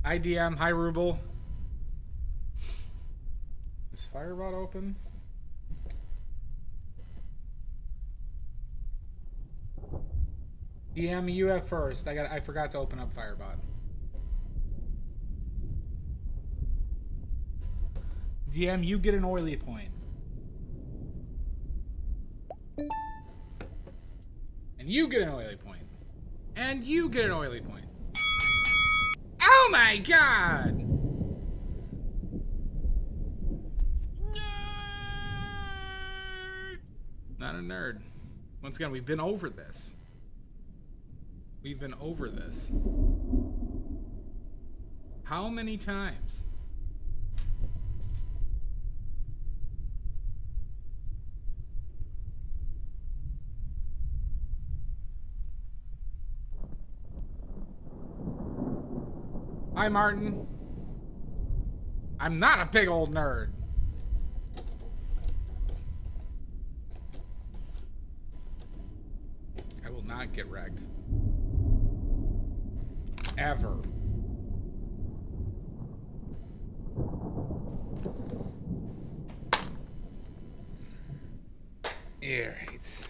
IDM, hi Ruble. Is Firebot open? DM, you have first. I forgot to open up Firebot. DM, you get an oily point. And you get an oily point. And you get an oily point. Oh my god! Nerd! Not a nerd. Once again, we've been over this. We've been over this. How many times? Hi, Martin. I'm not a big old nerd. I will not get wrecked. Ever. Alright.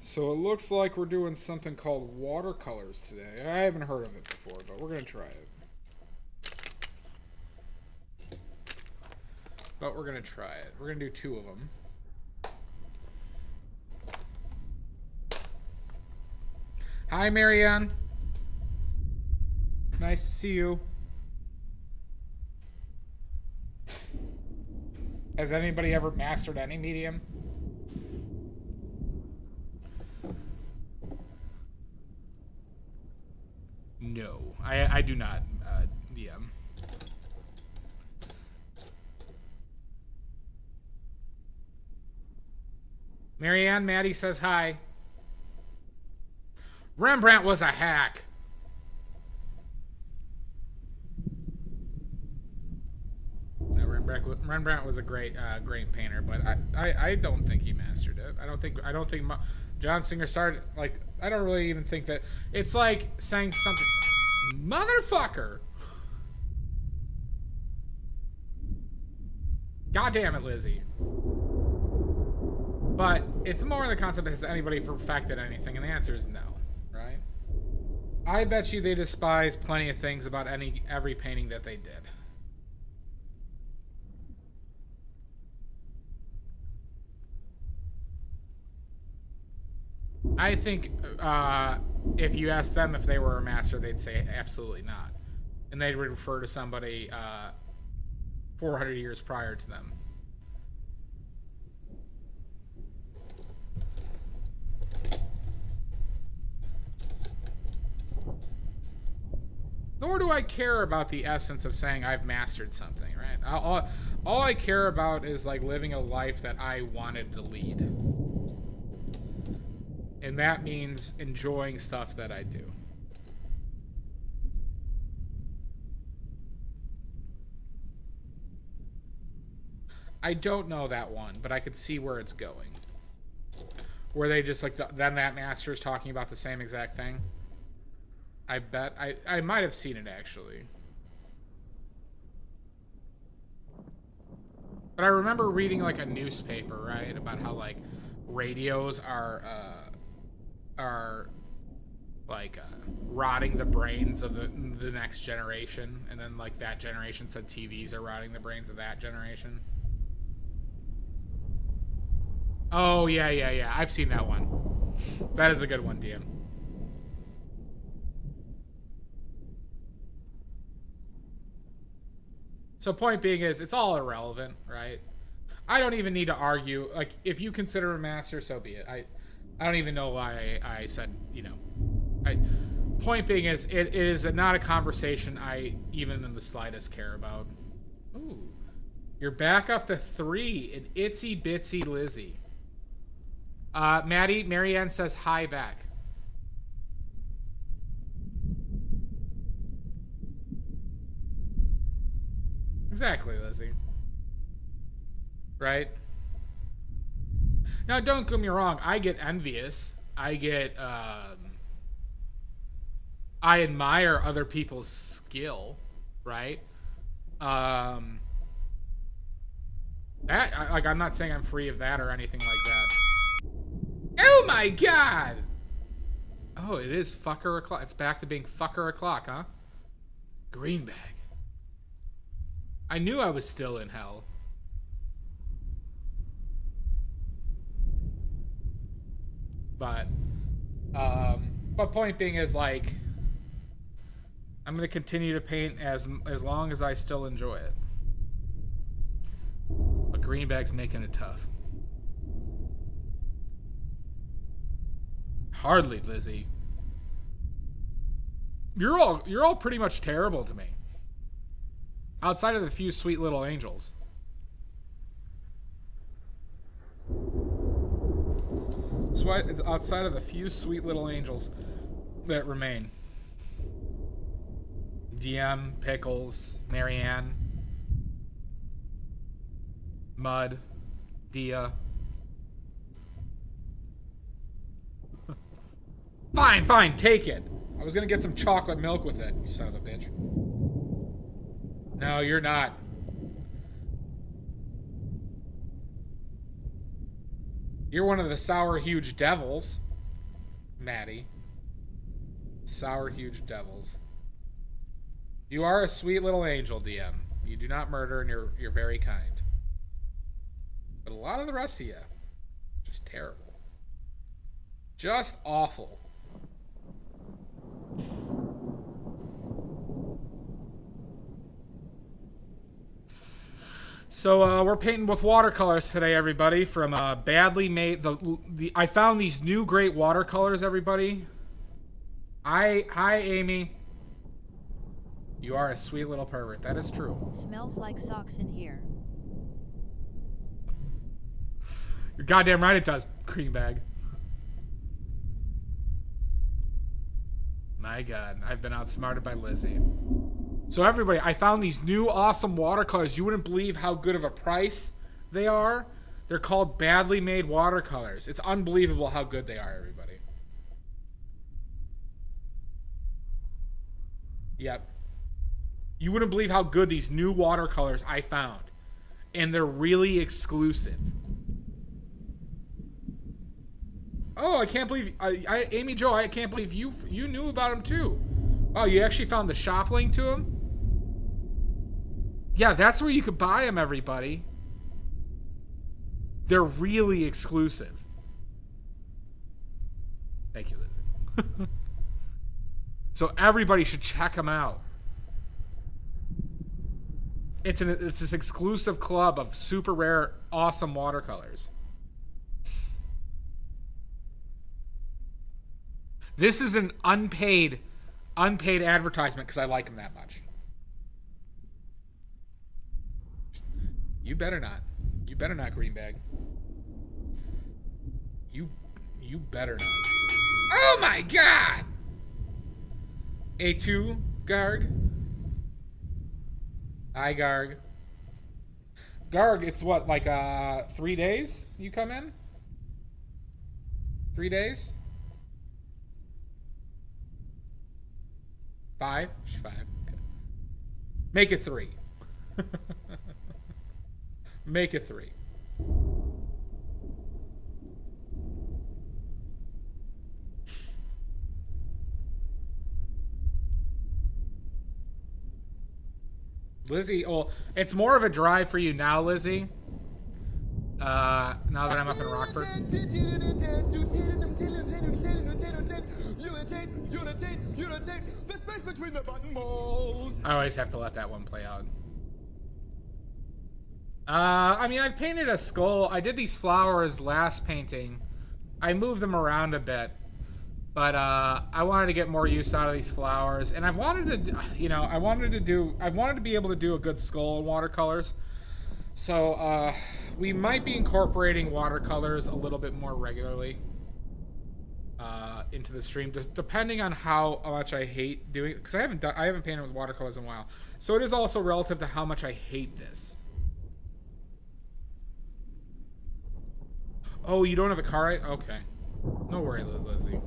So it looks like we're doing something called watercolors today. I haven't heard of it before, but we're going to try it. But we're going to try it. We're going to do 2 of them. Hi, Marianne. Nice to see you. Has anybody ever mastered any medium? No, I do not DM. Marianne, Maddie says hi. Rembrandt was a hack. No, Rembrandt was a great painter, but I don't think he mastered it. I don't think John Singer started, like, I don't really even think that it's like saying something. Motherfucker. God damn it, Lizzie. But it's more the concept, has anybody perfected anything? And the answer is no, right? I bet you they despise plenty of things about every painting that they did. I think if you ask them if they were a master, they'd say absolutely not. And they'd refer to somebody 400 years prior to them. Nor do I care about the essence of saying I've mastered something, right? All I care about is like living a life that I wanted to lead. And that means enjoying stuff that I do. I don't know that one, but I could see where it's going. Where they just like, then that master's talking about the same exact thing. I bet. I might have seen it actually. But I remember reading like a newspaper, right? About how like radios are like rotting the brains of the next generation, and then like that generation said TVs are rotting the brains of that generation. Oh yeah, I've seen that one. That is a good one, DM. So point being is, it's all irrelevant, right? I don't even need to argue. Like, if you consider a master, so be it. I don't even know why I said, you know. Point being is, it is not a conversation I even in the slightest care about. Ooh. You're back up to 3, an itsy bitsy Lizzie. Marianne says hi back. Exactly, Lizzie. Right? Now, don't get me wrong. I get envious. I I admire other people's skill, right? I'm not saying I'm free of that or anything like that. Oh my god! Oh, it is fucker o'clock. It's back to being fucker o'clock, huh? Green bag. I knew I was still in hell. But point being is, like, I'm gonna continue to paint as long as I still enjoy it. But green bag's making it tough. Hardly, Lizzie. You're all pretty much terrible to me. Outside of the few sweet little angels. Outside of the few sweet little angels that remain. DM, Pickles, Marianne, Mud, Dia. Fine, take it. I was gonna get some chocolate milk with it, you son of a bitch. No, you're not. You're one of the sour huge devils, Maddie. Sour huge devils. You are a sweet little angel, DM. You do not murder, and you're very kind. But a lot of the rest of you, just terrible. Just awful. So we're painting with watercolors today, everybody. From badly made I found these new great watercolors, everybody. Hi, Amy. You are a sweet little pervert. That is true. Smells like socks in here. You're goddamn right it does, cream bag. My God, I've been outsmarted by Lizzie. So everybody, I found these new awesome watercolors. You wouldn't believe how good of a price they are. They're called badly made watercolors. It's unbelievable how good they are, everybody. Yep. You wouldn't believe how good these new watercolors I found. And they're really exclusive. Oh, I can't believe... Amy Jo, I can't believe you knew about them too. Oh, you actually found the shop link to them? Yeah, that's where you could buy them, everybody. They're really exclusive. Thank you, Lizzie. So everybody should check them out. It's this exclusive club of super rare, awesome watercolors. This is an unpaid advertisement because I like them that much. You better not. You better not, Greenbag. You better not. Oh my God! A2, Garg. Hi, Garg. Garg, it's what, like 3 days you come in? 3 days? 5? 5. Okay. Make it 3. Make it 3. Lizzie, well, it's more of a drive for you now, Lizzie. Now that I'm up in Rockford. I always have to let that one play out. I mean, I've painted a skull. I did these flowers last painting. I moved them around a bit. But I wanted to get more use out of these flowers, and I've wanted to, you know, I wanted to be able to do a good skull in watercolors. So we might be incorporating watercolors a little bit more regularly into the stream, depending on how much I hate doing it. Because I haven't painted with watercolors in a while, so it is also relative to how much I hate this. Oh, you don't have a car, right? Okay. No worry, Lizzie.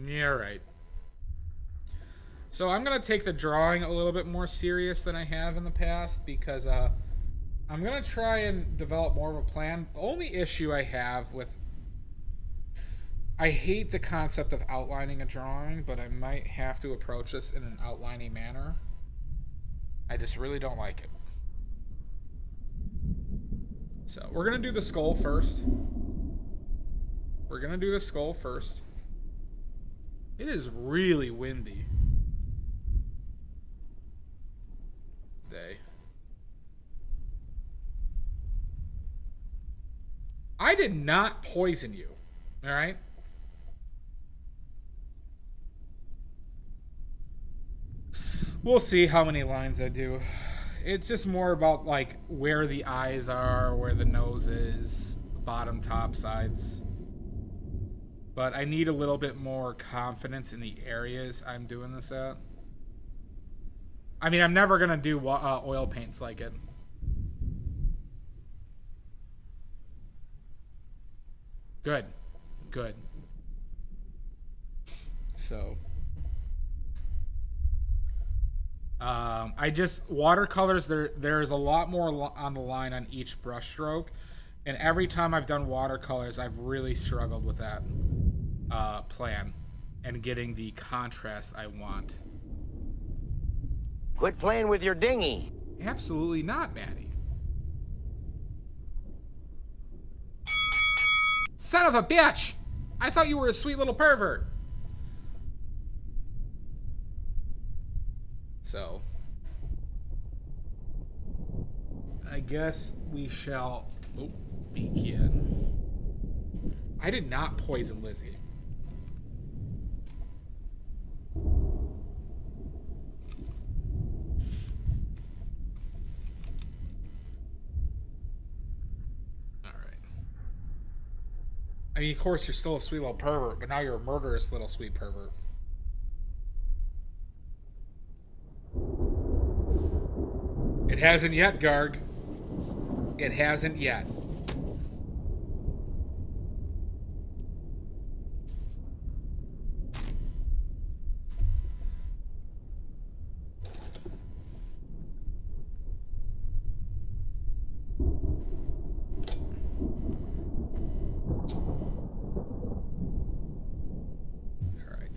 Yeah, right. So I'm going to take the drawing a little bit more serious than I have in the past because I'm going to try and develop more of a plan. The only issue I have with... I hate the concept of outlining a drawing, but I might have to approach this in an outlining manner. I just really don't like it. So we're going to do the skull first. We're going to do the skull first. It is really windy. Day. I did not poison you. All right? We'll see how many lines I do. It's just more about like where the eyes are, where the nose is, bottom, top, sides. But I need a little bit more confidence in the areas I'm doing this at. I mean, I'm never going to do oil paints like it. Good. Good. So... watercolors, there's a lot more on the line on each brush stroke, and every time I've done watercolors, I've really struggled with that plan and getting the contrast I want. Quit playing with your dinghy. Absolutely not, Maddie. Son of a bitch! I thought you were a sweet little pervert. So, I guess we shall begin. I did not poison Lizzie. All right. I mean, of course, you're still a sweet little pervert, but now you're a murderous little sweet pervert. It hasn't yet, Garg. It hasn't yet. All right.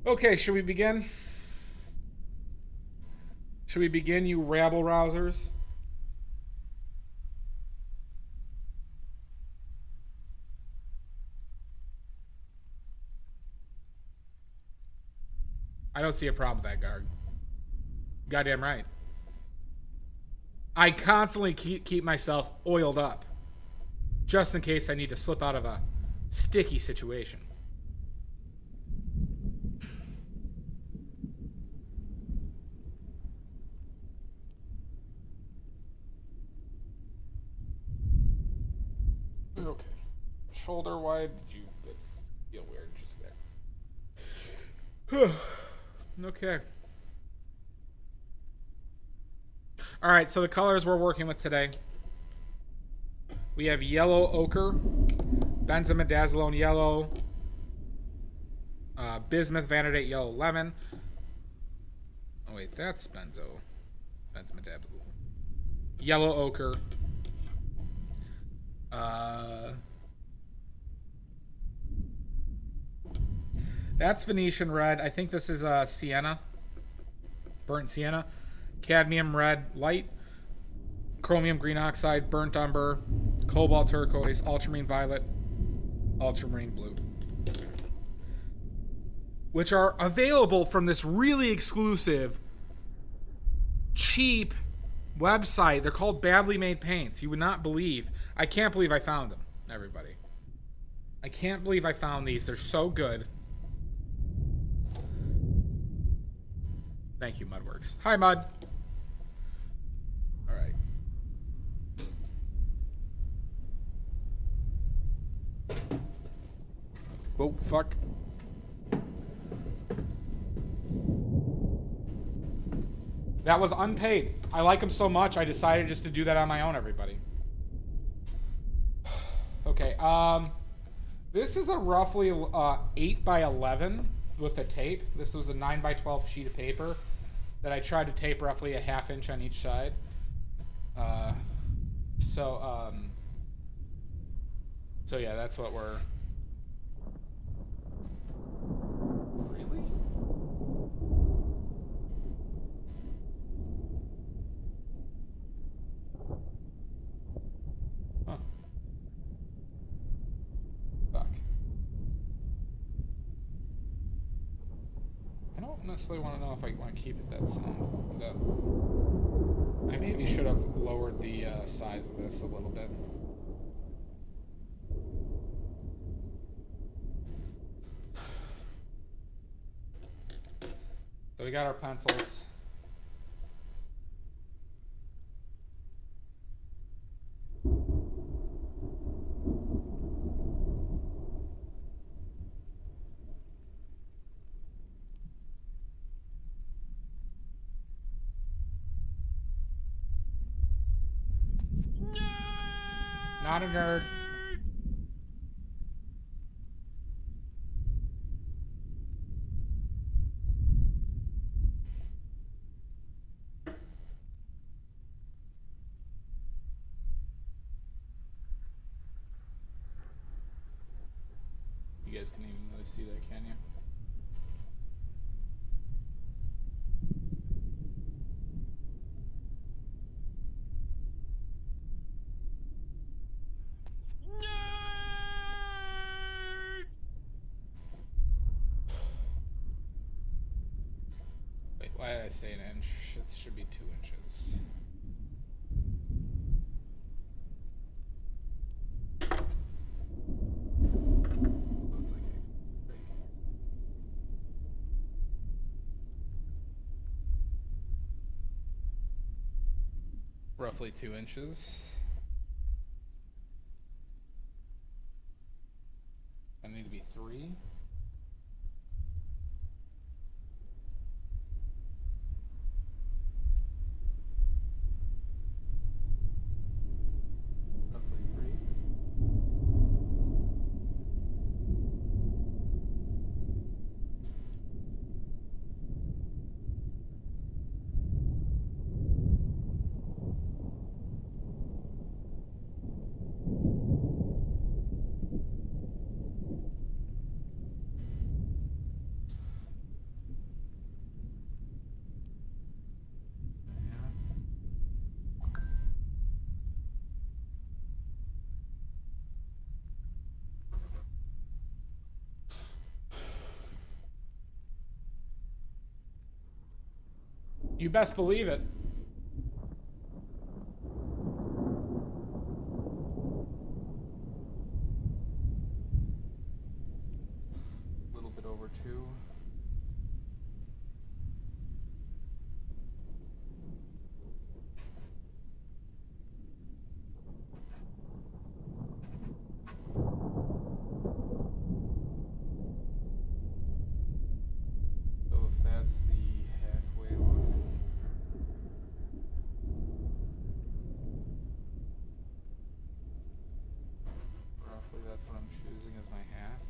Okay, should we begin? Should we begin, you rabble-rousers? I don't see a problem with that, Garg. Goddamn right. I constantly keep myself oiled up, just in case I need to slip out of a sticky situation. Okay. Shoulder wide, you feel weird just there. Okay. All right, so the colors we're working with today. We have yellow ochre, benzimidazolone yellow, bismuth vanadate yellow lemon. Oh wait, that's benzimidazolone. Yellow ochre. That's Venetian red. I think this is sienna, burnt sienna. Cadmium red light, chromium green oxide, burnt umber, cobalt turquoise, ultramarine violet, ultramarine blue, which are available from this really exclusive, cheap website. They're called Badly Made Paints. You would not believe. I can't believe I found them, everybody. I can't believe I found these. They're so good. Thank you, Mudworks. Hi, Mud. All right. Whoa, fuck. That was unpaid. I like them so much, I decided just to do that on my own, everybody. Okay, This is a roughly 8 by 11 with the tape. This was a 9 by 12 sheet of paper that I tried to tape roughly a ½ inch on each side. So yeah, that's what we're... Really? Huh. Fuck. I don't necessarily want to know if I want to keep it that sound. I maybe should have lowered the size of this a little bit. So we got our pencils. Not a nerd. You guys can even really see that, can you? Wait, why did I say an inch? It should be 2 inches. Roughly 2 inches. I need to be 3. Roughly 3. You best believe it. A little bit over 2. So if that's the halfway line. Roughly that's what I'm choosing as my half.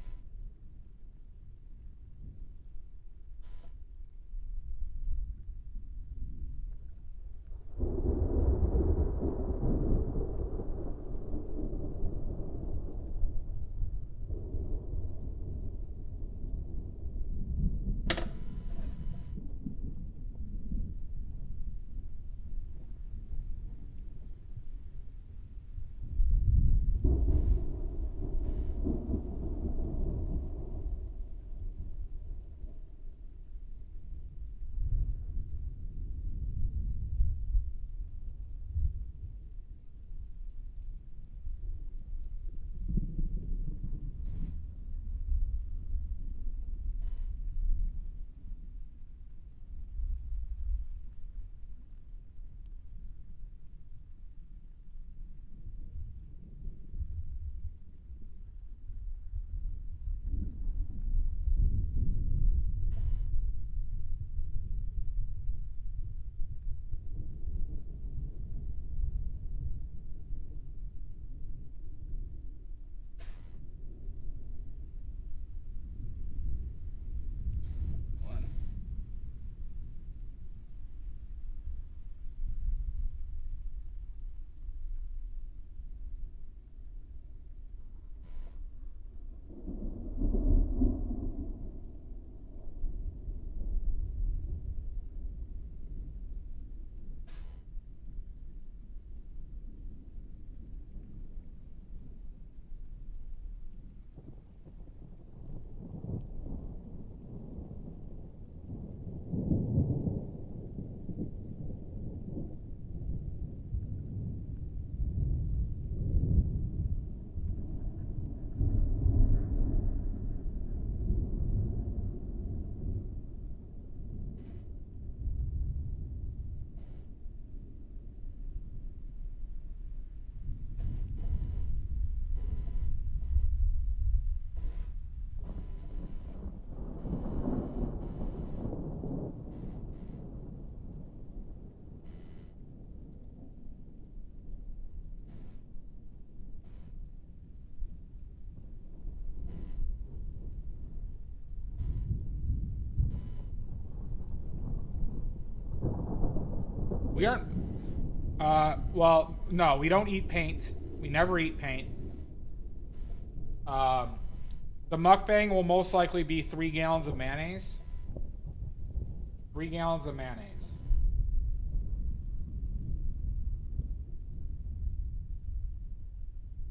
We aren't. Well, no, we don't eat paint. We never eat paint. The mukbang will most likely be 3 gallons of mayonnaise. 3 gallons of mayonnaise.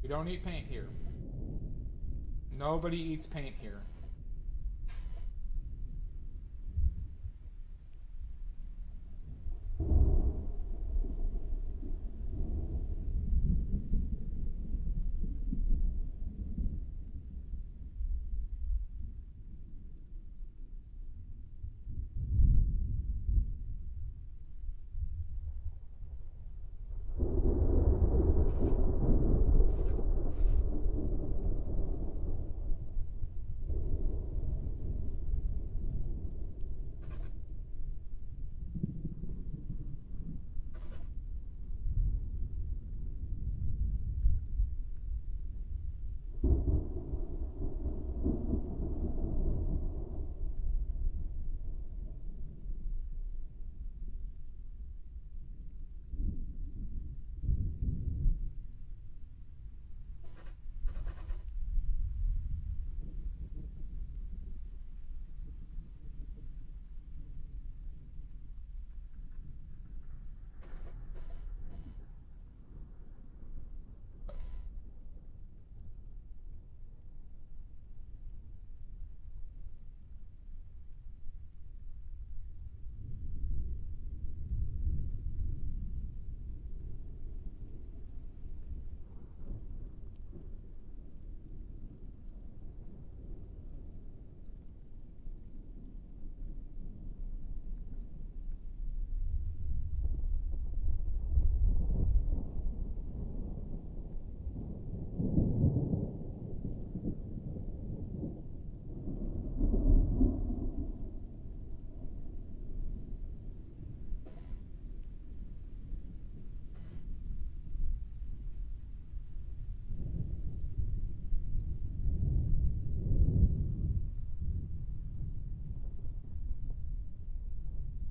We don't eat paint here. Nobody eats paint here.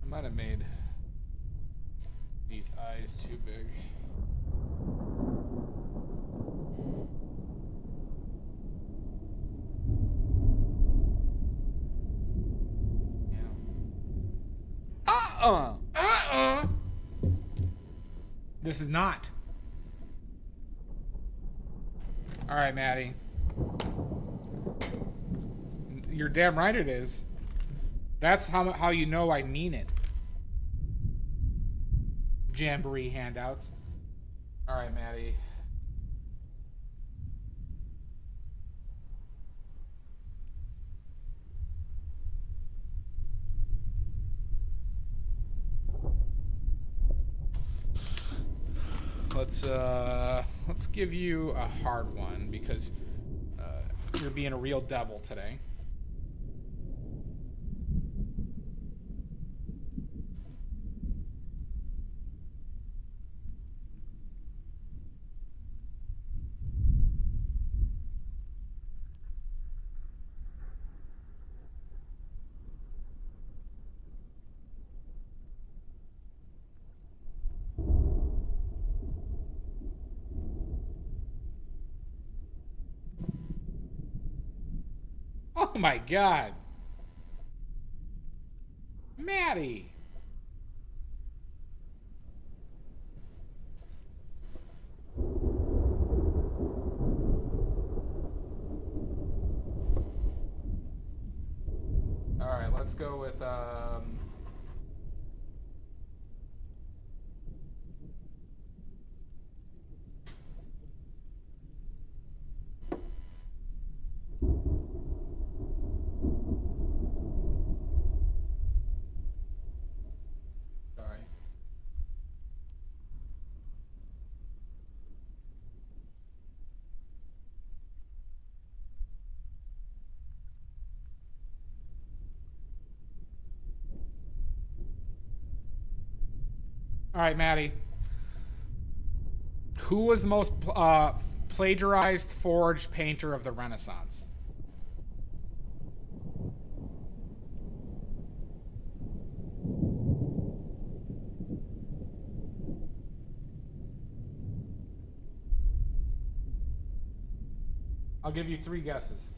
I might have made these eyes too big. Yeah. This is not. All right, Maddie. You're damn right it is. That's how you know I mean it. Jamboree handouts. All right, Maddie. Let's give you a hard one because you're being a real devil today. Oh my God. Maddie. All right, let's go with sorry. All right, Maddie. Who was the most plagiarized forged painter of the Renaissance? I'll give you 3 guesses.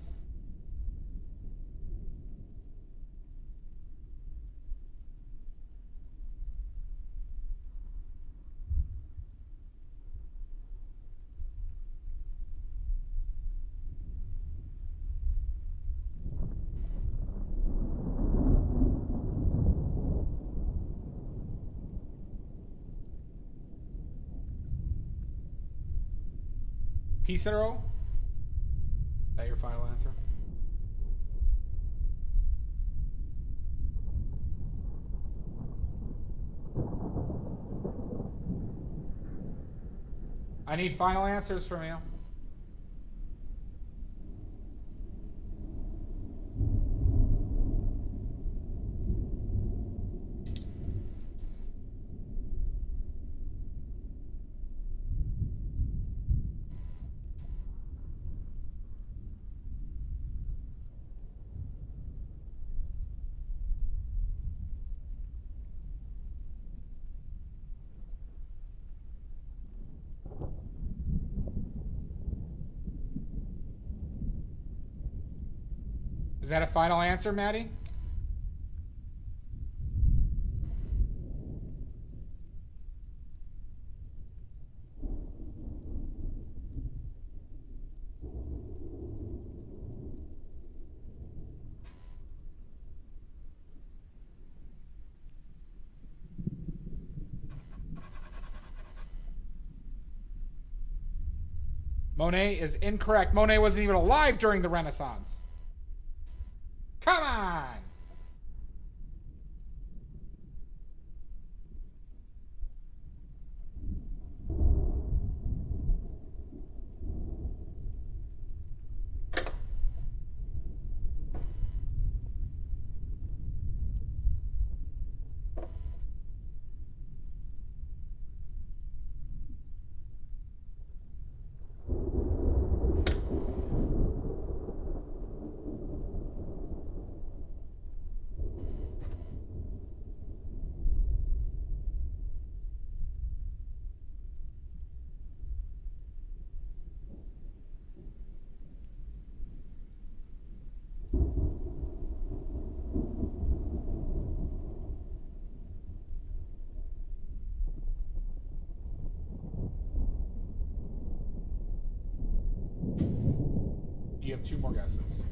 Pizarro? Is that your final answer? I need final answers from you. Is that a final answer, Maddie? Monet is incorrect. Monet wasn't even alive during the Renaissance. Come on! You have 2 more guesses.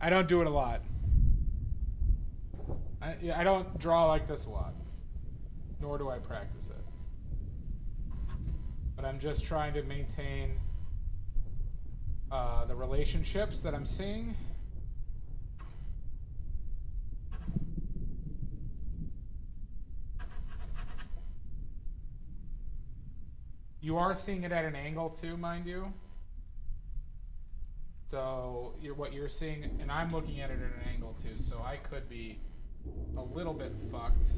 I don't do it a lot. I don't draw like this a lot. Nor do I practice it. But I'm just trying to maintain the relationships that I'm seeing. You are seeing it at an angle too, mind you. So what you're seeing, and I'm looking at it at an angle too, so I could be a little bit fucked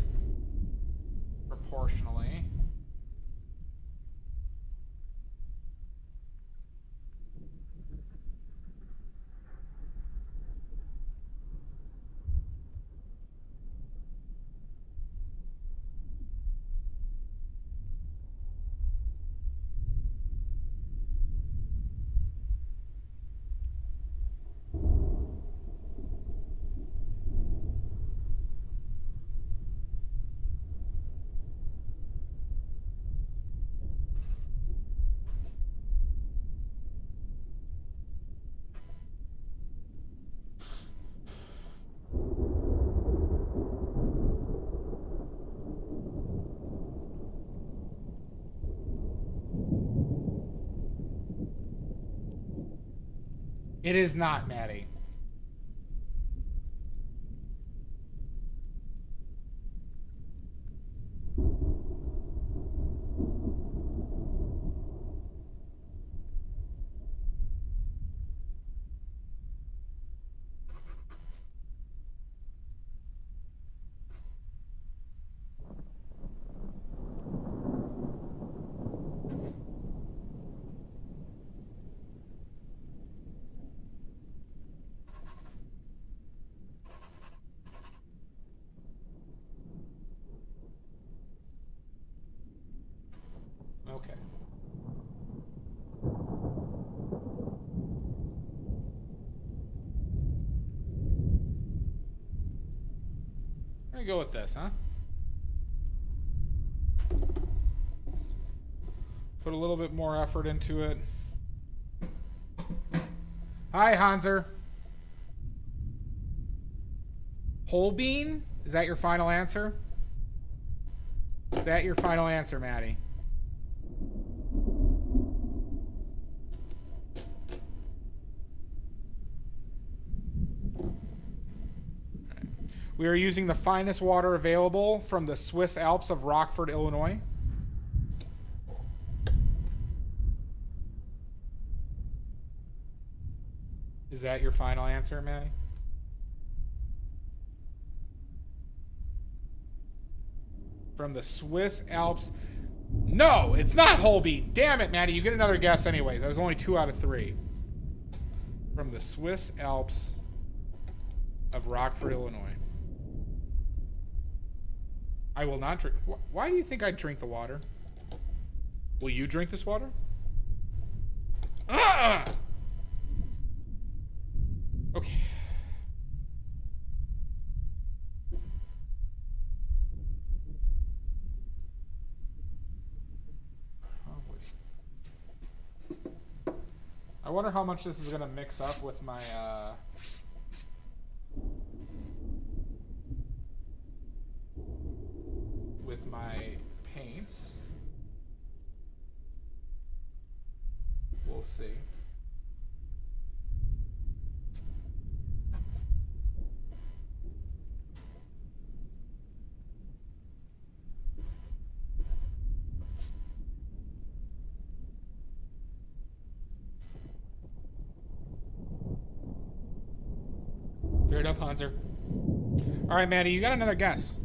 proportionally. It is not, Maddie. Okay. We're gonna go with this, huh? Put a little bit more effort into it. Hi, Hanser. Whole bean? Is that your final answer? Is that your final answer, Maddie? We are using the finest water available from the Swiss Alps of Rockford, Illinois. Is that your final answer, Maddie? From the Swiss Alps. No, it's not whole bean. Damn it, Maddie. You get another guess anyways. That was only 2 out of 3. From the Swiss Alps of Rockford, Illinois. I will not drink. Why do you think I'd drink the water? Will you drink this water? Okay. I wonder how much this is going to mix up with my paints. We'll see. Fair enough, Hanser. All right, Maddie, you got another guess.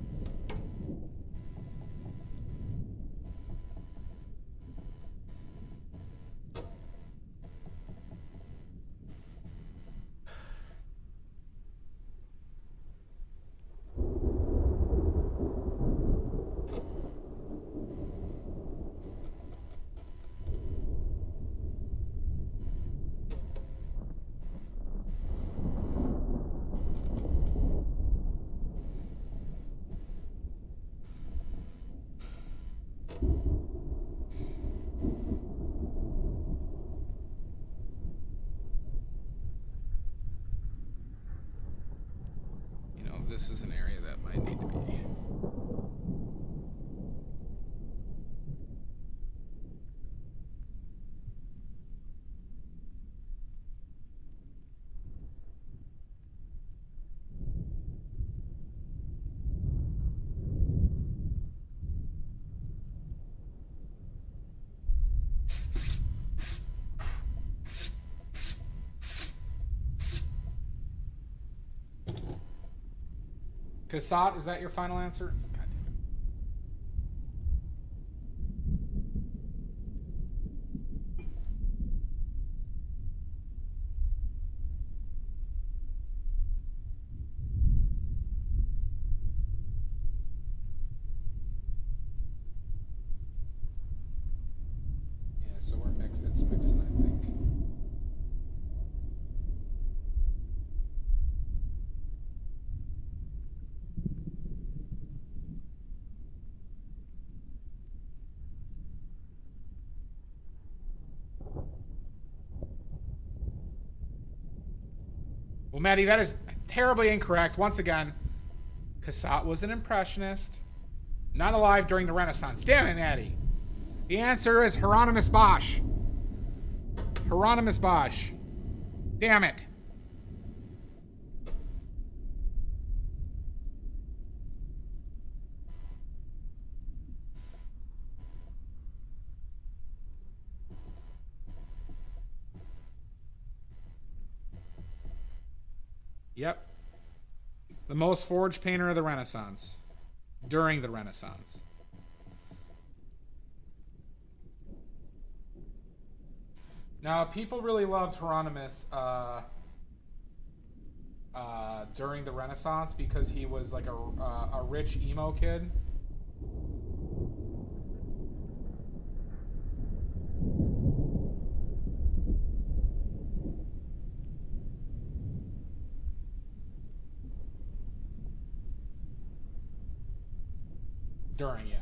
This is an area that might need to be. Cassat, is that your final answer? God damn it. Yeah, so we're mixing. It's mixing, I think. Well, Maddie, that is terribly incorrect. Once again, Cassat was an impressionist, not alive during the Renaissance. Damn it, Maddie. The answer is Hieronymus Bosch. Hieronymus Bosch. Damn it. Yep. The most forged painter of the Renaissance. During the Renaissance. Now, people really loved Hieronymus during the Renaissance because he was like a rich emo kid. During, yeah.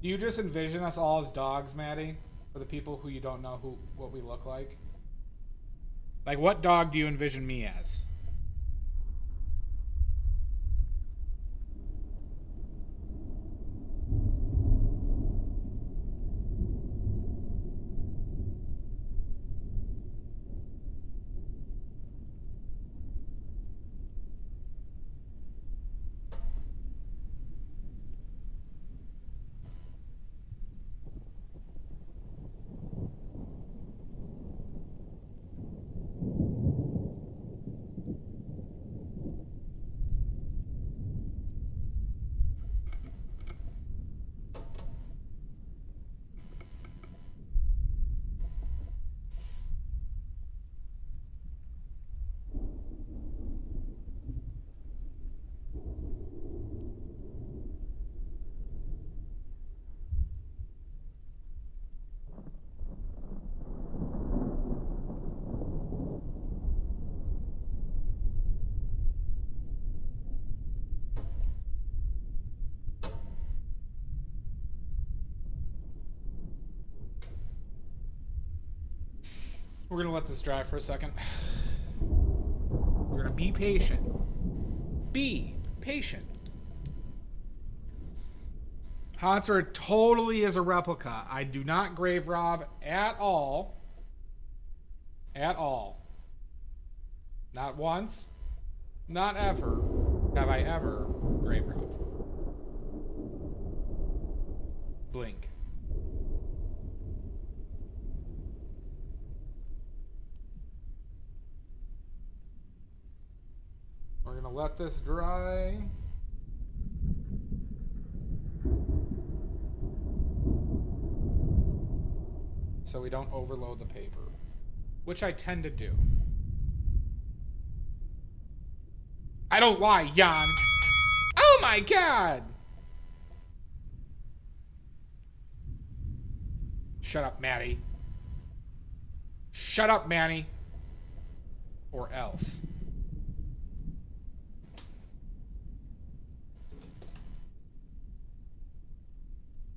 Do you just envision us all as dogs, Maddie? For the people who you don't know what we look like? Like, what dog do you envision me as? We're going to let this dry for a second. We're going to be patient. Be patient. Hansard totally is a replica. I do not grave rob at all. At all. Not once. Not ever have I ever grave robbed. Blink. We're going to let this dry. so we don't overload the paper, which I tend to do. I don't lie, Jan. Oh my god! Shut up, Maddie. Shut up, Manny. Or else.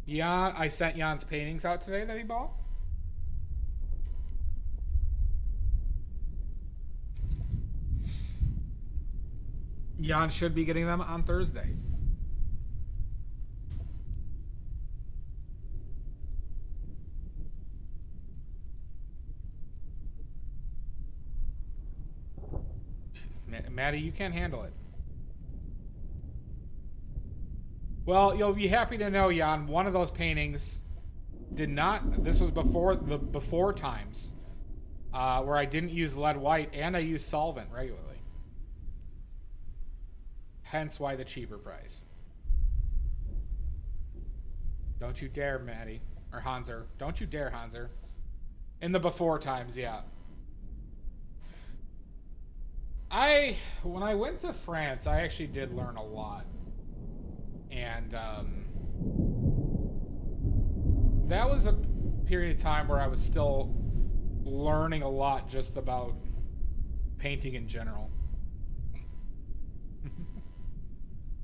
Jan, I sent Jan's paintings out today that he bought. Jan should be getting them on Thursday. Maddie, you can't handle it. Well, you'll be happy to know, Jan, one of those paintings did not... This was before times, where I didn't use lead white and I used solvent regularly. Hence why the cheaper price. Don't you dare, Maddie. Or Hanser. Don't you dare, Hanser. In the before times, yeah. When I went to France, I actually did learn a lot. And that was a period of time where I was still learning a lot just about painting in general.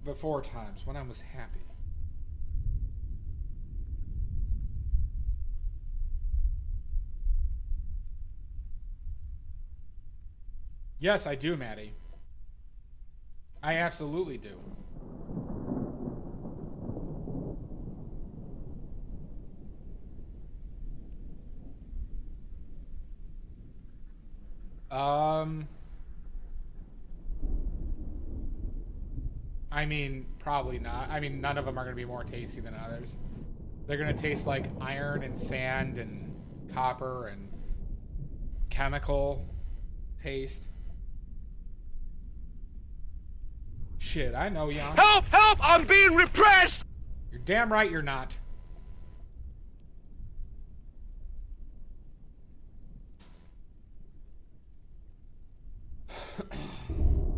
Before times, when I was happy. Yes, I do, Maddie. I absolutely do. I mean, probably not. I mean, none of them are going to be more tasty than others. They're going to taste like iron and sand and copper and chemical taste. Shit, I know, Jan. Help! Help! I'm being repressed! You're damn right you're not.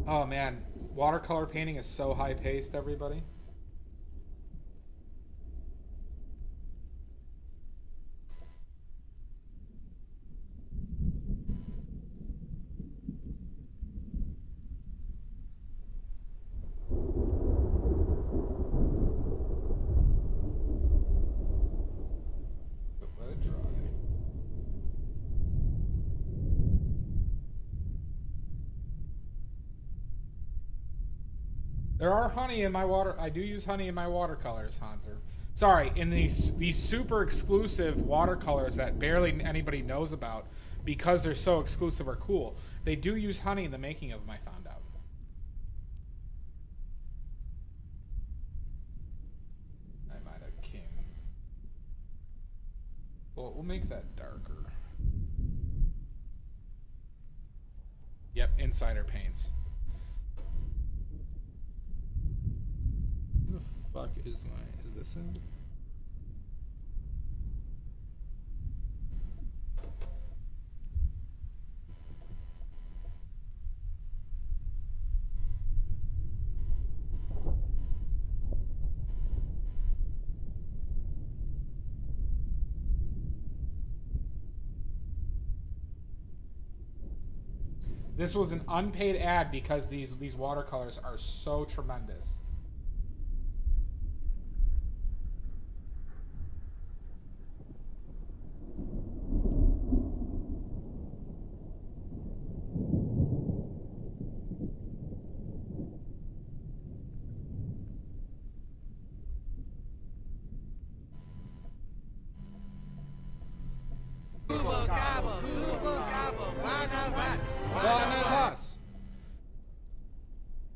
Oh, man. Watercolor painting is so high-paced, everybody. Let it dry. There are honey in my water. I do use honey in my watercolors, Hanser. Sorry, in these super exclusive watercolors that barely anybody knows about because they're so exclusive or cool. They do use honey in the making of them, I found out. I might have king. Well, we'll make that darker. Yep, insider paints. Who the fuck is this in? This was an unpaid ad because these watercolors are so tremendous.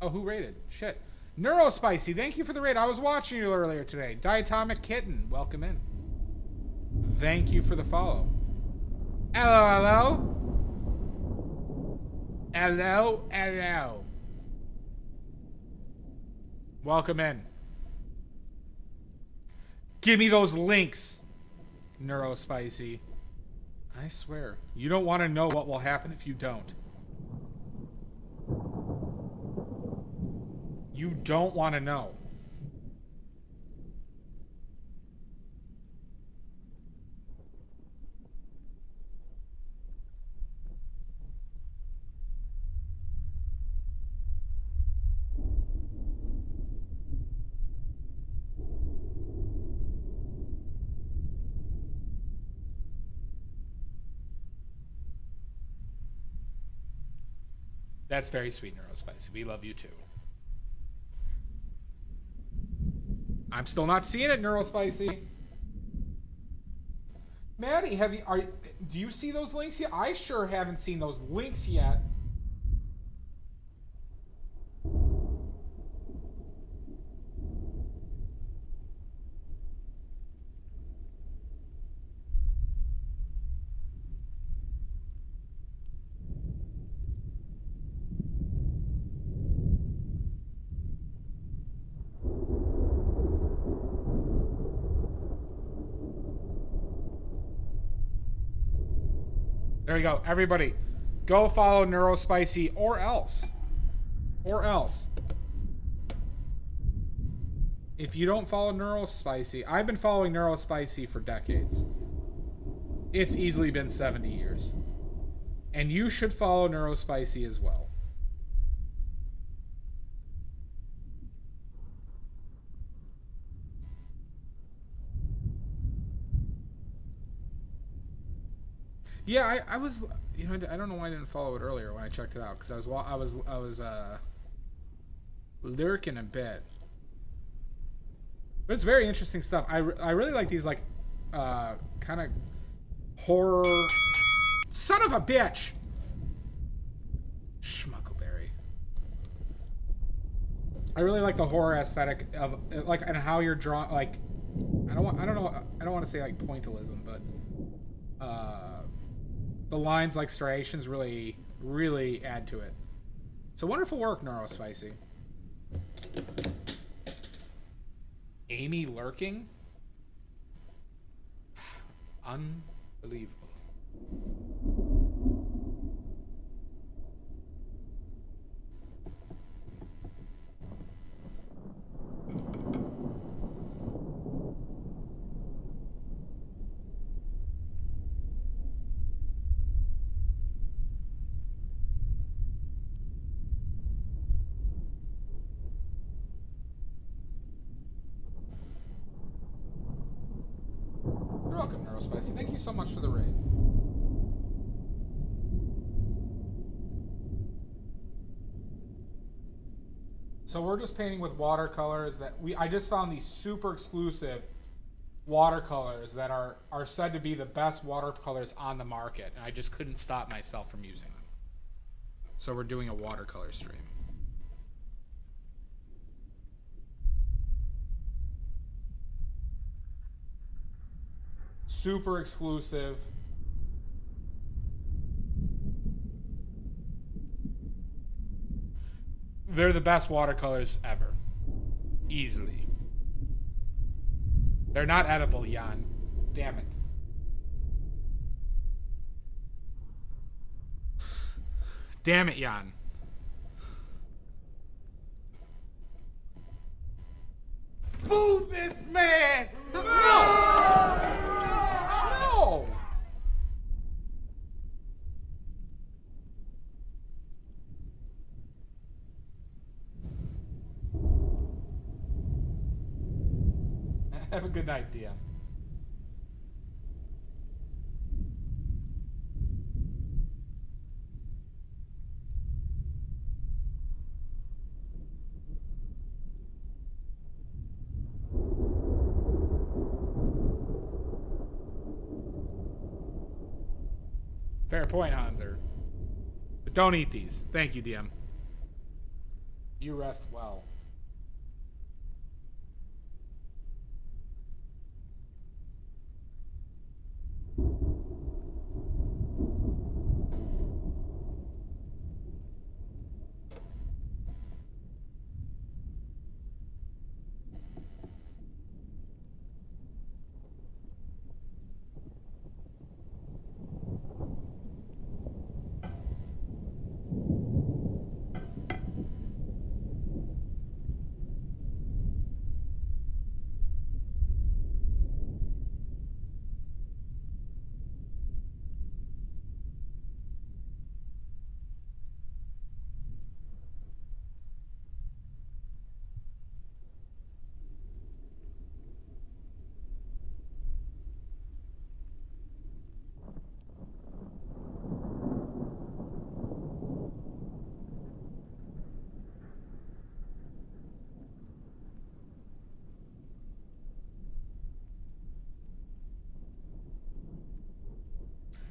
Oh, who raided? Shit. Neurospicy, thank you for the raid. I was watching you earlier today. Diatomic Kitten, welcome in. Thank you for the follow. Hello, hello. Hello, hello. Welcome in. Give me those links, Neurospicy. I swear. You don't want to know what will happen if you don't. You don't want to know. That's very sweet, Neurospicy. We love you too. I'm still not seeing it, Neurospicy. Maddie, do you see those links yet? I sure haven't seen those links yet. There you go. Everybody, go follow Neurospicy or else. Or else. If you don't follow Neurospicy, I've been following Neurospicy for decades. It's easily been 70 years. And you should follow Neurospicy as well. Yeah, I was, you know, I don't know why I didn't follow it earlier when I checked it out, because I was lurking a bit. But it's very interesting stuff. I really like these, like, kind of horror. Son of a bitch! Schmuckleberry. I really like the horror aesthetic of, like, and how you're drawing, like, I don't want to say like pointillism, but the lines like striations really add to it. So wonderful work, Neurospicy. Amy lurking? Unbelievable. You're welcome, Neurospicy. Thank you so much for the raid. So we're just painting with watercolors that I just found these super exclusive watercolors that are said to be the best watercolors on the market, and I just couldn't stop myself from using them. So we're doing a watercolor stream. Super exclusive. They're the best watercolors ever. Easily. They're not edible, Jan. Damn it. Damn it, Jan. Fool this man! No! No! Have a good night, DM. Fair point, Hanser. But don't eat these. Thank you, DM. You rest well.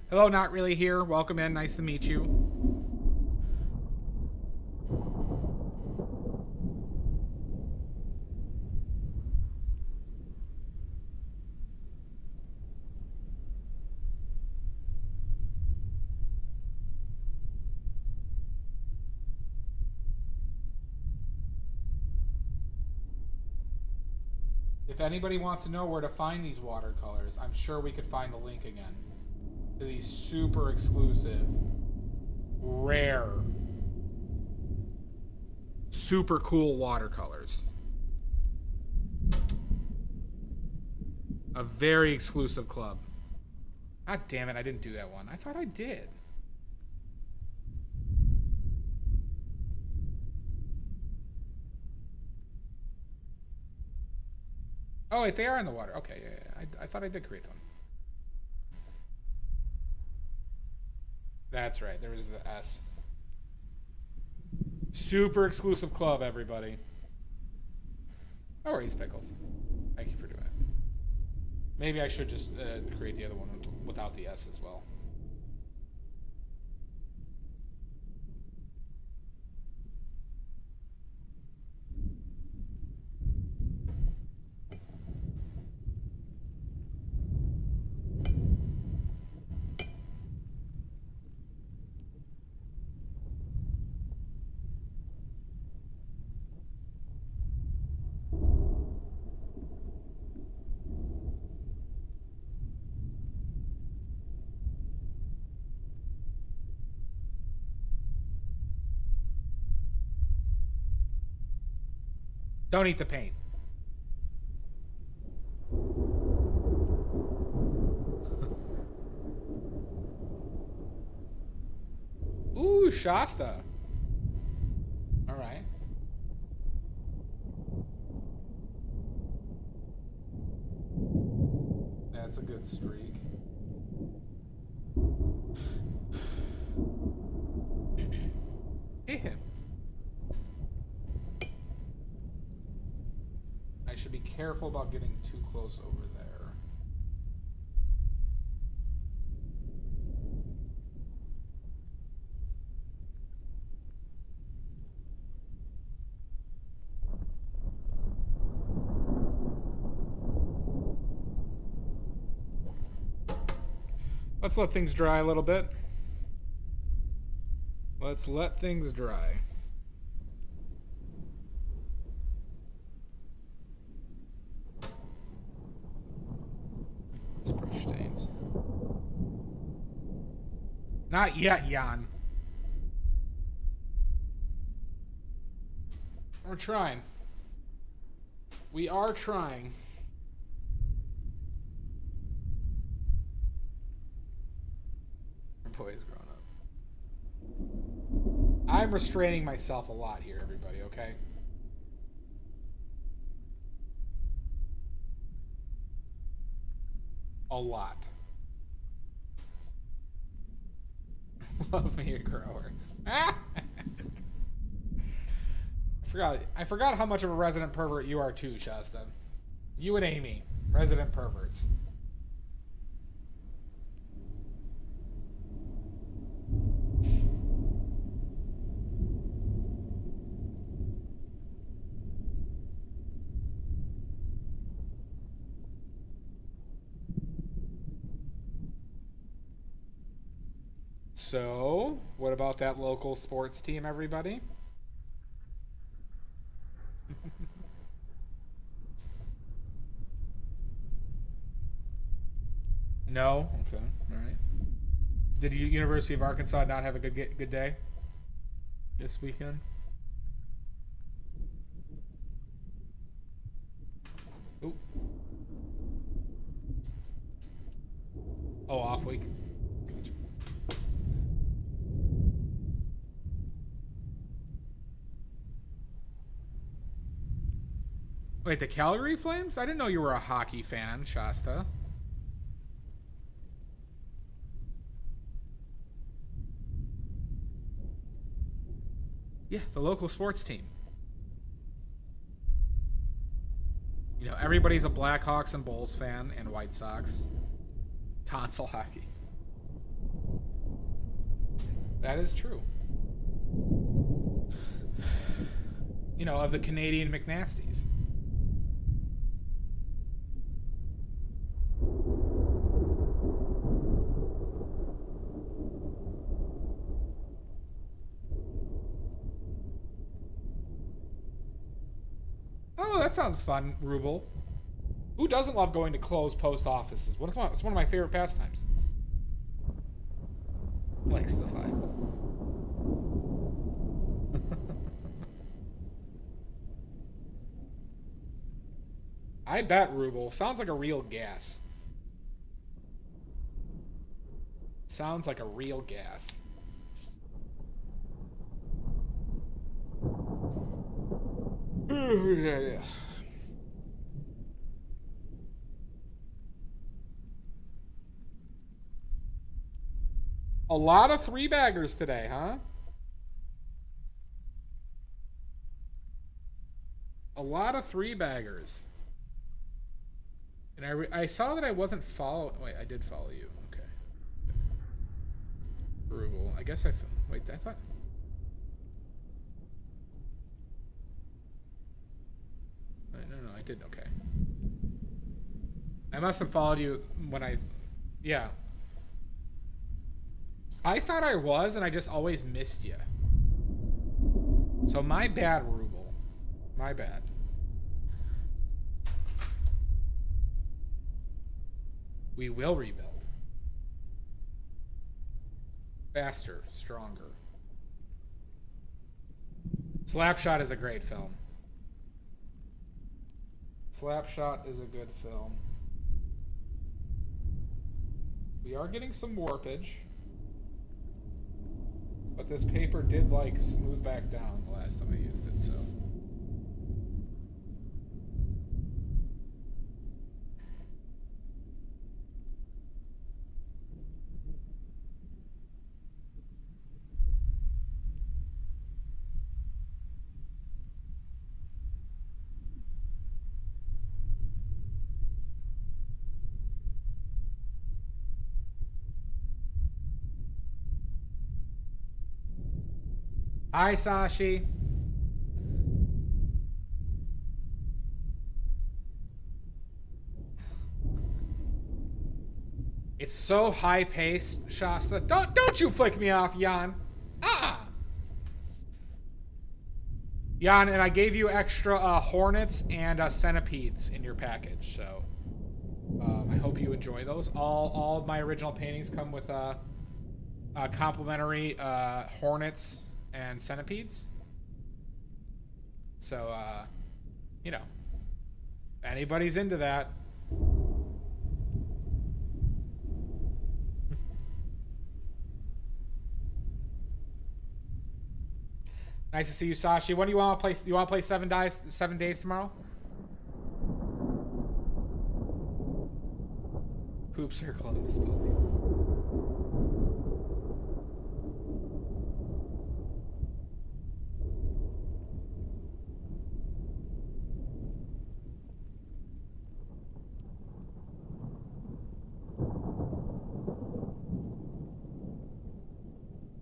Hello, not really here. Welcome in. Nice to meet you. If anybody wants to know where to find these watercolors, I'm sure we could find the link again to these super exclusive, rare, super cool watercolors. A very exclusive club. God damn it, I didn't do that one. I thought I did. Oh, wait, they are in the water. Okay, yeah. I thought I did create them. That's right. There was the S. Super exclusive club, everybody. No worries, Pickles. Thank you for doing it. Maybe I should just create the other one without the S as well. Don't eat the paint. Ooh, Shasta. All right. That's a good streak. Hit him. I should be careful about getting too close over there. Let's let things dry a little bit. Let's let things dry. Brush stains. Not yet, Jan. We're trying. We are trying. Our boy's grown up. I'm restraining myself a lot here, everybody, okay? A lot. Love me a grower. I forgot how much of a resident pervert you are too, Shasta. You and Amy, resident perverts. So, what about that local sports team, everybody? No? Okay, all right. Did University of Arkansas not have a good day this weekend? Ooh. Oh, off week. Gotcha. Wait, the Calgary Flames? I didn't know you were a hockey fan, Shasta. Yeah, the local sports team. You know, everybody's a Blackhawks and Bulls fan and White Sox. Tonsil hockey. That is true. You know, of the Canadian McNasties. Oh, that sounds fun, Ruble. Who doesn't love going to closed post offices? It's one of my favorite pastimes. Likes the 5. I bet Ruble. Sounds like a real gas. Sounds like a real gas. A lot of 3-baggers today, huh? A lot of 3-baggers. And I saw that I wasn't following. Wait, I did follow you. Okay. Ruble. I guess wait, I thought. No, I did. Okay. I must have followed you when I. Yeah. I thought I was, and I just always missed you. So my bad, Ruble. My bad. We will rebuild. Faster, stronger. Slapshot is a great film. Slapshot is a good film. We are getting some warpage. But this paper did, like, smooth back down the last time I used it, so... Hi, Sashi. It's so high-paced, Shasta. Don't you flick me off, Jan. Jan, and I gave you extra hornets and centipedes in your package, so I hope you enjoy those. All of my original paintings come with complimentary hornets and centipedes. So, you know, if anybody's into that. Nice to see you, Sashi. When do you want to play? You want to play 7 days tomorrow? Poop circle in this building.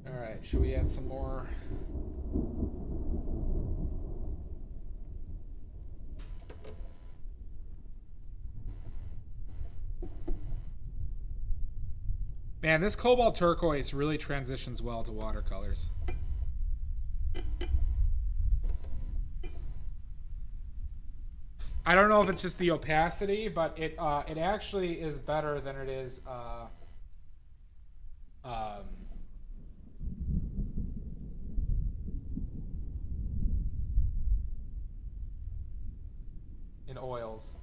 All right, should we add some more? Man, this cobalt turquoise really transitions well to watercolors. I don't know if it's just the opacity, but it actually is better than it is in oils.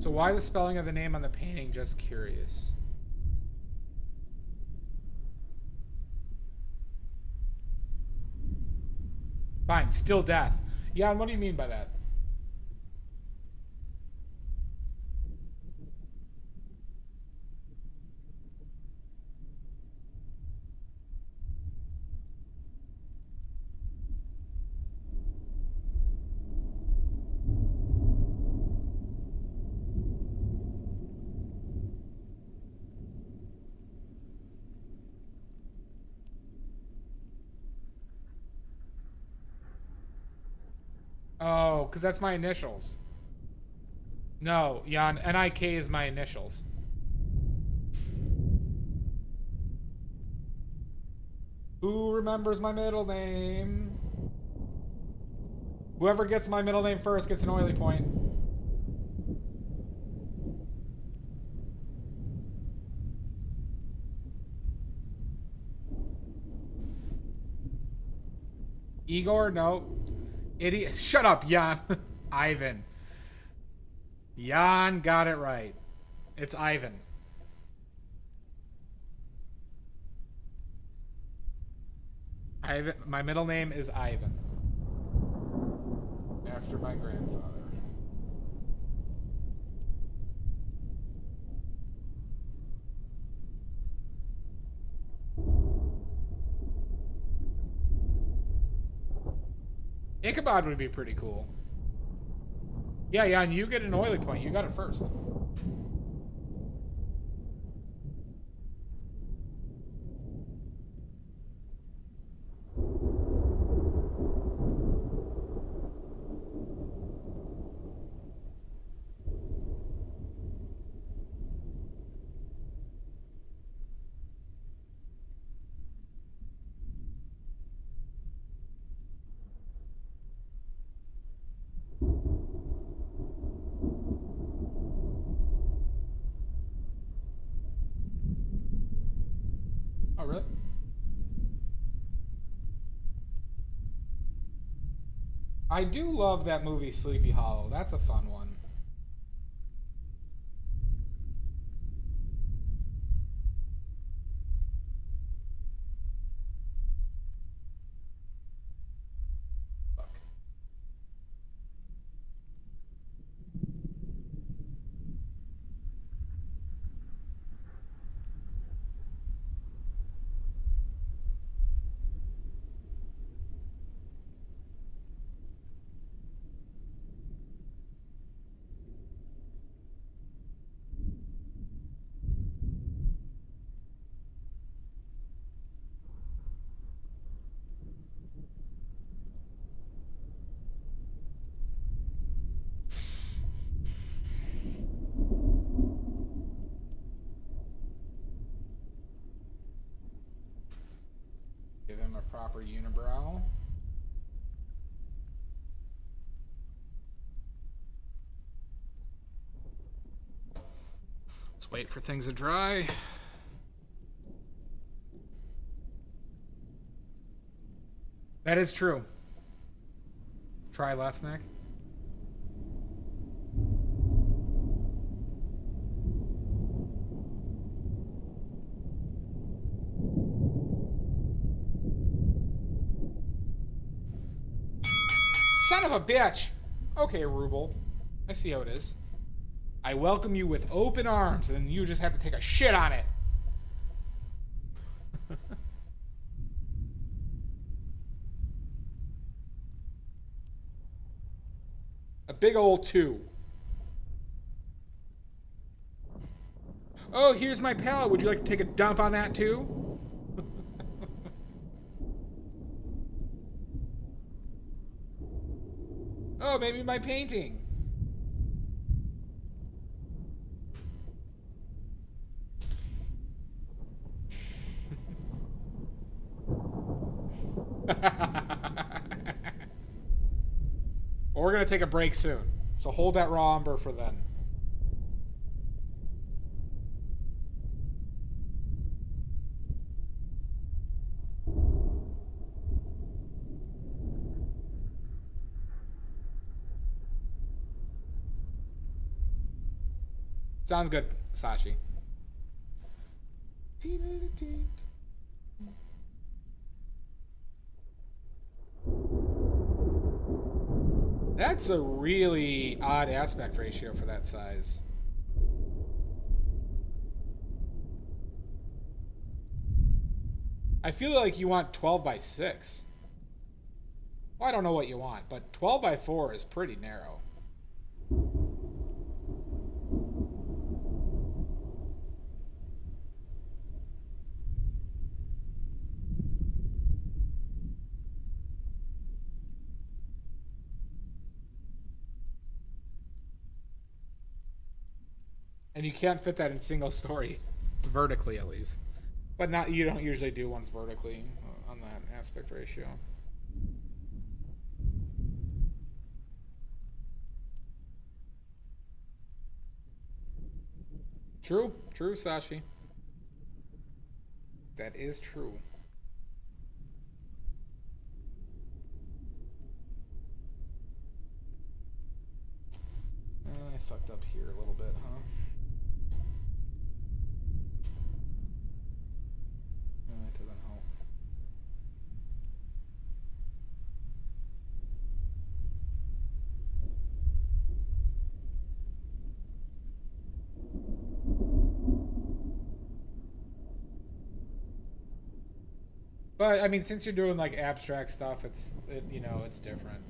So why the spelling of the name on the painting? Just curious. Fine, still death. Yeah, what do you mean by that? Oh, because that's my initials. No, Jan, NIK is my initials. Who remembers my middle name? Whoever gets my middle name first gets an oily point. Igor? No. Idiot. Shut up, Jan. Ivan. Jan got it right. It's Ivan. Ivan. My middle name is Ivan. After my grandfather. Ichabod would be pretty cool. Yeah, Jan, you get an oily point. You got it first. Oh, really? I do love that movie, Sleepy Hollow. That's a fun one. Fuck. Give him a proper unibrow. Let's wait for things to dry. That is true. Try last snack. Son of a bitch! Okay, Ruble. I see how it is. I welcome you with open arms, and you just have to take a shit on it. A big old 2. Oh, here's my palette. Would you like to take a dump on that too? Oh, maybe my painting. Well, we're going to take a break soon. So hold that raw umber for then. Sounds good, Sashi. That's a really odd aspect ratio for that size. I feel like you want 12 by 6. Well, I don't know what you want, but 12 by 4 is pretty narrow. And you can't fit that in single story, vertically at least. But not, you don't usually do ones vertically on that aspect ratio. True, true, Sashi. That is true. I fucked up here a little bit, huh? That doesn't help. But I mean, since you're doing like abstract stuff, it's different.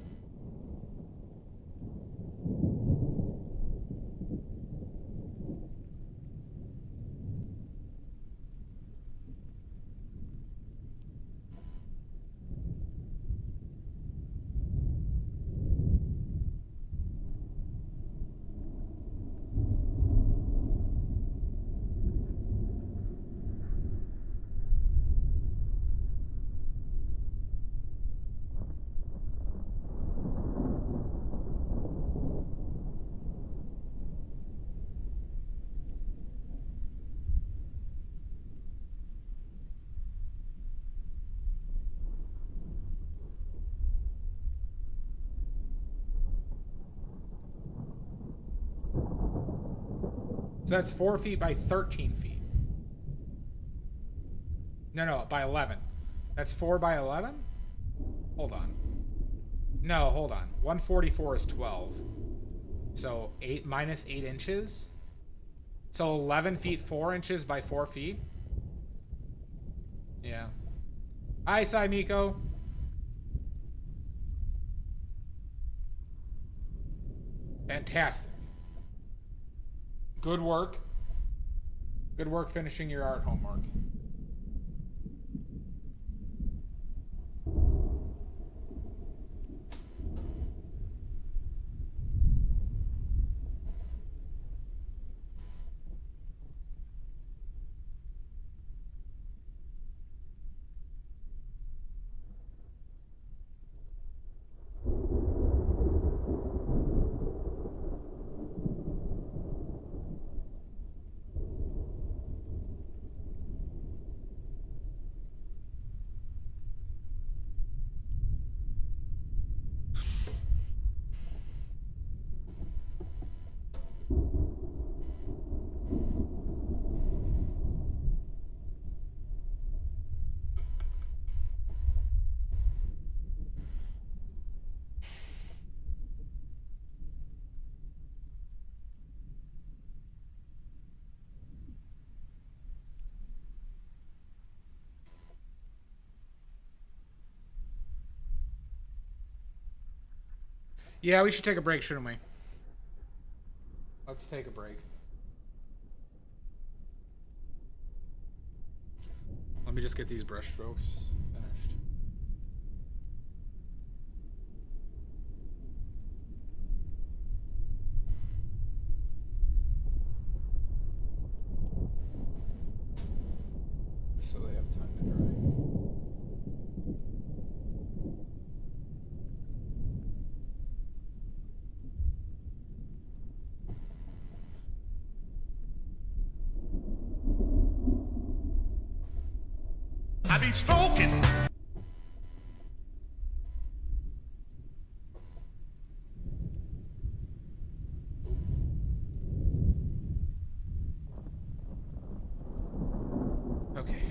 So that's 4 feet by 13 feet. No, by 11. That's 4 by 11? Hold on. No, hold on. 144 is 12. So 8 minus 8 inches. So 11 feet 4 inches by 4 feet. Yeah. Hi, Saimiko. Fantastic. Good work. Good work finishing your art homework. Yeah, we should take a break, shouldn't we? Let's take a break. Let me just get these brush strokes finished. So they have time to dry. I be stroking. Okay.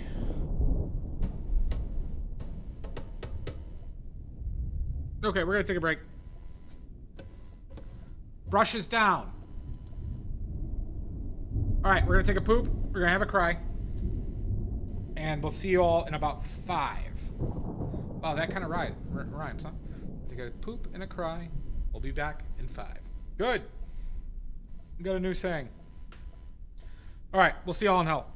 Okay, we're gonna take a break. Brushes down. Alright, we're gonna take a poop. We're gonna have a cry. And we'll see you all in about 5. Wow, that kind of rhymes, huh? Take a poop and a cry. We'll be back in 5. Good. Got a new saying. Alright, we'll see y'all in hell.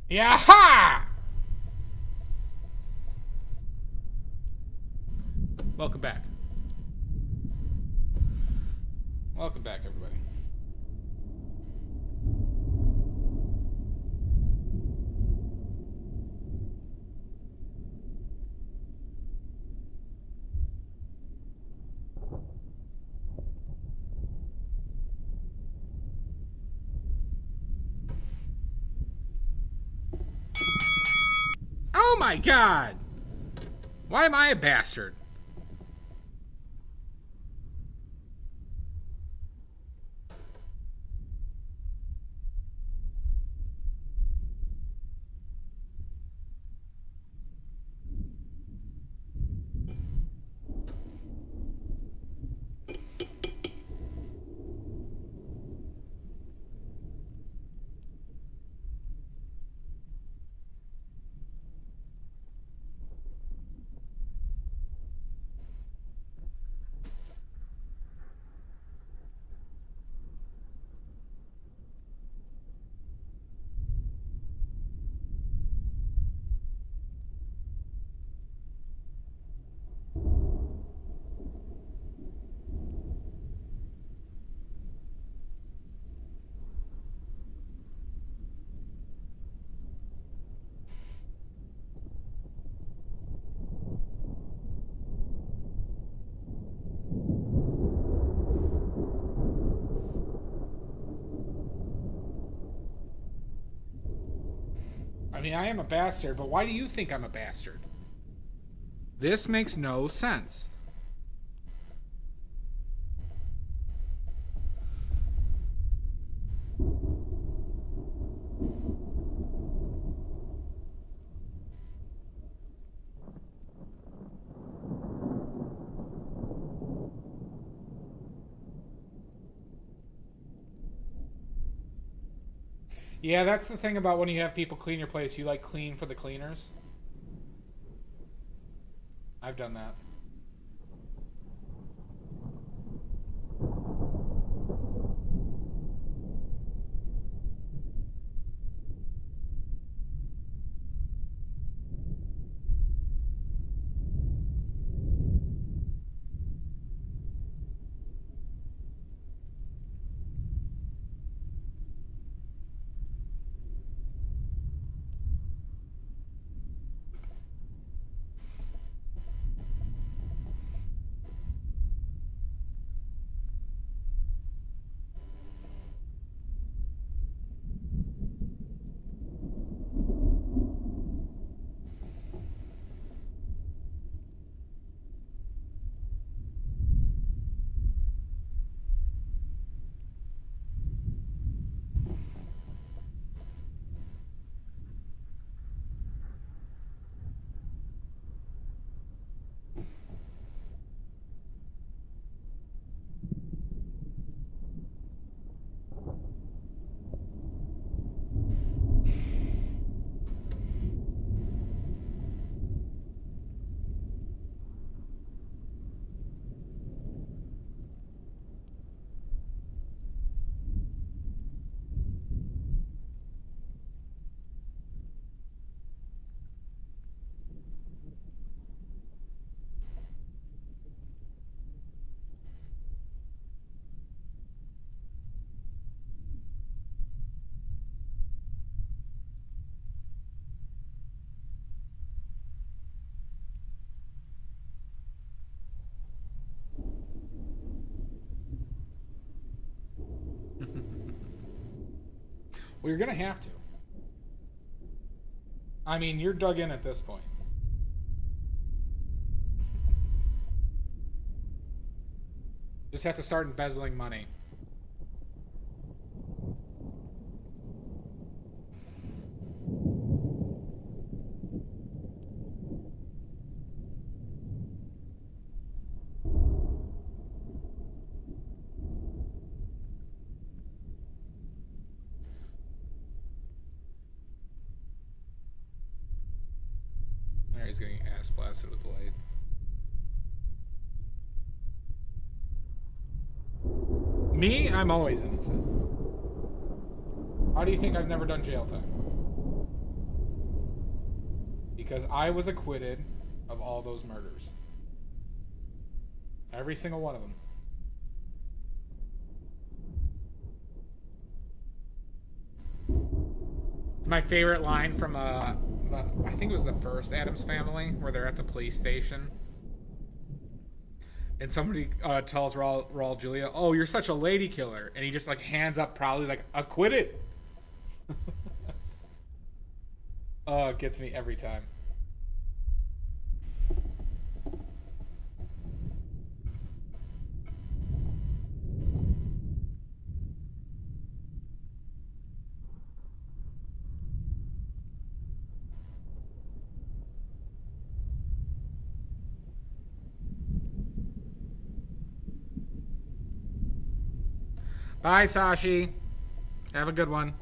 Yaha! Welcome back. Welcome back, everybody. Oh my god! Why am I a bastard? I mean, I am a bastard, but why do you think I'm a bastard? This makes no sense. Yeah, that's the thing about when you have people clean your place. You like clean for the cleaners. I've done that. Well, you're gonna have to. I mean, you're dug in at this point. Just have to start embezzling money. There, he's getting ass blasted with the light. Me? I'm always innocent. How do you think I've never done jail time? Because I was acquitted of all those murders. Every single one of them. My favorite line from I think it was the first Addams Family, where they're at the police station, and somebody tells Raul Julia, "Oh, you're such a lady killer," and he just like hands up proudly, like, "Acquitted." Oh, it gets me every time. Bye, Sashi. Have a good one.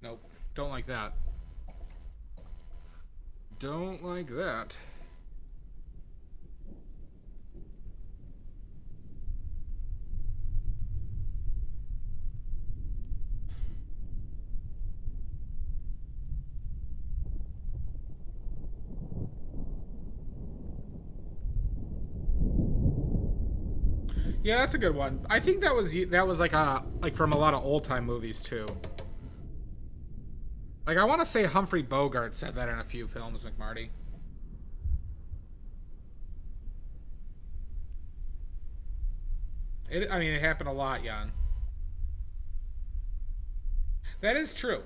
Nope. Don't like that. Don't like that. Yeah, that's a good one. I think that was like from a lot of old time movies too. Like, I want to say Humphrey Bogart said that in a few films, McMarty. I mean, it happened a lot, Jan. That is true.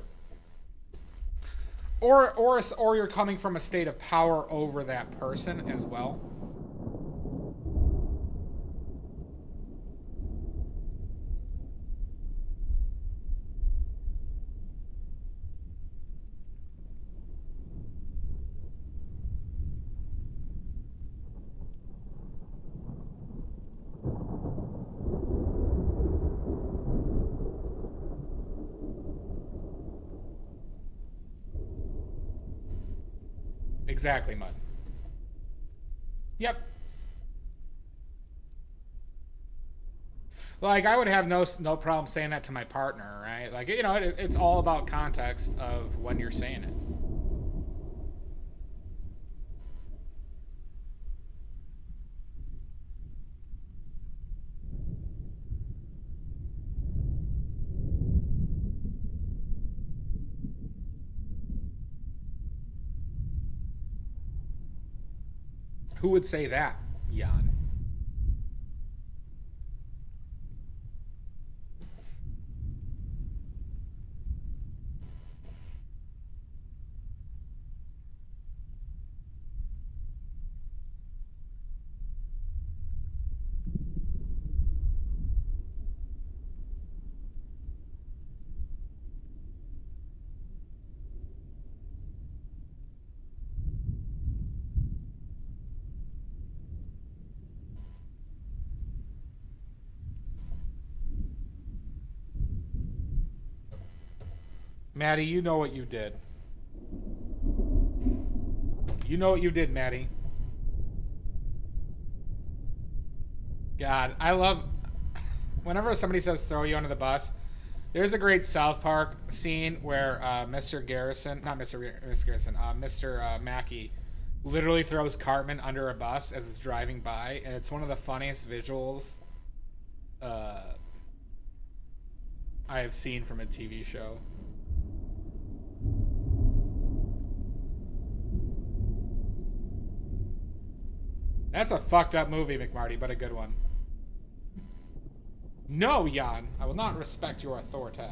Or you're coming from a state of power over that person as well. Exactly, Mud. Yep. Like, I would have no problem saying that to my partner, right? Like, you know, it's all about context of when you're saying it. Who would say that, Jan? Maddie, you know what you did. You know what you did, Maddie. God, I love... Whenever somebody says throw you under the bus, there's a great South Park scene where Mr. Garrison... Not Mr. Garrison. Mr. Mackey literally throws Cartman under a bus as it's driving by, and it's one of the funniest visuals I have seen from a TV show. That's a fucked up movie, McMarty, but a good one. No, Jan, I will not respect your authority.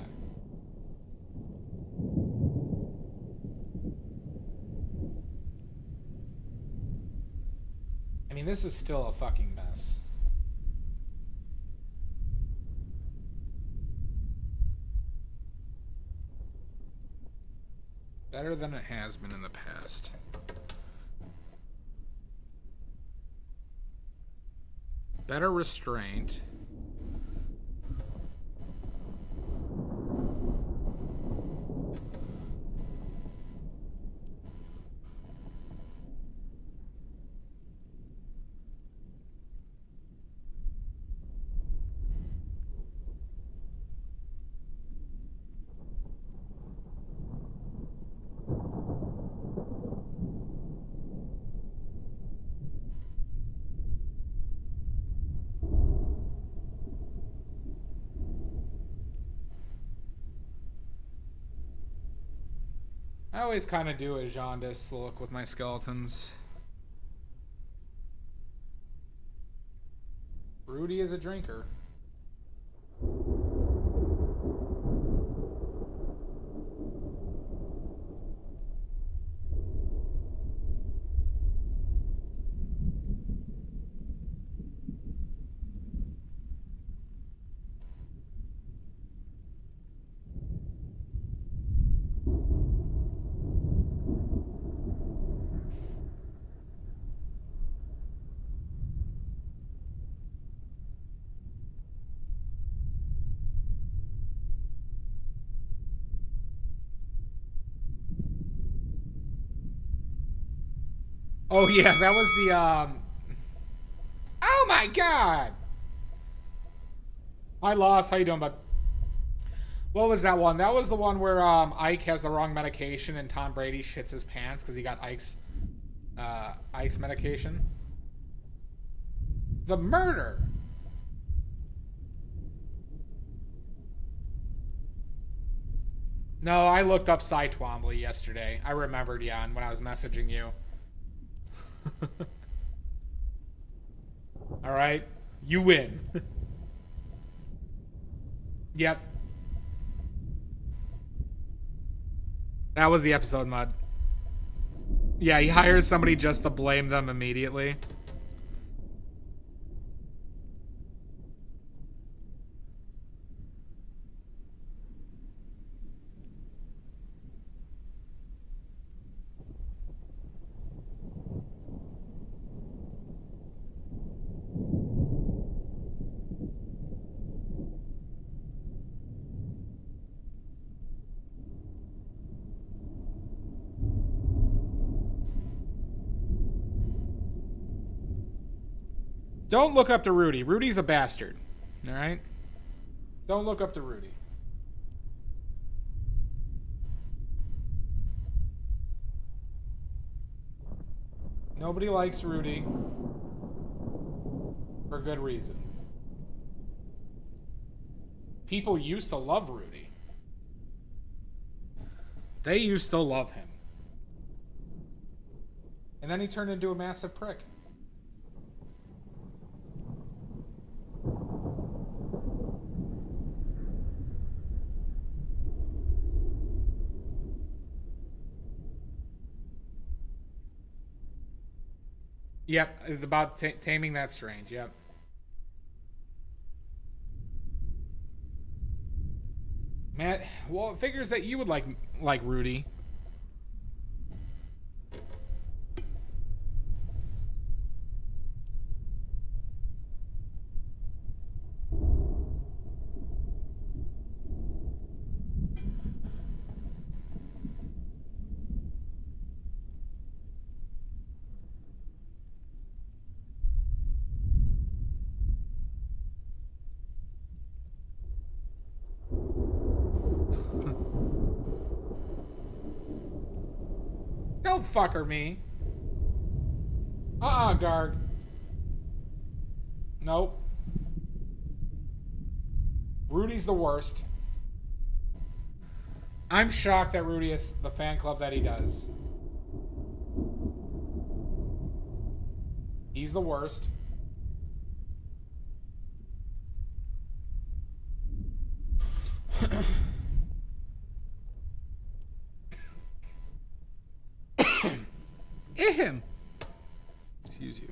I mean, this is still a fucking mess. Better than it has been in the past. Better restraint. I always kind of do a jaundice look with my skeletons. Rudy is a drinker. Oh yeah, that was the oh my god! I lost. How you doing, bud? What was that one? That was the one where Ike has the wrong medication and Tom Brady shits his pants because he got Ike's medication. The murder. No, I looked up Cy Twombly yesterday. I remembered, Jan, when I was messaging you. All right, you win. Yep. That was the episode, Mud. Yeah, he hires somebody just to blame them immediately. Don't look up to Rudy. Rudy's a bastard. All right? Don't look up to Rudy. Nobody likes Rudy for good reason. People used to love Rudy. They used to love him. And then he turned into a massive prick. Yep, it's about taming that strange. Yep. Matt, well, it figures that you would like Rudy. Don't fucker me. Garg. Nope. Rudy's the worst. I'm shocked that Rudy is the fan club that he does. He's the worst. Him. Excuse you.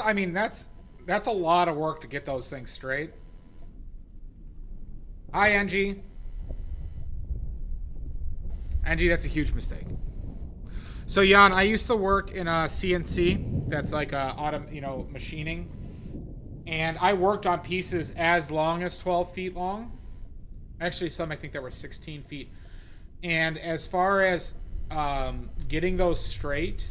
I mean, that's a lot of work to get those things straight. Hi, Angie. Angie, that's a huge mistake. So, Jan, I used to work in a CNC. That's like machining. And I worked on pieces as long as 12 feet long. Actually, some I think that were 16 feet. And as far as getting those straight,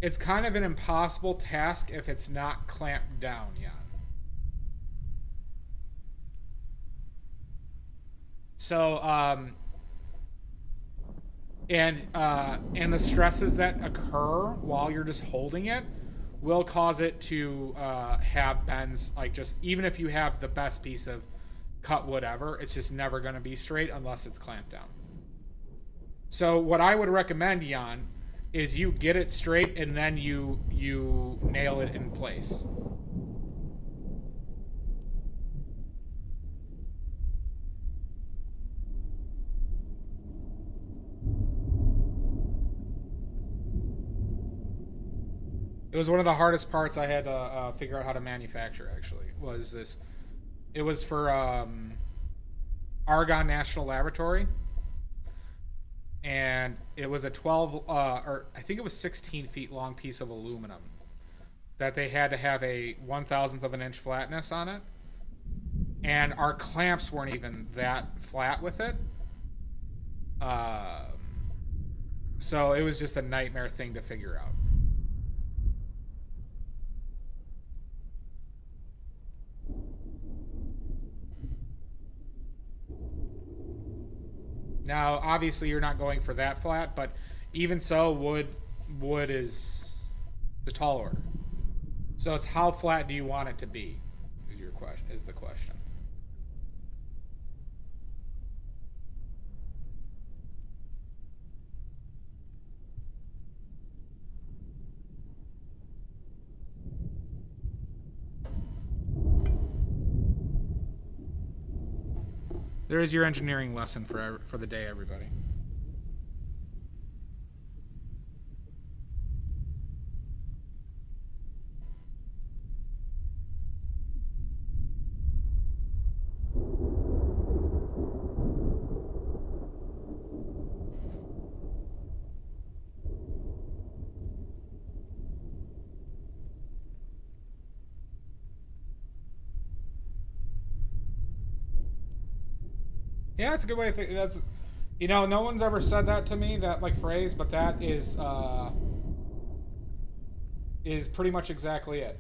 it's kind of an impossible task if it's not clamped down, Jan. So, and the stresses that occur while you're just holding it will cause it to have bends. Like, just even if you have the best piece of cut wood ever, it's just never going to be straight unless it's clamped down. So what I would recommend, Jan, is you get it straight and then you nail it in place. It was one of the hardest parts I had to figure out how to manufacture, actually, was this. It was for Argonne National Laboratory. and it was a 12 or I think it was 16 feet long piece of aluminum that they had to have a 1,000th of an inch flatness on it, and our clamps weren't even that flat with it. So it was just a nightmare thing to figure out. Now, obviously, you're not going for that flat, but even so, wood is the tall order. So it's how flat do you want it to be? Is the question. There is your engineering lesson for the day, everybody. Yeah, it's a good way to think. That's, you know, no one's ever said that to me, that like phrase, but that is pretty much exactly it.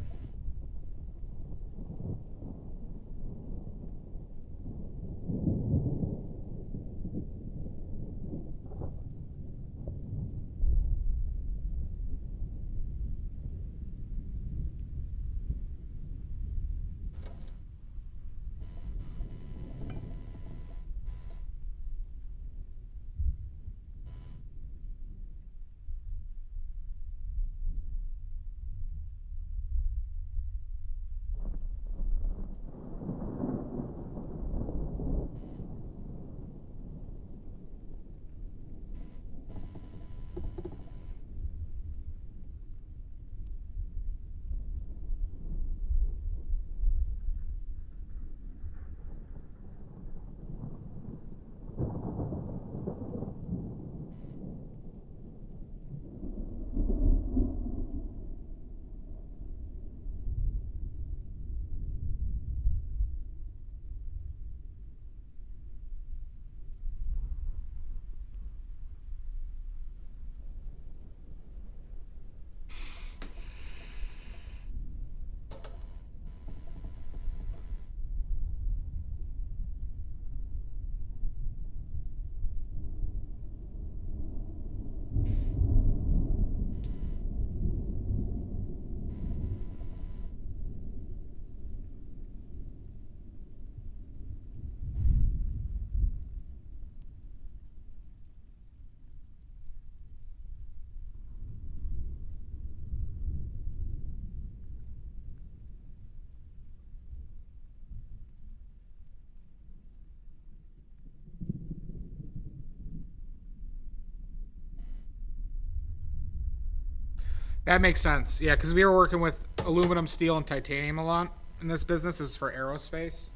That makes sense. Yeah, because we were working with aluminum, steel, and titanium a lot in this business. This is for aerospace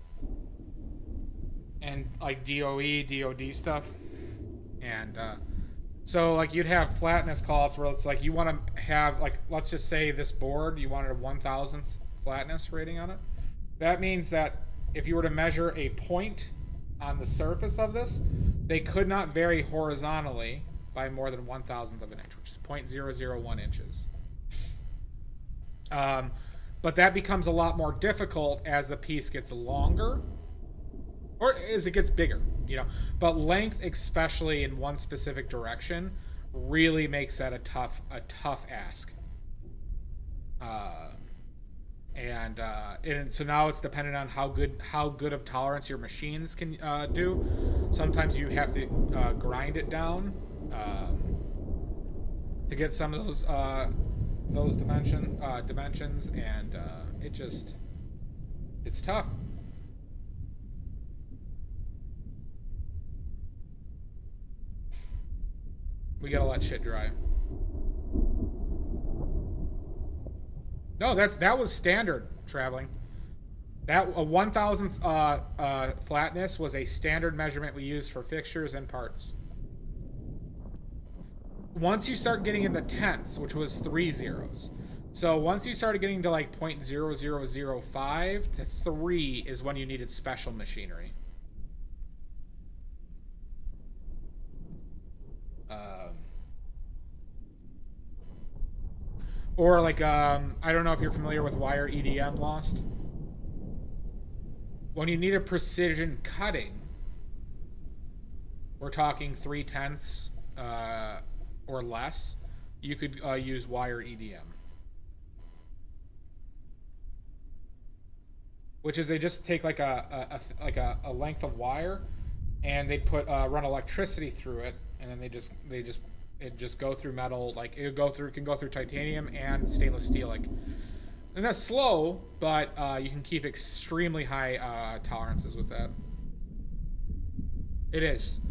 and like DOE, DOD stuff. And so like you'd have flatness callouts where it's like you want to have like, let's just say this board, you wanted a 1,000th flatness rating on it. That means that if you were to measure a point on the surface of this, they could not vary horizontally by more than 1,000th of an inch, which is 0.001 inches. But that becomes a lot more difficult as the piece gets longer, or as it gets bigger, you know. But length, especially in one specific direction, really makes that a tough ask. And so now it's dependent on how good of tolerance your machines can do. Sometimes you have to grind it down to get some of those dimensions, and it's tough. We gotta let shit dry. No, that was standard traveling. That a 1,000th flatness was a standard measurement we used for fixtures and parts. once you start getting in the tenths, which was 3 zeros. So once you started getting to like 0.0005 to 3 is when you needed special machinery. Or like, I don't know if you're familiar with wire EDM, Lost. When you need a precision cutting, we're talking 3/10 or less, you could use wire EDM. Which is they just take like a length of wire, and they put run electricity through it, and then it just go through metal, like it can go through titanium and stainless steel, like, and that's slow, but you can keep extremely high tolerances with that. It is.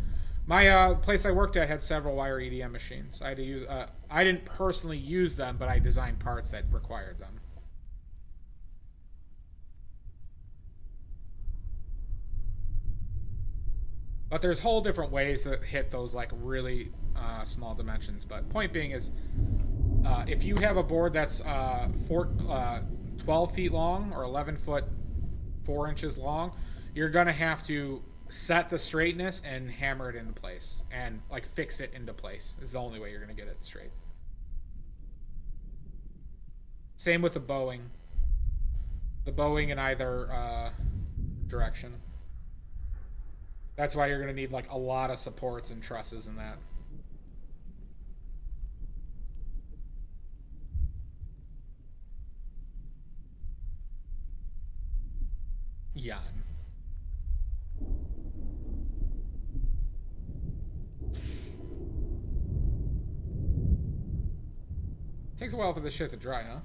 My place I worked at had several wire EDM machines. I had to use. I didn't personally use them, but I designed parts that required them. But there's whole different ways to hit those like really small dimensions. But point being is, if you have a board that's 12 feet long or 11 foot 4 inches long, you're gonna have to set the straightness and hammer it into place and like fix it into place. Is the only way you're gonna get it straight. Same with the bowing. The bowing in either direction. That's why you're going to need like a lot of supports and trusses and that. Jan. Takes a while for this shit to dry, huh?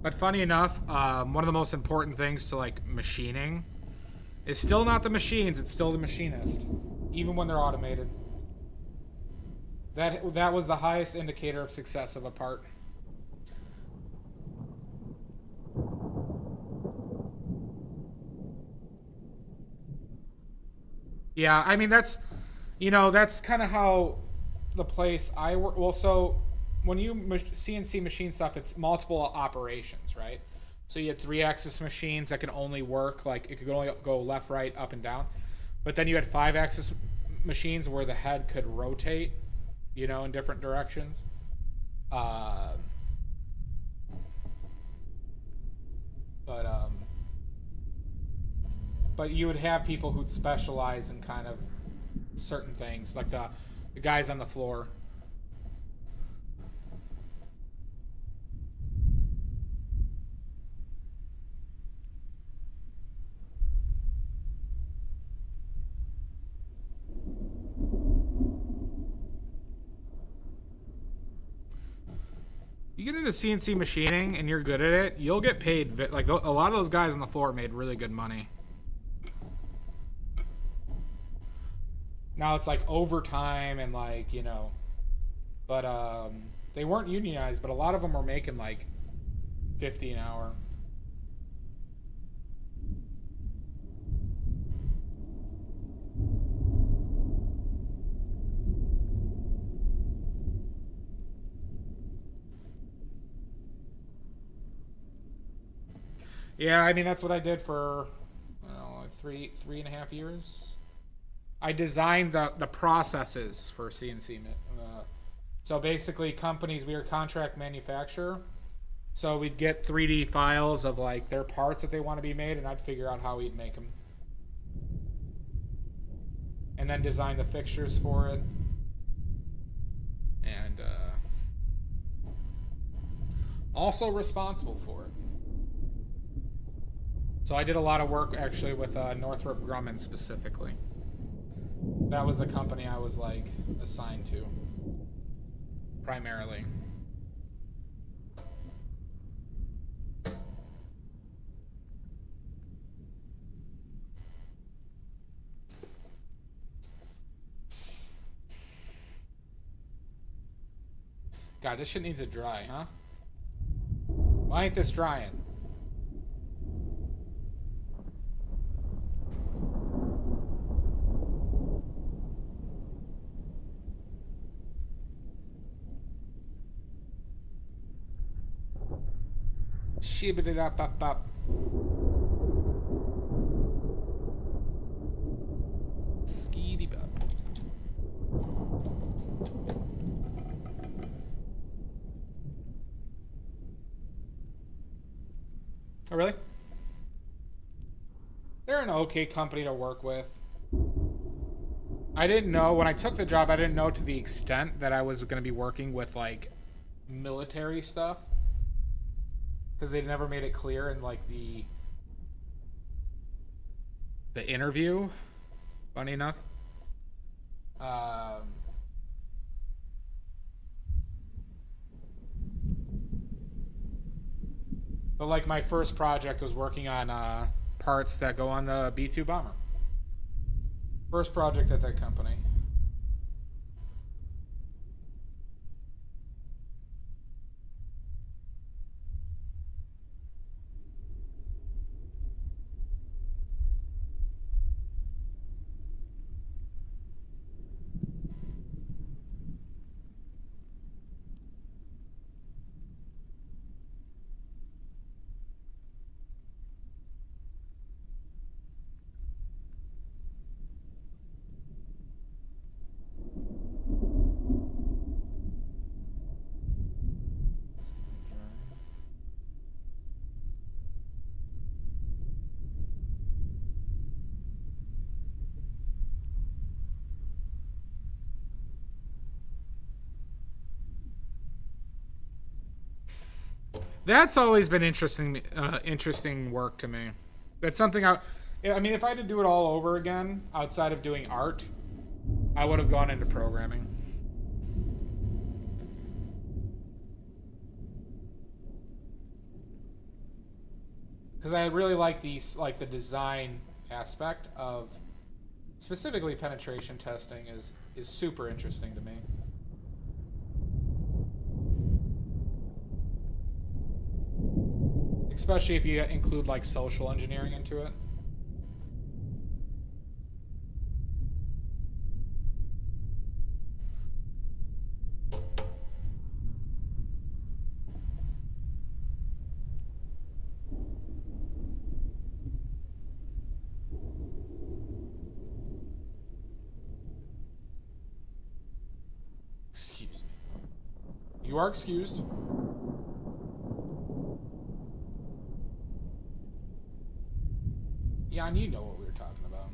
But funny enough, one of the most important things to like machining is still not the machines, it's still the machinist, even when they're automated. That was the highest indicator of success of a part. Yeah, I mean that's kind of how the place I work. Well, so when you CNC machine stuff, it's multiple operations, right? So you had 3-axis machines that can only work, like it could only go left, right, up, and down. But then you had 5-axis machines where the head could rotate, in different directions. But you would have people who'd specialize in kind of certain things, like the guys on the floor. You get into CNC machining and you're good at it, you'll get paid. Like a lot of those guys on the floor made really good money. Now it's like overtime and like, but they weren't unionized, but a lot of them were making like $50 an hour. Yeah, I mean that's what I did for, I don't know, like three and a half years. I designed the processes for CNC. So basically, companies, we were a contract manufacturer, So we'd get 3D files of like their parts that they want to be made, and I'd figure out how we'd make them. And then design the fixtures for it. And also responsible for it. So I did a lot of work actually with Northrop Grumman specifically. That was the company I was like assigned to primarily. God, this shit needs to dry, huh? Why ain't this drying? Shibbity-da-bop-bop. Skeety-bop. Oh, really? They're an okay company to work with. I didn't know, when I took the job, I didn't know to the extent that I was going to be working with, like, military stuff. Because they never made it clear in, like, the interview. Funny enough. But like my first project was working on parts that go on the B-2 bomber. First project at that company. That's always been interesting work to me. That's something I mean, if I had to do it all over again, outside of doing art, I would have gone into programming. Because I really like the design aspect of, specifically penetration testing is super interesting to me. Especially if you include like social engineering into it. Excuse me. You are excused. Yeah, and you know what we were talking about.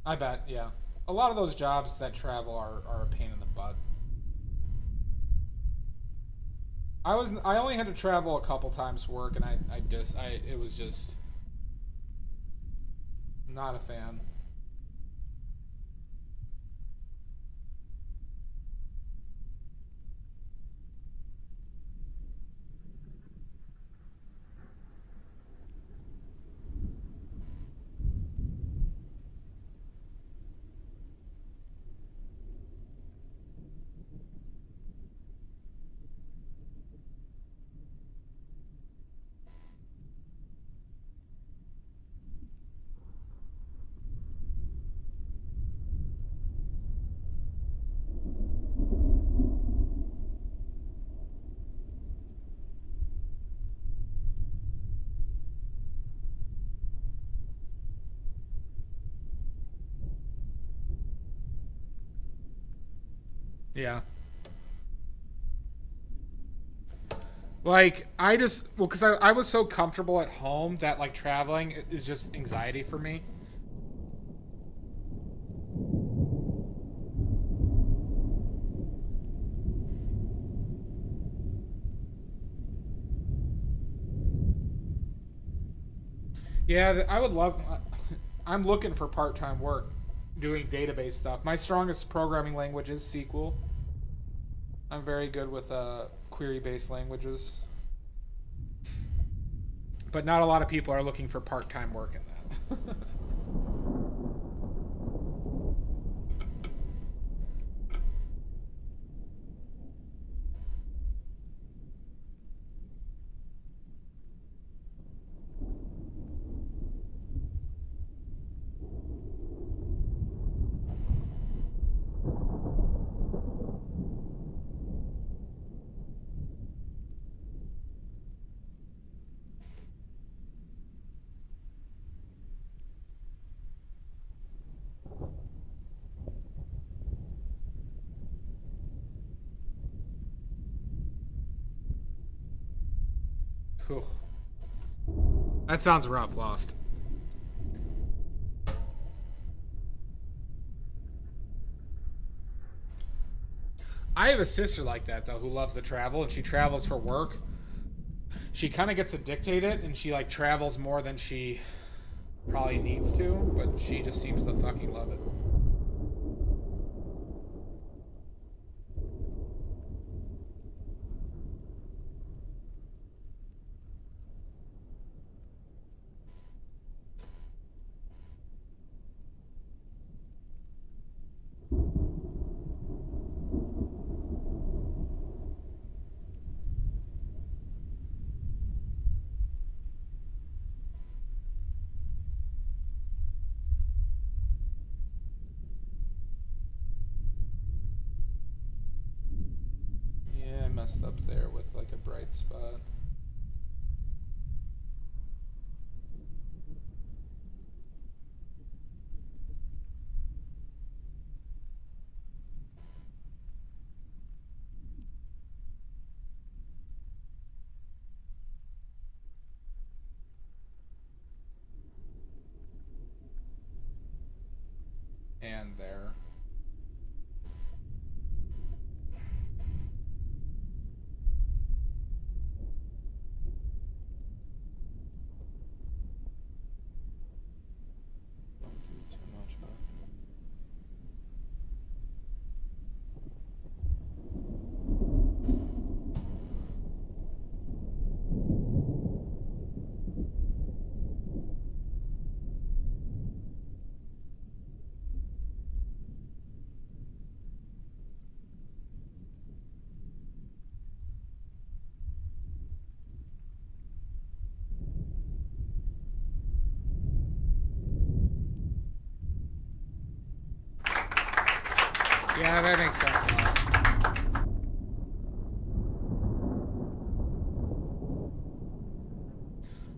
I bet, yeah. A lot of those jobs that travel are a pain in the butt. I only had to travel a couple times for work, and it was just not a fan. Yeah. Like, well, because I was so comfortable at home that, like, traveling is just anxiety for me. Yeah, I would love. I'm looking for part-time work doing database stuff. My strongest programming language is SQL. I'm very good with query-based languages. But not a lot of people are looking for part-time work in that. Whew. That sounds rough, Lost. I have a sister like that though, who loves to travel, and she travels for work. She kind of gets to dictate it, and she like travels more than she probably needs to, but she just seems to fucking love it. Yeah, I messed up there with like a bright spot. And there. Don't do too much, but. Yeah, that makes sense, Lost.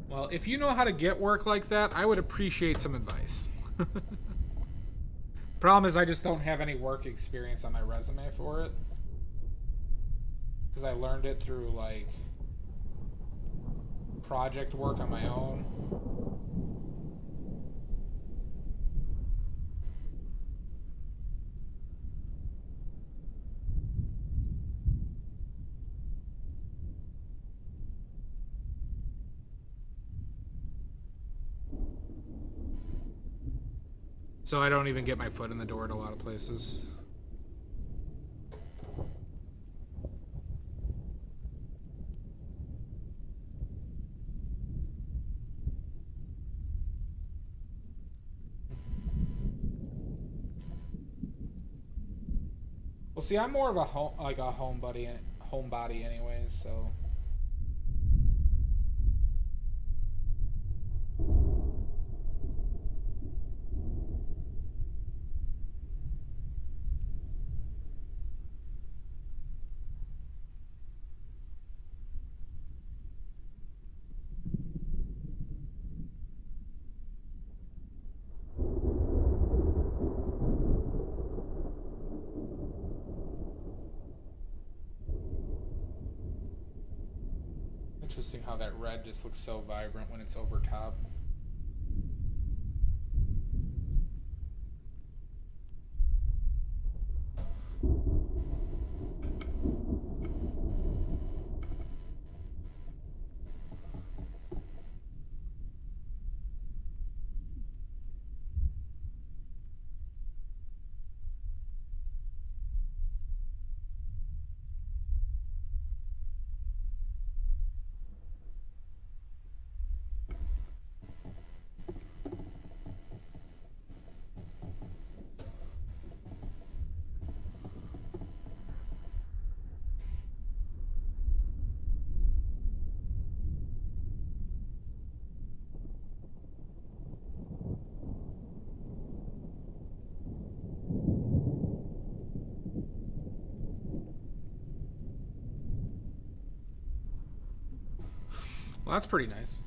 Well, if you know how to get work like that, I would appreciate some advice. Problem is, I just don't have any work experience on my resume for it. Because I learned it through, like, project work on my own. So I don't even get my foot in the door at a lot of places. Well, see, I'm more of a homebody anyways, so. Interesting how that red just looks so vibrant when it's over top. Well, that's pretty nice.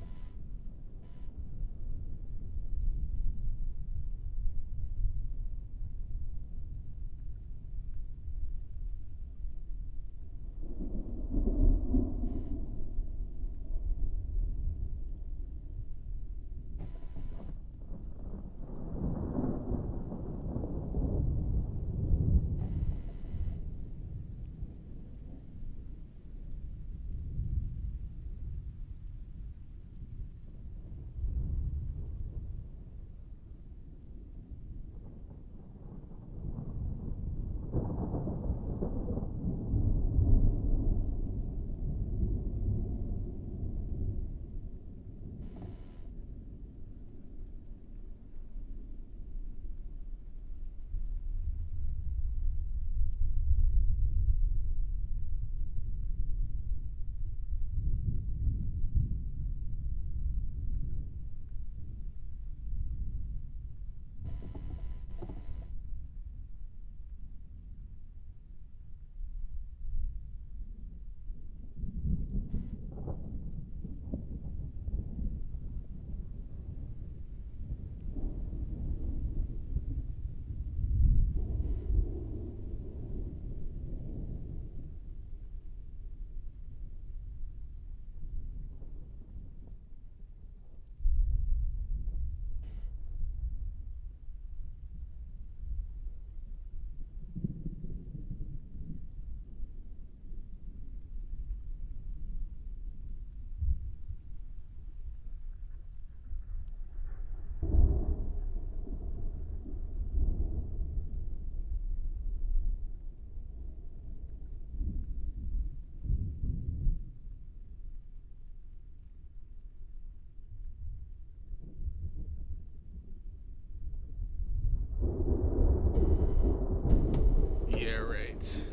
Yeah, right.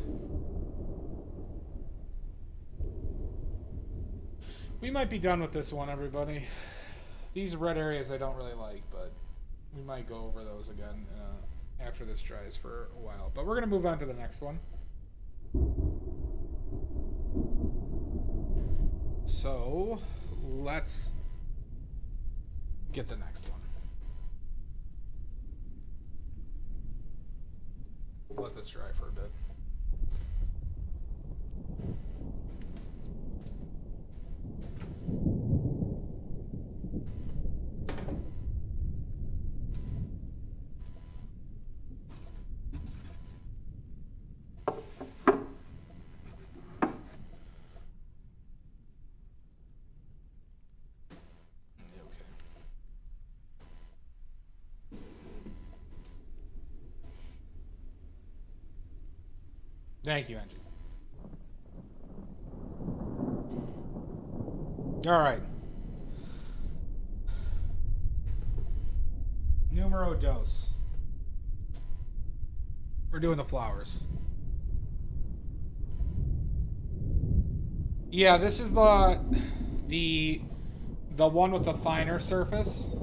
We might be done with this one, everybody. These red areas I don't really like, but we might go over those again after this dries for a while. But we're going to move on to the next one. So, let's get the next one. Let this dry for a bit. Thank you, Angie. All right. Numero dos. We're doing the flowers. Yeah, this is the one with the finer surface.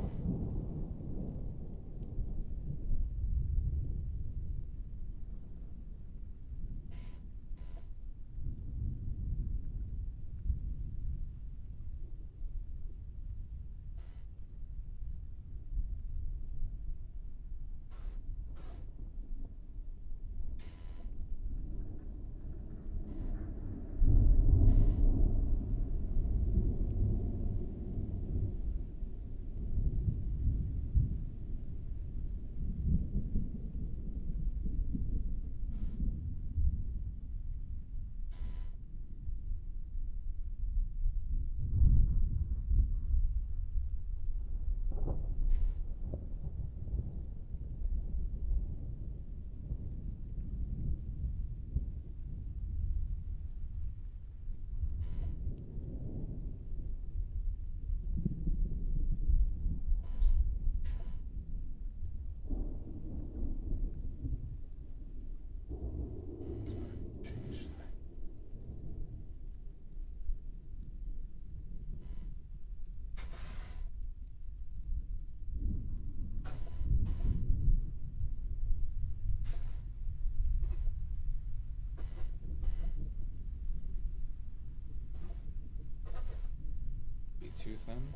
Too thin.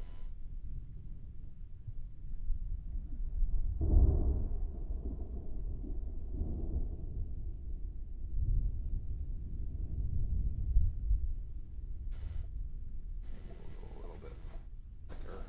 A little bit thicker.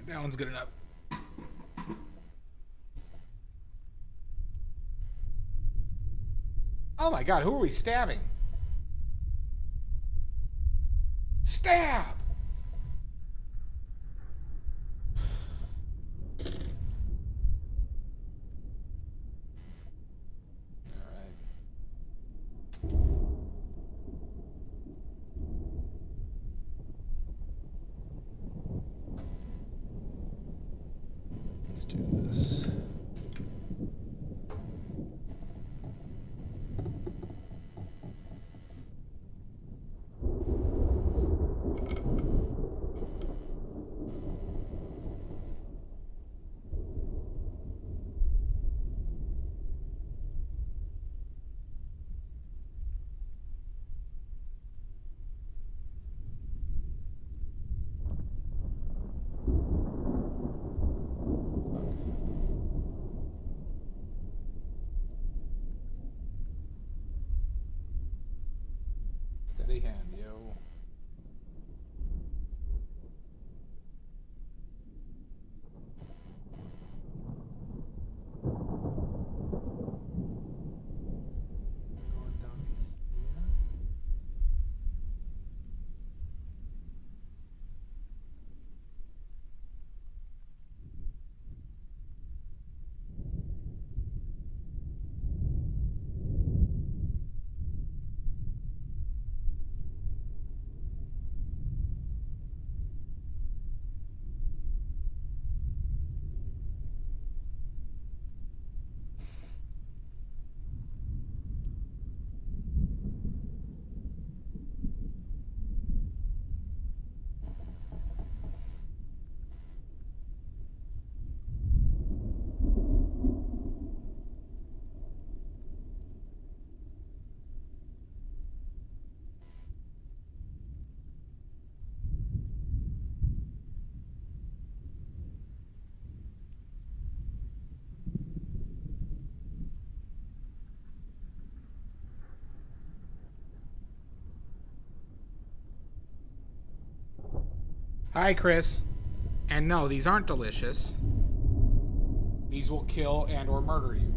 That one's good enough. Oh my god, who are we stabbing? Stab! Alright. Let's do this. Steady hand, yo. Going down here. Hi, Chris. And no, these aren't delicious. These will kill and or murder you.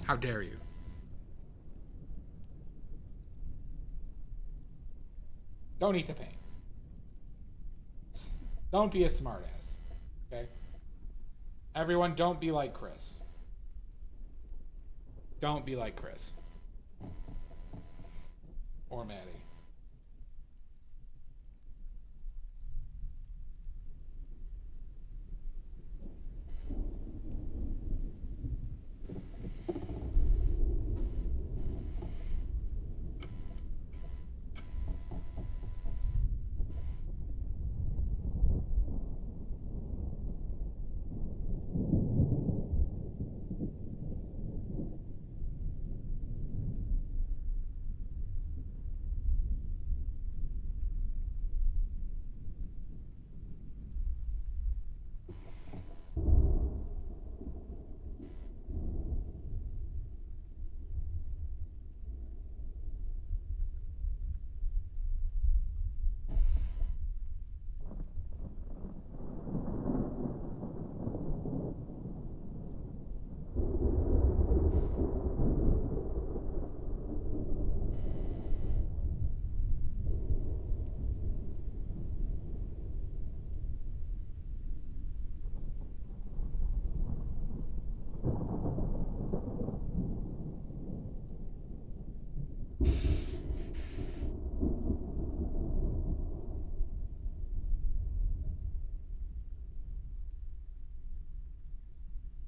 How dare you? Don't eat the paint. Don't be a smartass. Okay? Everyone, don't be like Chris. Don't be like Chris. Or Maddie.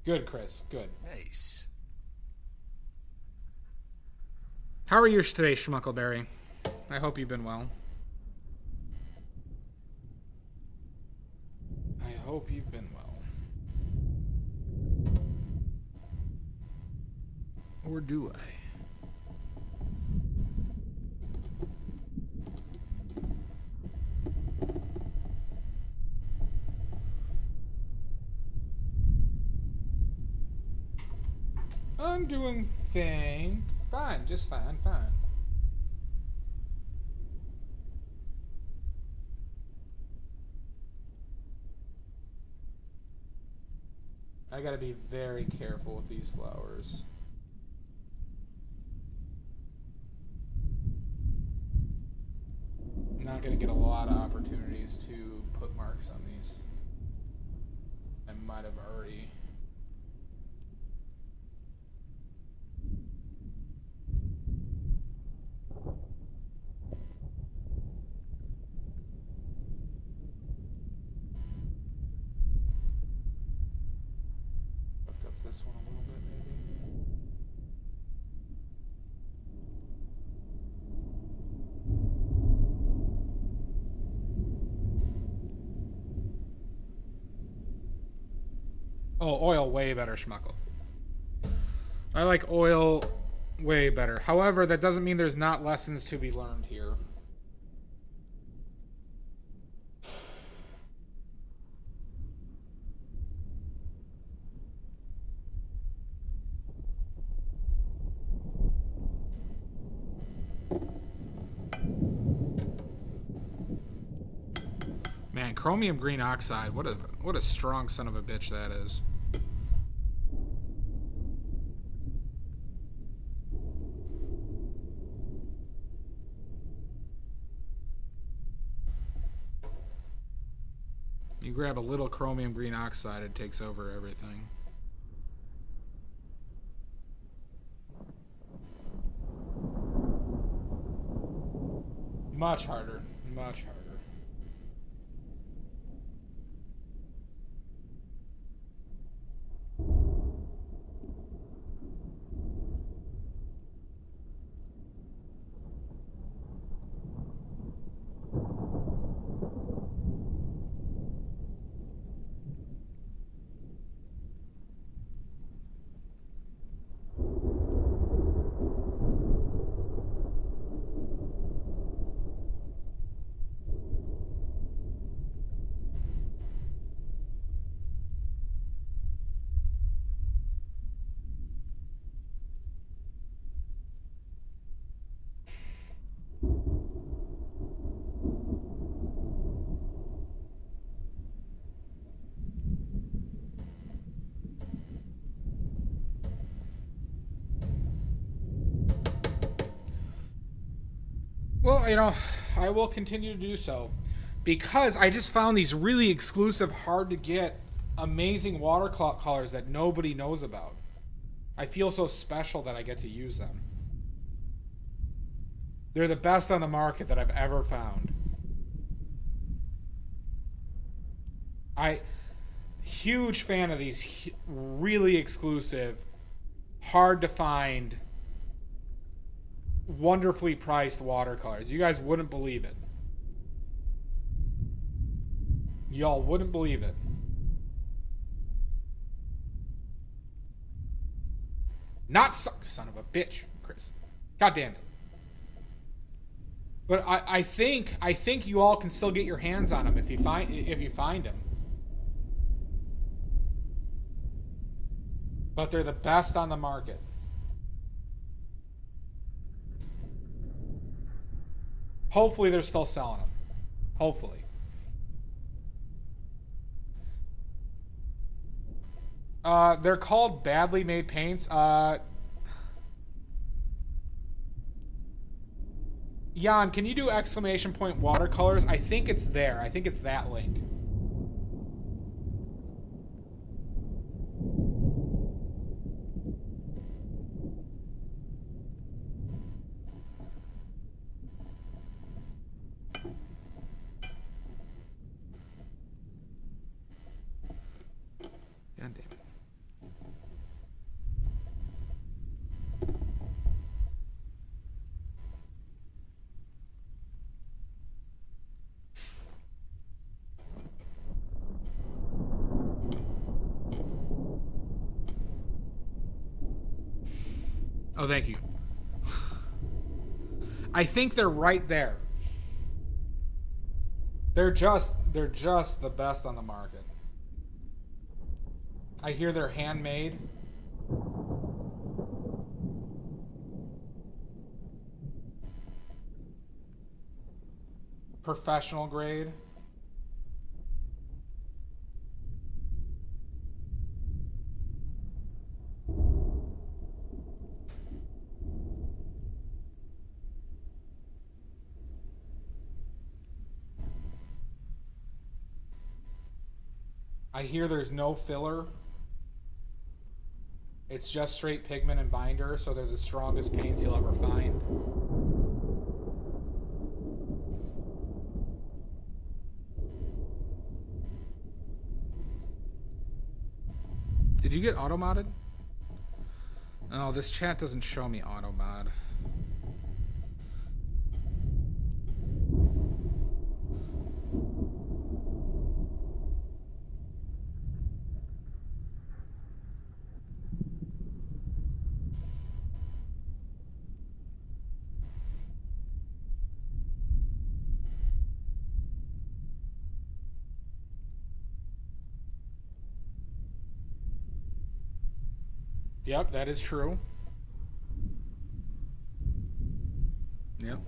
Good, Chris. Good. Nice. How are you today, Schmuckleberry? I hope you've been well. I hope you've been well. Or do I? I'm doing fine. Fine, just fine, fine. I gotta be very careful with these flowers. I'm not gonna get a lot of opportunities to put marks on these. I might have already. Fucked up this one a little bit, maybe. Oh, oil way better, Schmuckle. I like oil way better. However, that doesn't mean there's not lessons to be learned here. Man, chromium green oxide, what a strong son of a bitch that is. You grab a little chromium green oxide, it takes over everything. Much harder, much harder. Well, you know, I will continue to do so because I just found these really exclusive, hard to get, amazing watercolors that nobody knows about. I feel so special that I get to use them. They're the best on the market that I've ever found. Huge fan of these really exclusive, hard to find, wonderfully priced watercolors. You guys wouldn't believe it. Y'all wouldn't believe it. Not son of a bitch, Chris. God damn it. But I think you all can still get your hands on them if you find them. But they're the best on the market. Hopefully they're still selling them. Hopefully. They're called badly made paints. Jan, can you do exclamation point watercolors? I think it's there. I think it's that link. God damn it. Oh, thank you. I think they're right there. They're just the best on the market. I hear they're handmade. Professional grade. I hear there's no filler. It's just straight pigment and binder, so they're the strongest paints you'll ever find. Did you get auto-modded? Oh, this chat doesn't show me auto-mod. Yep, that is true. Yep.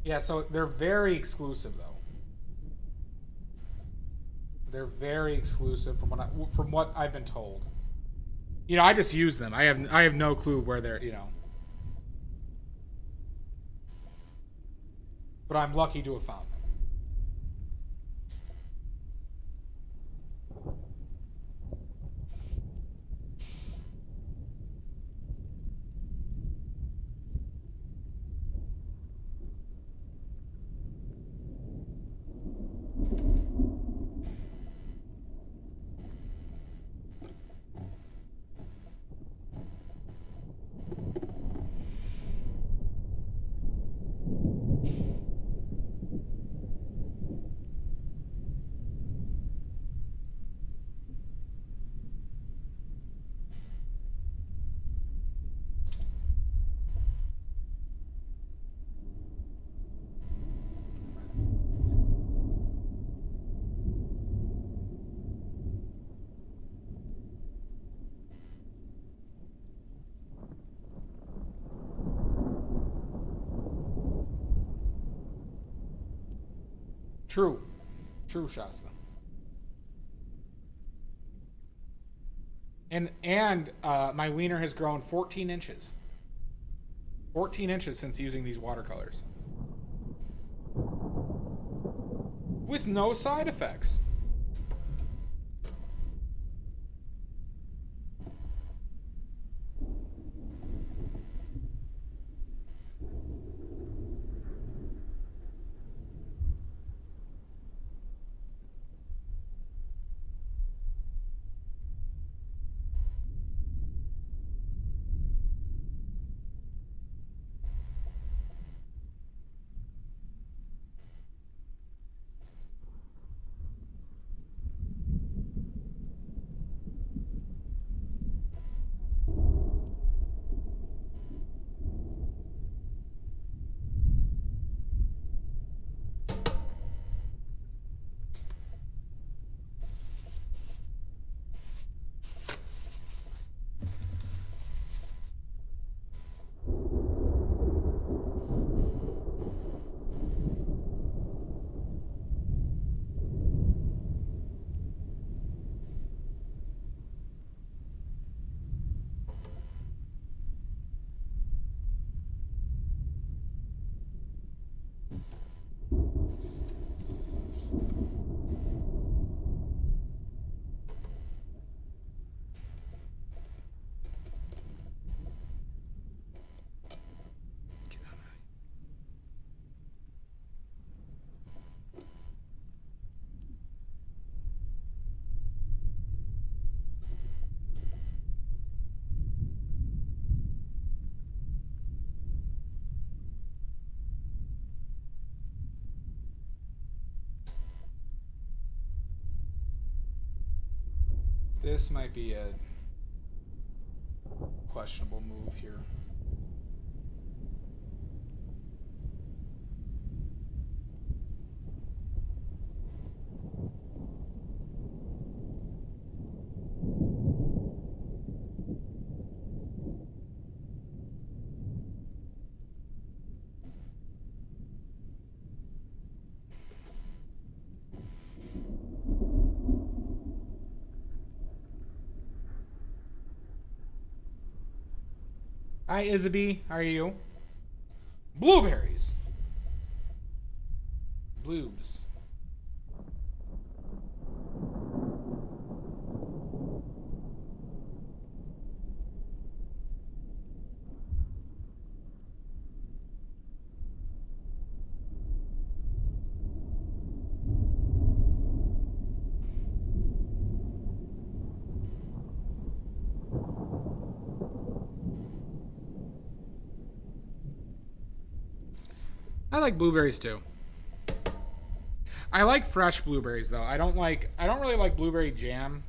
Yeah, so they're very exclusive, though. They're very exclusive from what I've been told. You know, I just use them. I have no clue where they're, you know. But I'm lucky to have found them. True. True, Shasta. And my wiener has grown 14 inches. 14 inches since using these watercolors. With no side effects. This might be a questionable move here. Hi, Isabie. How are you? Blueberries. Bloobs. I like blueberries too. I like fresh blueberries though. I don't really like blueberry jam.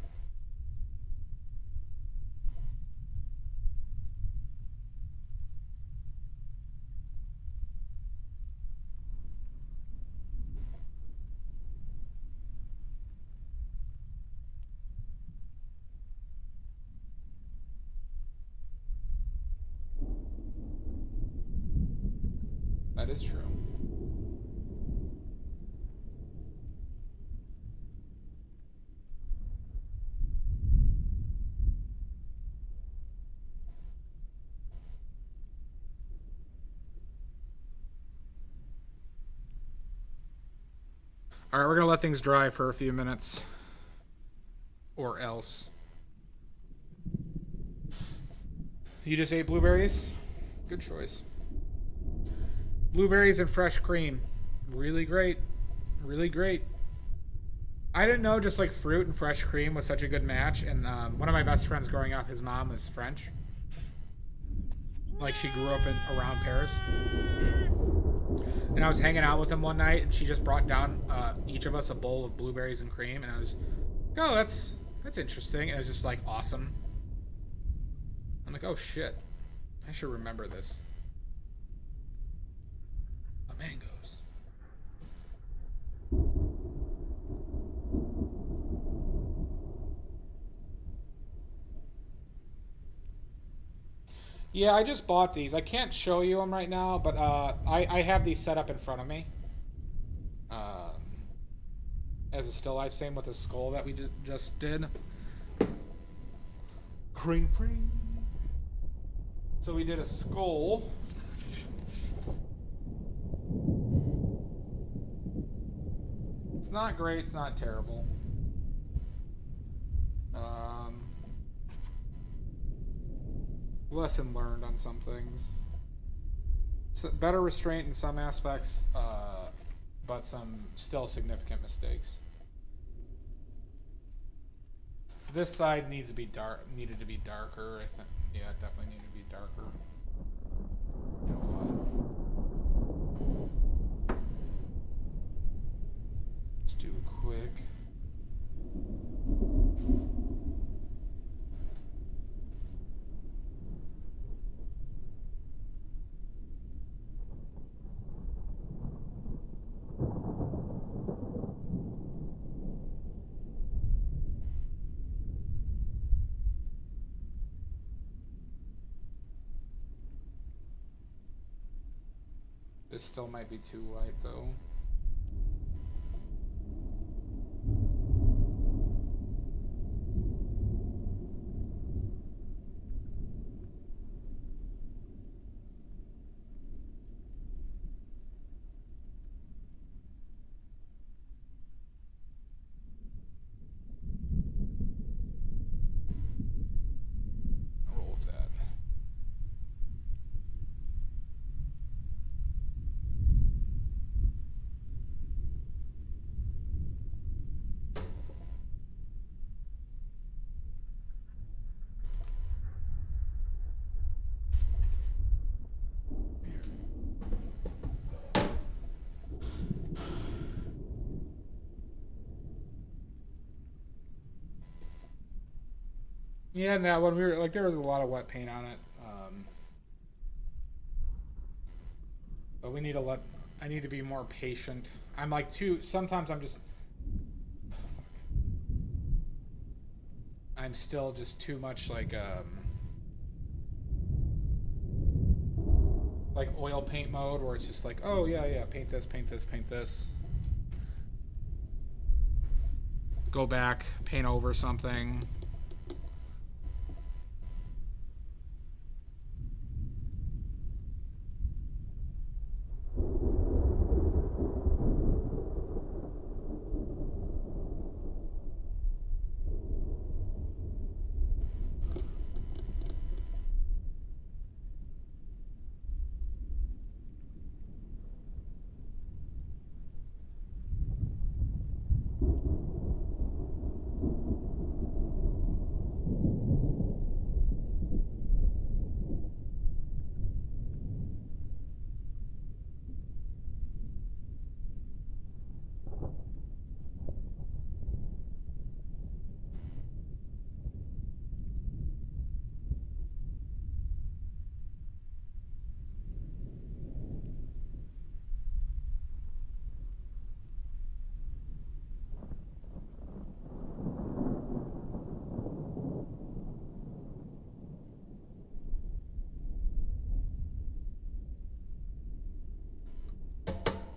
That is true. All right, we're going to let things dry for a few minutes. Or else. You just ate blueberries? Good choice. Blueberries and fresh cream. Really great. Really great. I didn't know just like fruit and fresh cream was such a good match. And one of my best friends growing up, his mom was French. Like she grew up around Paris. And I was hanging out with him one night and she just brought down each of us a bowl of blueberries and cream. And I was, oh, that's interesting. And it was just like awesome. I'm like, oh shit. I should remember this. The mangoes. Yeah, I just bought these. I can't show you them right now, but I have these set up in front of me. As a still life, same with the skull that we just did. Cream free. So we did a skull. It's not great, it's not terrible. Lesson learned on some things. So better restraint in some aspects, but some still significant mistakes. This side needs to be needed to be darker, I think. Yeah, it definitely needed to be darker. You know what? Let's do a quick. This still might be too light though. Roll with that. Yeah, and that one we were like, there was a lot of wet paint on it. But we need to I need to be more patient. I'm like sometimes I'm just, I'm still just too much like oil paint mode where it's just like, oh yeah, paint this, paint this, paint this. Go back, paint over something.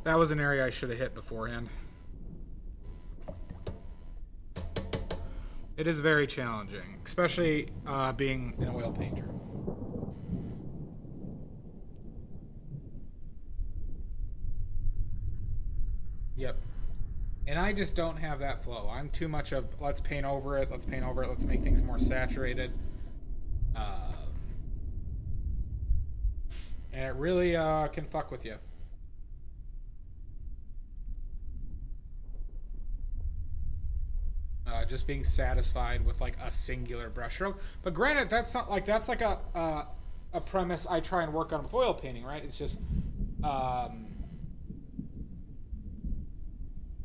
That was an area I should have hit beforehand. It is very challenging, especially being an oil painter. Yep. And I just don't have that flow. I'm too much of, let's paint over it, let's paint over it, let's make things more saturated. And it really can fuck with you. Just being satisfied with like a singular brushstroke. But granted, that's not like, that's like a premise I try and work on with oil painting, right? It's just,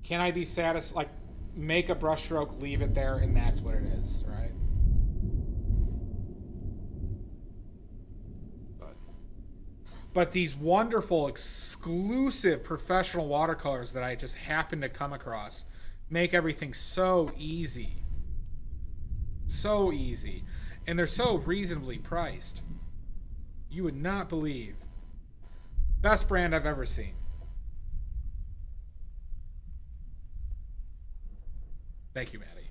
can I be satisfied? Like, make a brushstroke, leave it there, and that's what it is, right? But these wonderful, exclusive professional watercolors that I just happen to come across make everything so easy. So easy. And they're so reasonably priced. You would not believe. Best brand I've ever seen. Thank you, Maddie.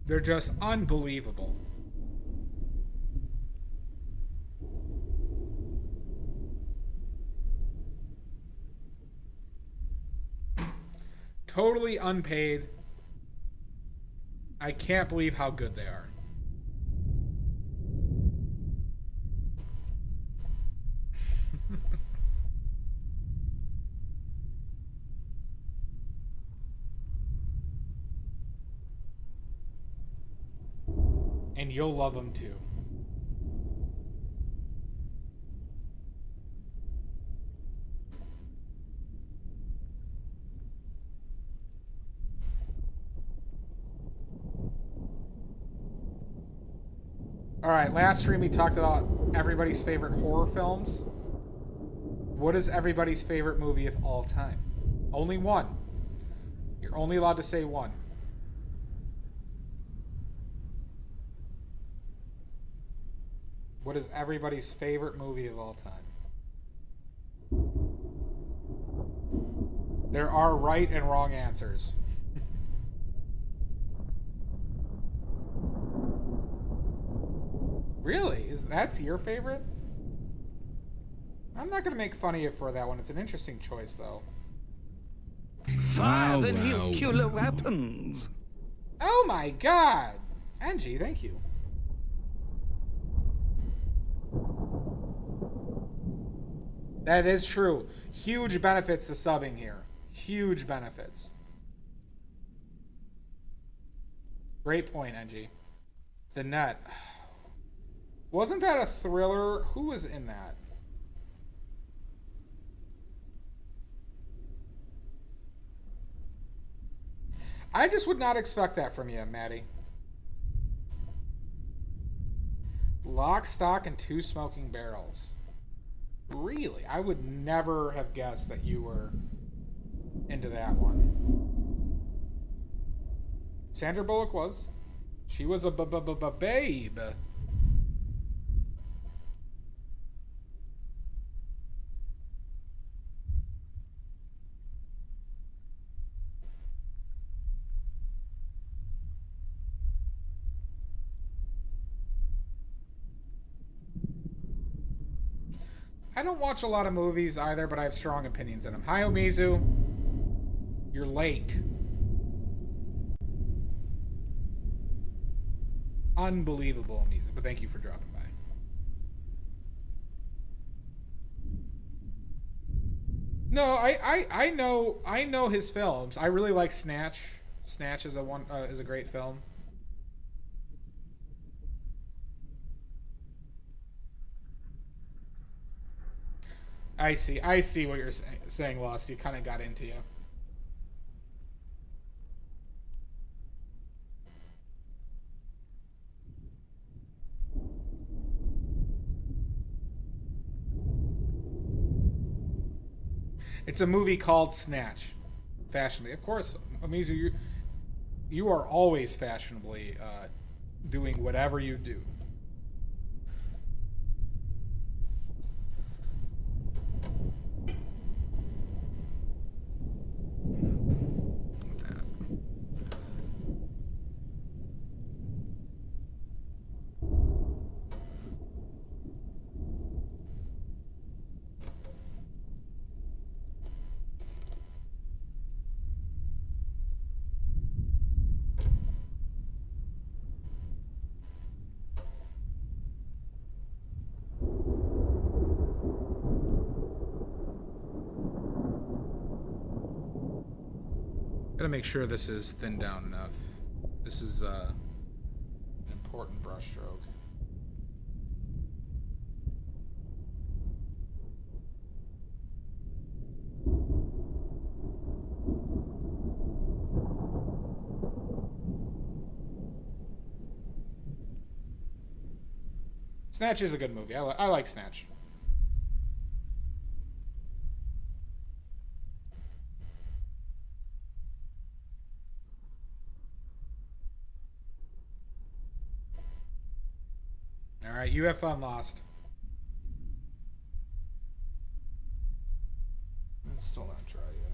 They're just unbelievable. Totally unpaid. I can't believe how good they are. And you'll love them too. All right, last stream we talked about everybody's favorite horror films. What is everybody's favorite movie of all time? Only one. You're only allowed to say one. What is everybody's favorite movie of all time? There are right and wrong answers. Really? That's your favorite? I'm not going to make fun of you for that one. It's an interesting choice, though. Fire the nuclear weapons. Oh my god! Angie, thank you. That is true. Huge benefits to subbing here. Huge benefits. Great point, Angie. The Net. Wasn't that a thriller? Who was in that? I just would not expect that from you, Maddie. Lock, Stock, and Two Smoking Barrels. Really? I would never have guessed that you were into that one. Sandra Bullock was. She was a babe. I don't watch a lot of movies either, but I have strong opinions in them. Hi, Omizu. You're late. Unbelievable, Omizu, but thank you for dropping by. No, I know his films. I really like Snatch. Snatch is a great film. I see what you're saying, Lost. You kind of got into you. It's a movie called Snatch. Fashionably. Of course, Amizu, you are always fashionably doing whatever you do. to make sure this is thinned down enough. This is an important brush stroke. Snatch is a good movie. I like Snatch. All right, you have fun, Lost. It's still not dry yet.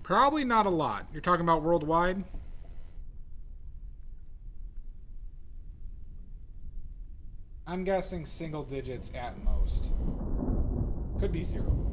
Probably not a lot. You're talking about worldwide? I'm guessing single digits at most. Could be 0.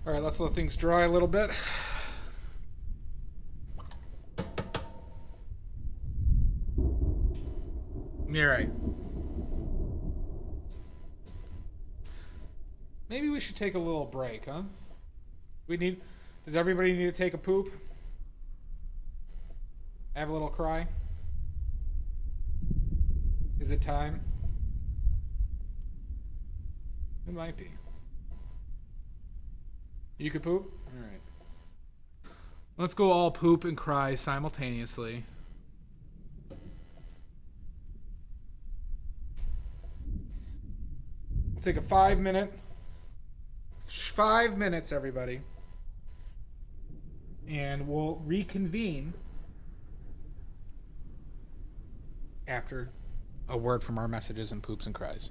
All right, let's let things dry a little bit. You're right. Maybe we should take a little break, huh? Does everybody need to take a poop? Have a little cry? Is it time? It might be. You could poop? Alright. Let's go all poop and cry simultaneously. We'll take a 5 minute. 5 minutes, everybody. And we'll reconvene after a word from our messages and poops and cries.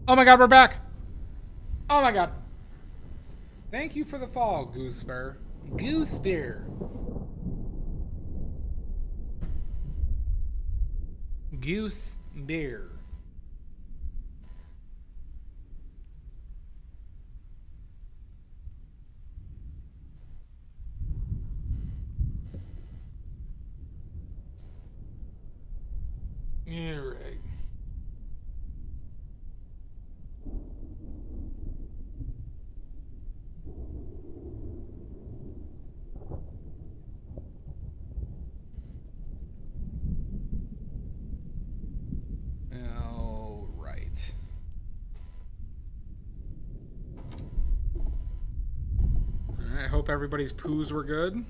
Oh my god, we're back. Oh my god. Thank you for the fall, Goose Bear. Goose Bear. Goose Bear. Yeah, right. All right. All right. I hope everybody's poos were good.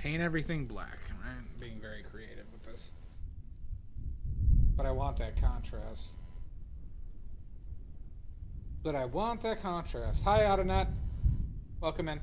paint everything black, right? Being very creative with this. But I want that contrast. Hi, Autonet. Welcome in.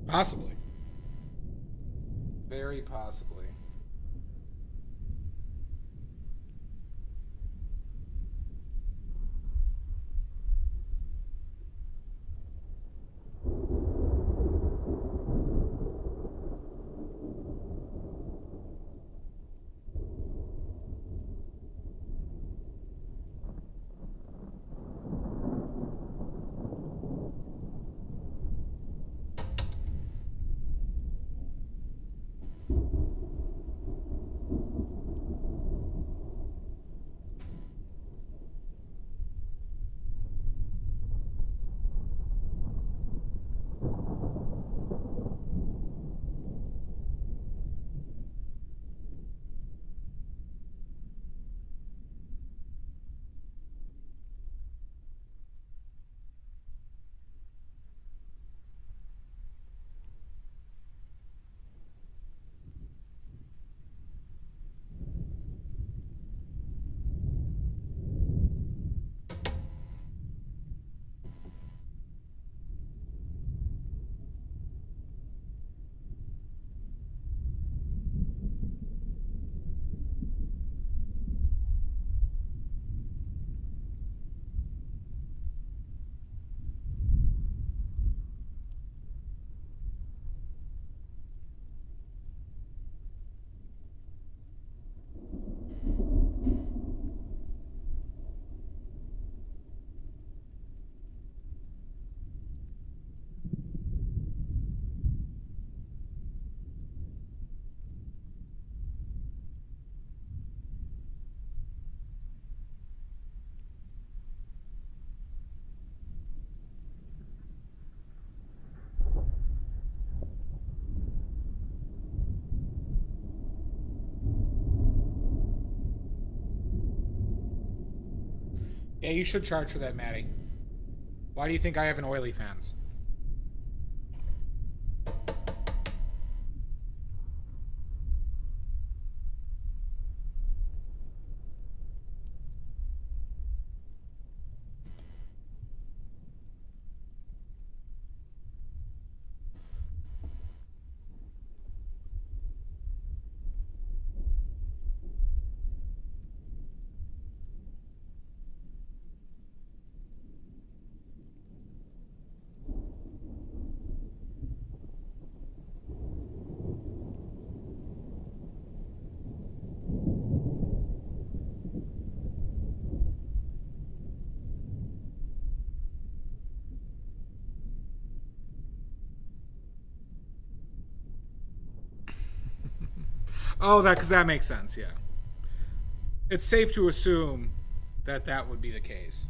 Possibly. Very possibly. Yeah, you should charge for that, Maddie. Why do you think I have an oily fans? Oh, because that makes sense, yeah. It's safe to assume that that would be the case.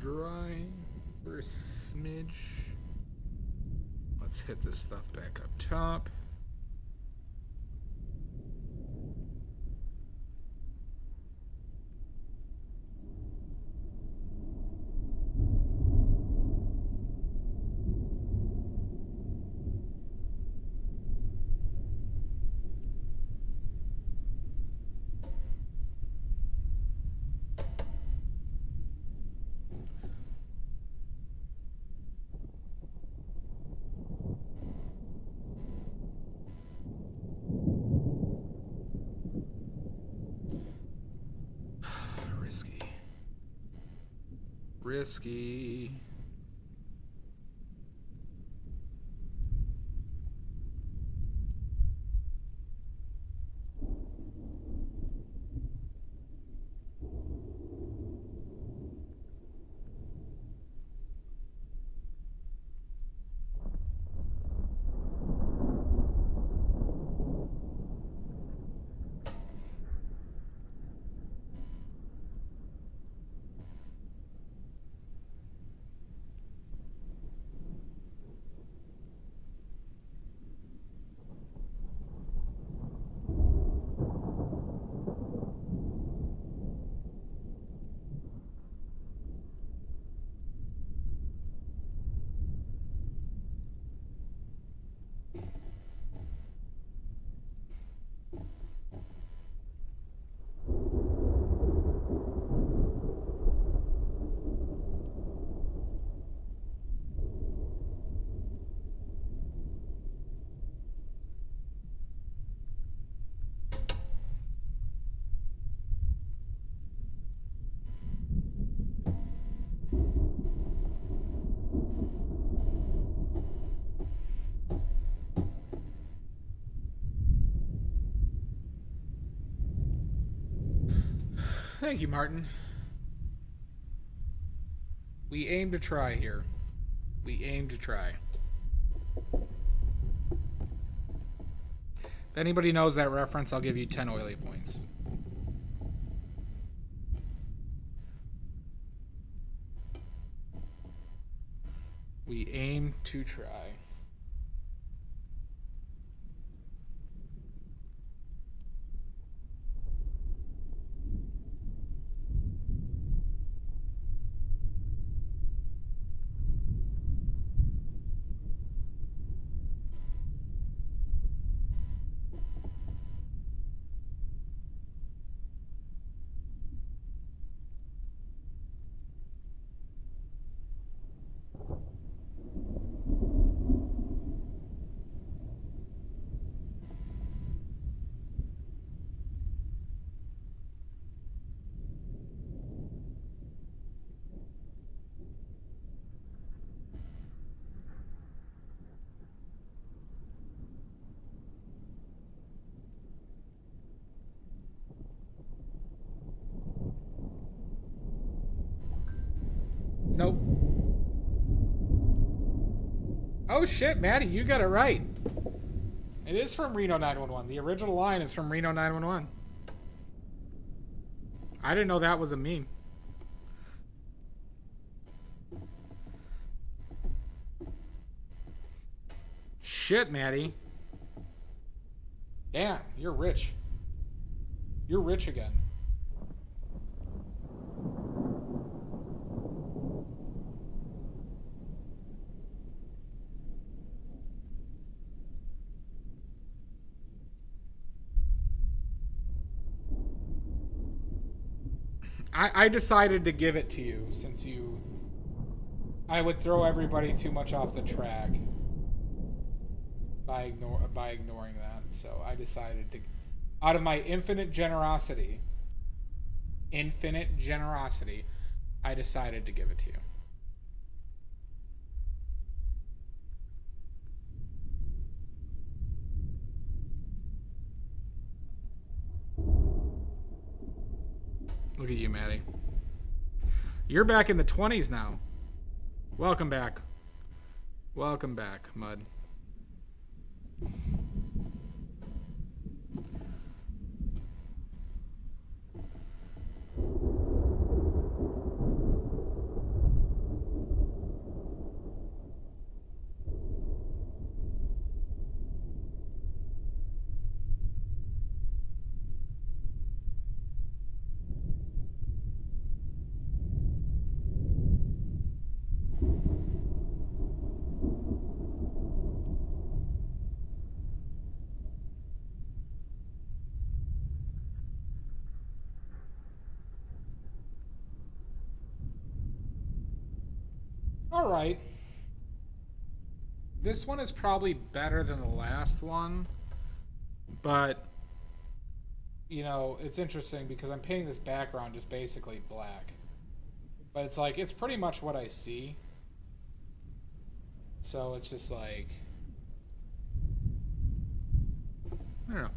dry for a smidge. Let's hit this stuff back up top. Risky. Thank you, Martin. We aim to try here. We aim to try. If anybody knows that reference, I'll give you 10 oily points. We aim to try. Nope. Oh shit, Maddie, you got it right. It is from Reno 911. The original line is from Reno 911. I didn't know that was a meme. Shit, Maddie. Damn, you're rich. You're rich again. I decided to give it to you since I would throw everybody too much off the track by ignoring that. So I decided to, out of my infinite generosity, I decided to give it to you. Look at you, Maddie. You're back in the 20s now. Welcome back. Welcome back, Mud. All right. This one is probably better than the last one, but you know, it's interesting because I'm painting this background just basically black. But it's like, it's pretty much what I see. So it's just like, I don't know.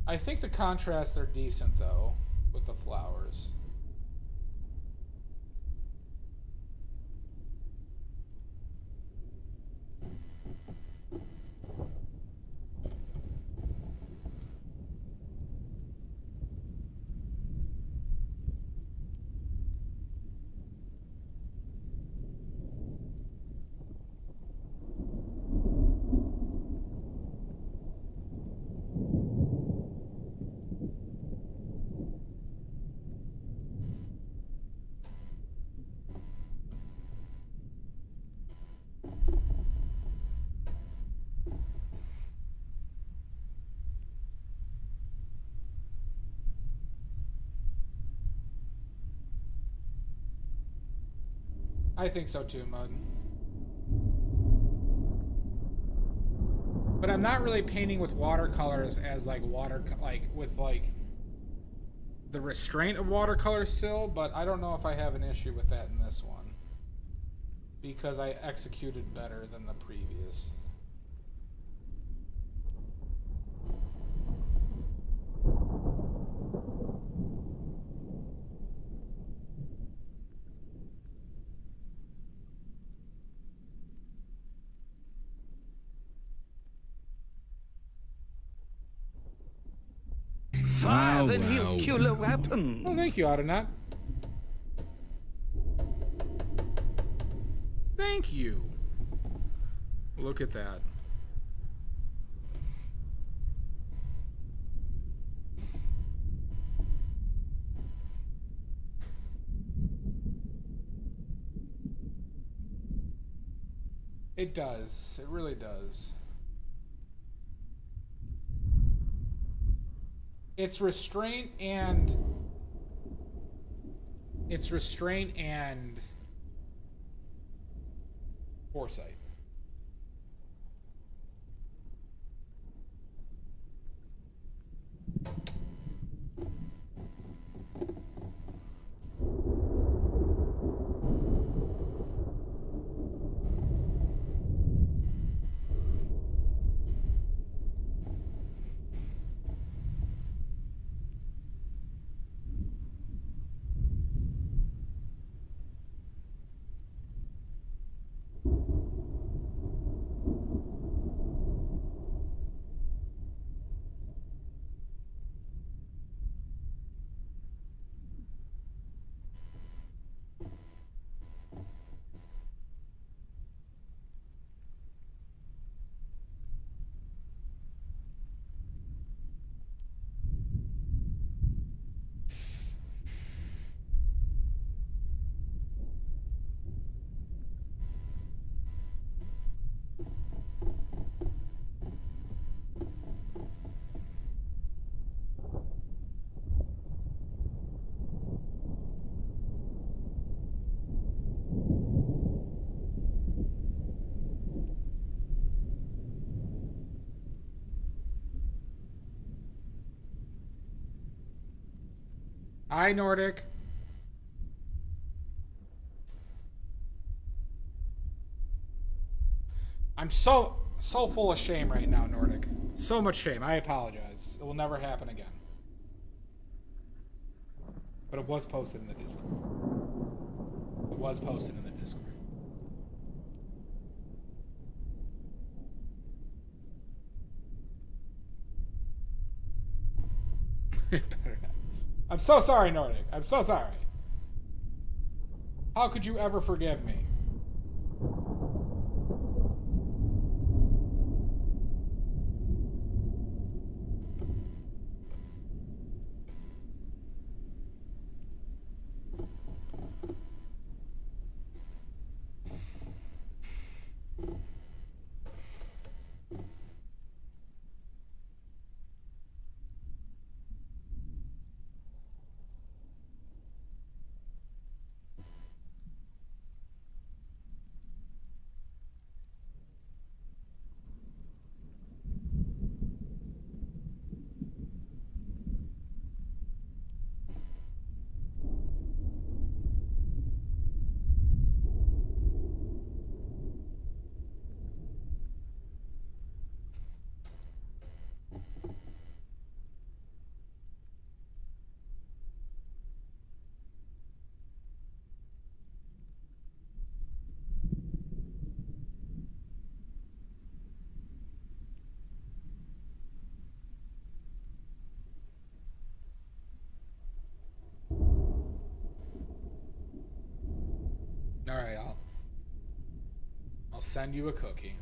I think the contrasts are decent though with the flowers. I think so too, Mud. But I'm not really painting with watercolors as like with like the restraint of watercolor still, but I don't know if I have an issue with that in this one. Because I executed better than the previous. Fire the nuclear weapons. Oh, thank you, Autonaut. Thank you. Look at that. It does. It really does. It's restraint and foresight. Hi, Nordic. I'm so full of shame right now, Nordic. So much shame. I apologize. It will never happen again. But it was posted in the Discord. It was posted in the Discord. Better not. I'm so sorry, Nordic. I'm so sorry. How could you ever forgive me? right, I'll send you a cookie.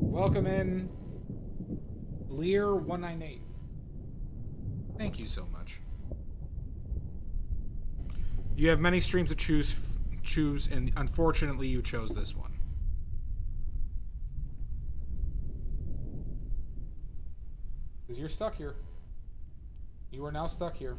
Welcome in, Lear198. Thank you so much. You have many streams to choose, and unfortunately, you chose this one. Because you're stuck here. You are now stuck here.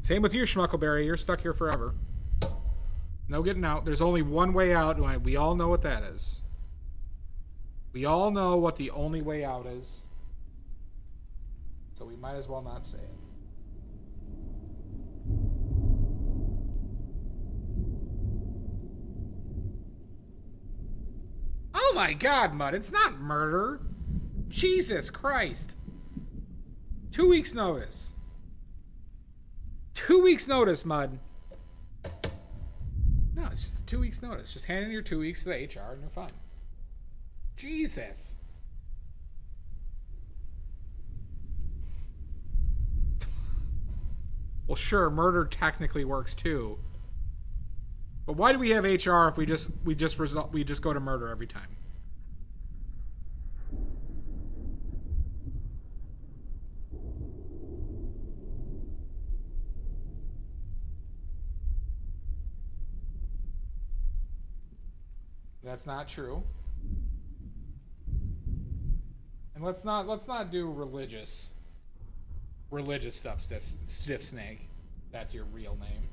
Same with you, Schmuckleberry. You're stuck here forever. No getting out. There's only one way out, and we all know what that is. We all know what the only way out is. So we might as well not say it. Oh my God, Mud. It's not murder. Jesus Christ. 2 weeks notice. 2 weeks notice, Mud. No, it's just 2 weeks notice. Just hand in your 2 weeks to the HR and you're fine. Jesus. Well, sure, murder technically works too. But why do we have HR if we just go to murder every time? That's not true. And let's not do religious stuff, Stiff Snake. That's your real name.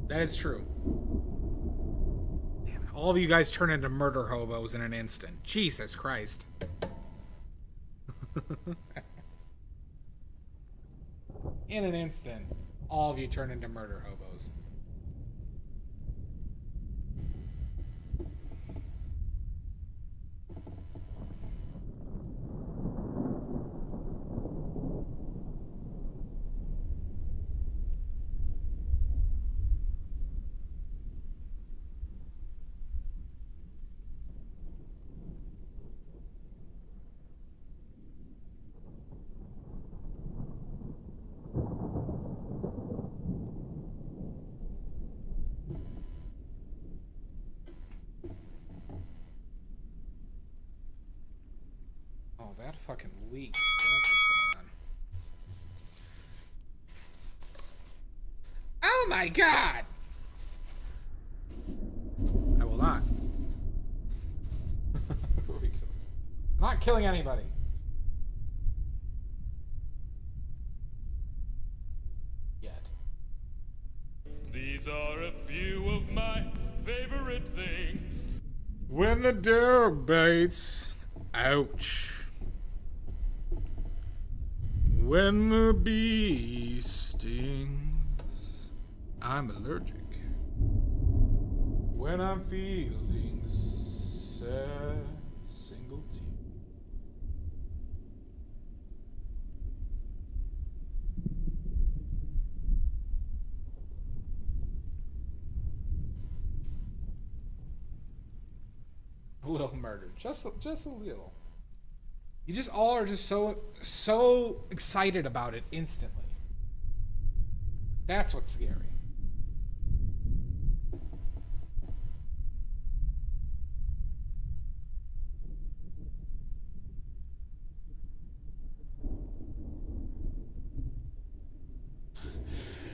That is true. Damn it. All of you guys turn into murder hobos in an instant. Jesus Christ. In an instant, all of you turn into murder hobos. That fucking leak. That's what's going on. Oh my God! I will not. I'm not killing anybody. yet. These are a few of my favorite things. When the dog bites, ouch. When the bee stings, I'm allergic. When I'm feeling sad, single tear. A little murder, just a little. You just all are just so excited about it instantly. That's what's scary.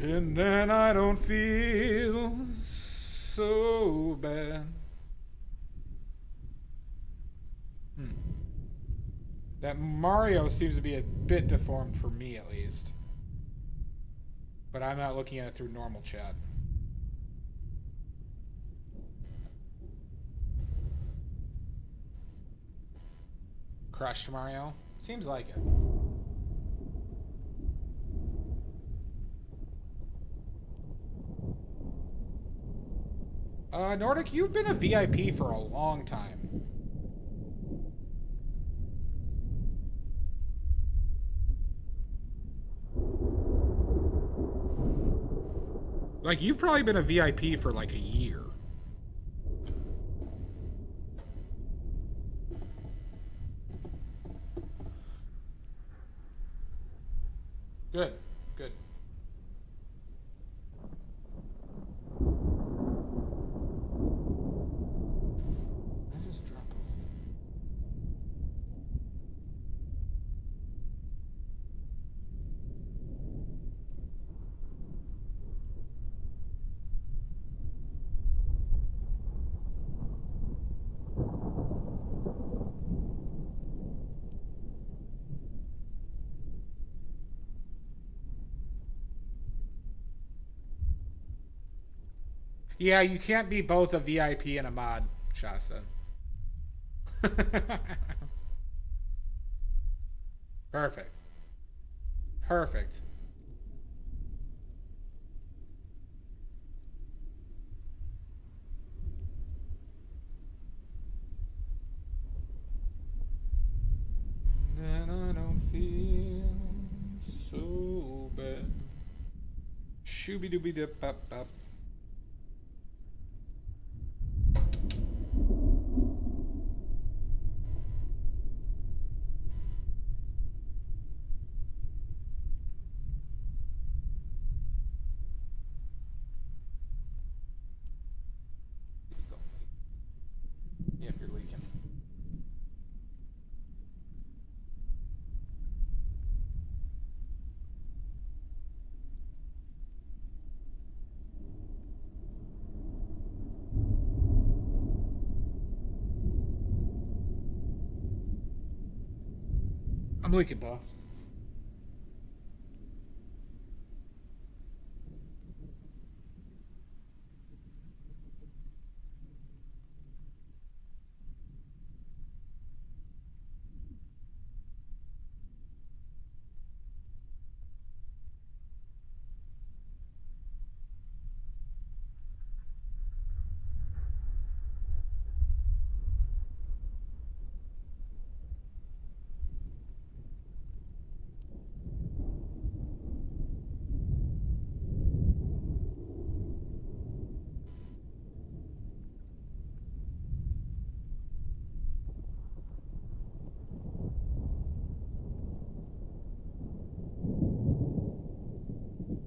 And then I don't feel so bad. That Mario seems to be a bit deformed for me, at least. But I'm not looking at it through normal chat. Crushed Mario? Seems like it. Nordic, you've been a VIP for a long time. Like, you've probably been a VIP for like a year. Good, good. I just drop it. Yeah, you can't be both a VIP and a mod, Shasta. Perfect. Perfect. Then I don't feel so bad. Shooby dooby dip bop bop. If you're leaking. I'm leaking, boss.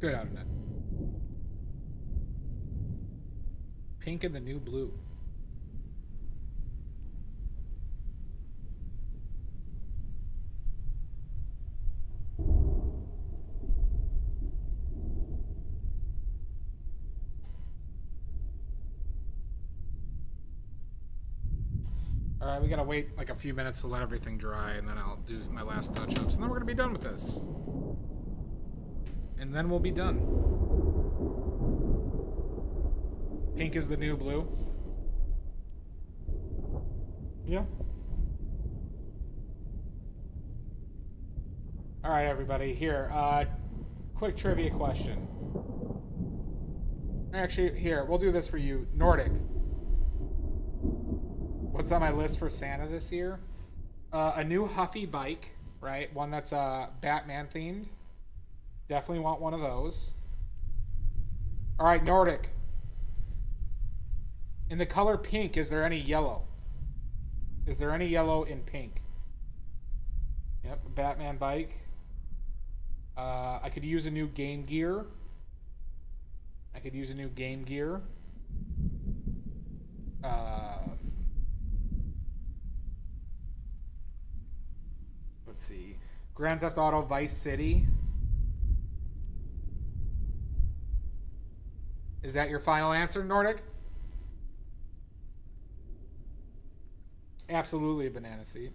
Good out of net. Pink and the new blue. Alright, we gotta wait like a few minutes to let everything dry, and then I'll do my last touch-ups, and then we're gonna be done with this. and then we'll be done. Pink is the new blue. Yeah. All right, everybody. Here, quick trivia question. Actually, here, we'll do this for you. Nordic. What's on my list for Santa this year? A new Huffy bike, right? One that's Batman themed. Definitely want one of those. All right, Nordic. In the color pink, is there any yellow? Is there any yellow in pink? Yep, a Batman bike. I could use a new Game Gear. Let's see. Grand Theft Auto Vice City. Is that your final answer, Nordic? Absolutely a banana seat.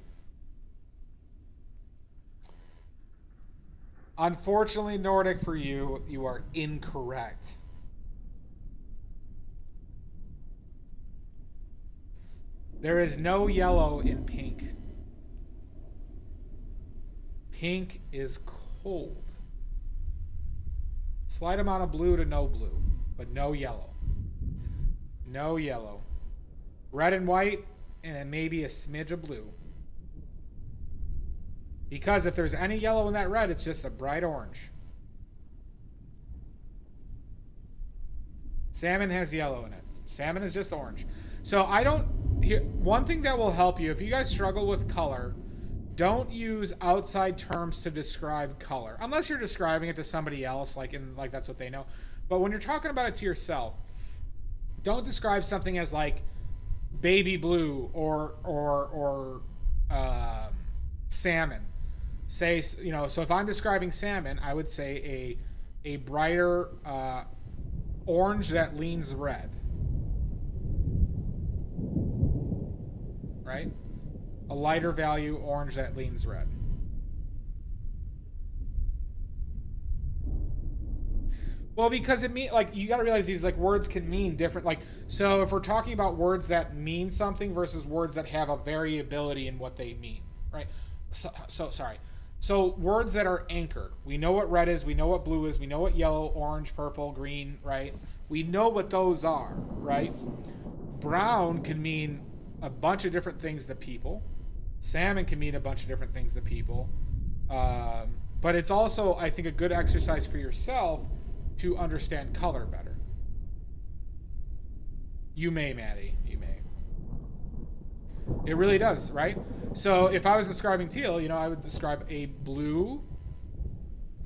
Unfortunately, Nordic, for you, you are incorrect. There is no yellow in pink. Pink is cold. Slight amount of blue to no blue, but no yellow. No yellow. Red and white, and then maybe a smidge of blue. Because if there's any yellow in that red, it's just a bright orange. Salmon has yellow in it. Salmon is just orange. So I don't... Here, one thing that will help you, if you guys struggle with color, don't use outside terms to describe color. Unless you're describing it to somebody else, like that's what they know. But when you're talking about it to yourself, don't describe something as like baby blue or salmon. Say, you know, so if I'm describing salmon, I would say a brighter orange that leans red. Right? A lighter value orange that leans red. Well, because it mean, like, you got to realize these like words can mean different, like, so if we're talking about words that mean something versus words that have a variability in what they mean, right? So words that are anchored. We know what red is, we know what blue is, we know what yellow, orange, purple, green, right? We know what those are, right? Brown can mean a bunch of different things to people. Salmon can mean a bunch of different things to people. But it's also, I think, a good exercise for yourself to understand color better. You may, Maddie. You may. It really does, right? So if I was describing teal, you know, I would describe a blue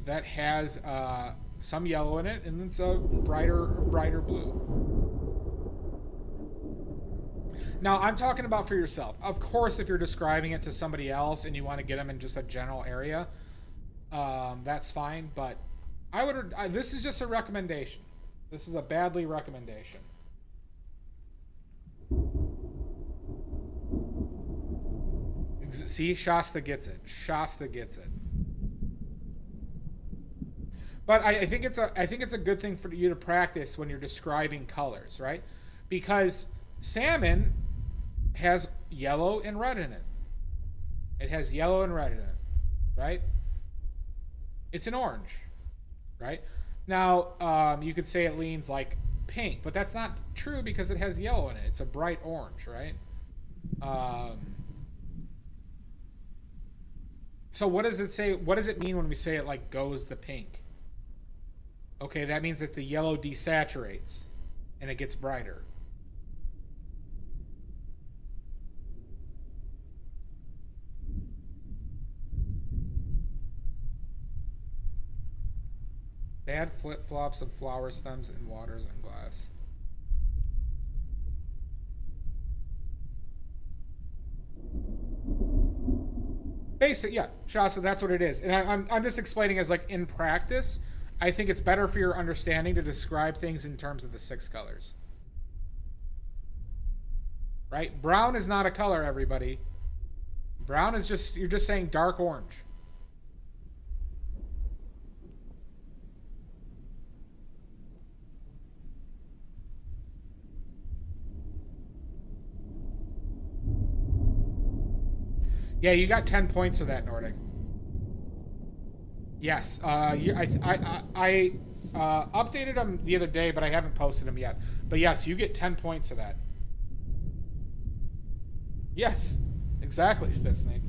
that has some yellow in it, and it's a brighter blue. Now, I'm talking about for yourself. Of course, if you're describing it to somebody else and you want to get them in just a general area, that's fine. But this is just a recommendation. This is a badly recommendation. See, Shasta gets it. Shasta gets it. But I think it's a good thing for you to practice when you're describing colors, right? Because salmon has yellow and red in it. It has yellow and red in it, right? It's an orange, right? Now, you could say it leans like pink, but that's not true because it has yellow in it. It's a bright orange, right? So what does it say? What does it mean when we say it like goes the pink? Okay, that means that the yellow desaturates and it gets brighter. Bad flip-flops of flower stems in waters and glass. Basic, yeah, Shasta, that's what it is. And I'm just explaining as like in practice, I think it's better for your understanding to describe things in terms of the 6 colors. Right? Brown is not a color, everybody. Brown is just, you're just saying dark orange. Yeah, you got 10 points for that, Nordic. Yes. I updated them the other day, but I haven't posted them yet. But yes, you get 10 points for that. Yes. Exactly, Stiff Snake.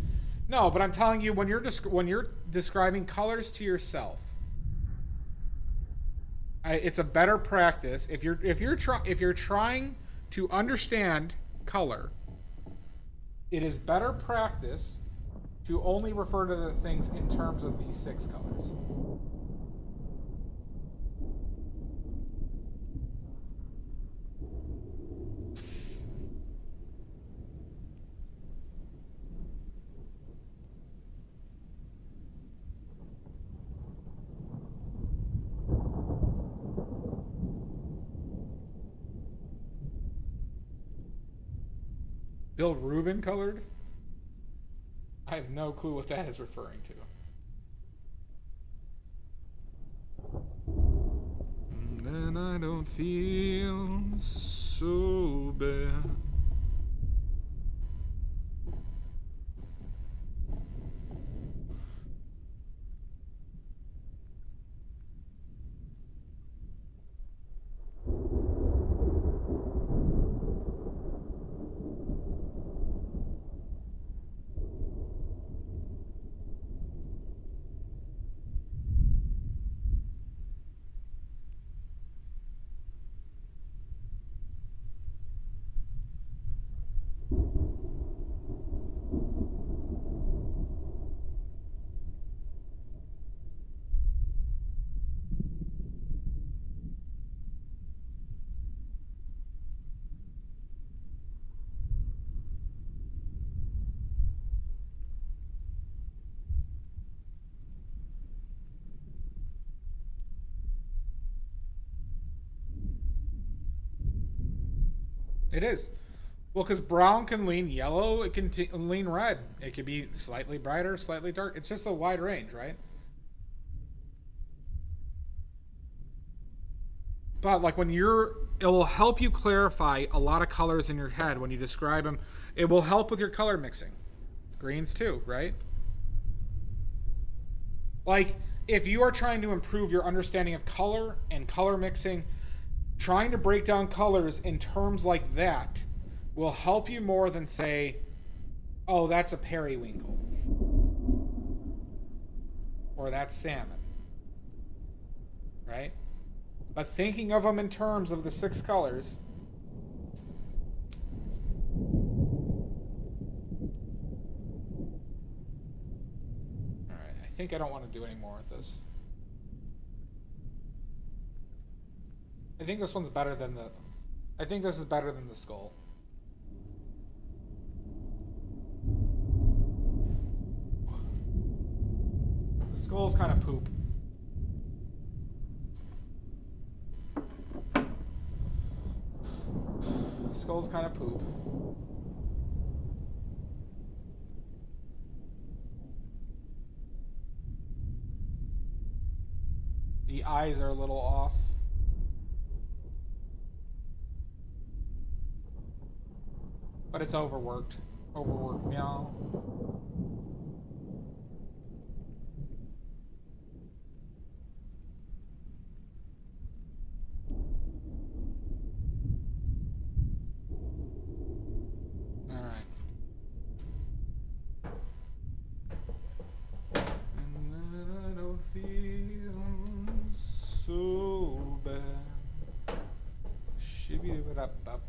No, but I'm telling you, when you're describing colors to yourself, it's a better practice if you're trying to understand color. It is better practice to only refer to the things in terms of these 6 colors. Bill Rubin colored? I have no clue what that is referring to. Then I don't feel so bad. It is. Well, because brown can lean yellow, it can lean red. It could be slightly brighter, slightly dark. It's just a wide range, right? But like when it will help you clarify a lot of colors in your head when you describe them. It will help with your color mixing. Greens too, right? Like if you are trying to improve your understanding of color and color mixing, trying to break down colors in terms like that will help you more than say, oh, that's a periwinkle. Or that's salmon. Right? But thinking of them in terms of the 6 colors. Alright, I think I don't want to do any more with this. I think this one's better than the... I think this is better than the skull. The skull's kind of poop. The skull's kind of poop. The eyes are a little off. But it's overworked. Overworked, meow. Alright. And then I don't feel so bad. Shibby-ba-da-ba-ba.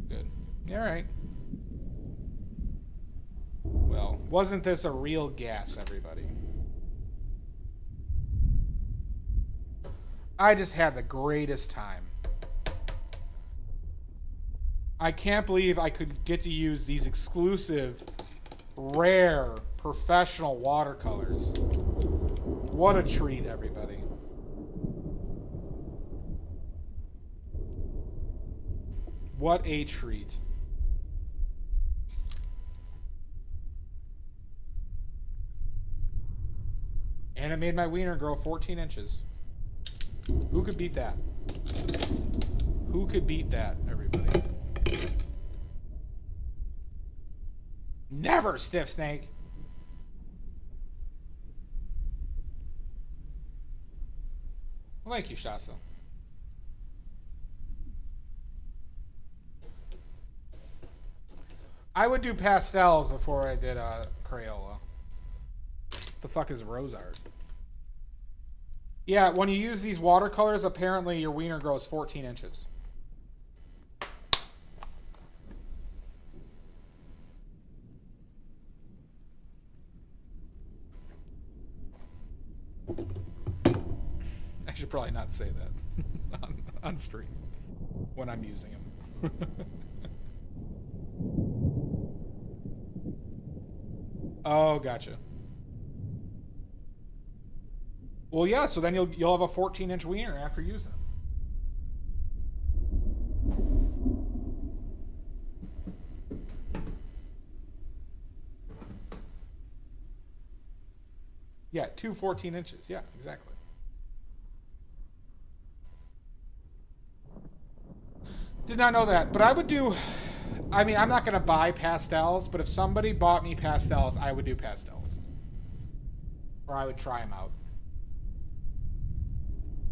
Good. Alright. Well, wasn't this a real gas, everybody? I just had the greatest time. I can't believe I could get to use these exclusive, rare, professional watercolors. What a treat, everybody. What a treat. And it made my wiener grow 14 inches. Who could beat that? Who could beat that, everybody? Never, Stiff Snake. Well, thank you, Shasta. I would do pastels before I did Crayola. The fuck is rose art? Yeah, when you use these watercolors, apparently your wiener grows 14 inches. I should probably not say that on stream when I'm using them. Oh, gotcha. Well, yeah. So then you'll have a 14-inch wiener after using it. Yeah, 14 inches. Yeah, exactly. Did not know that, but I would do. I mean, I'm not going to buy pastels, but if somebody bought me pastels, I would do pastels. Or I would try them out.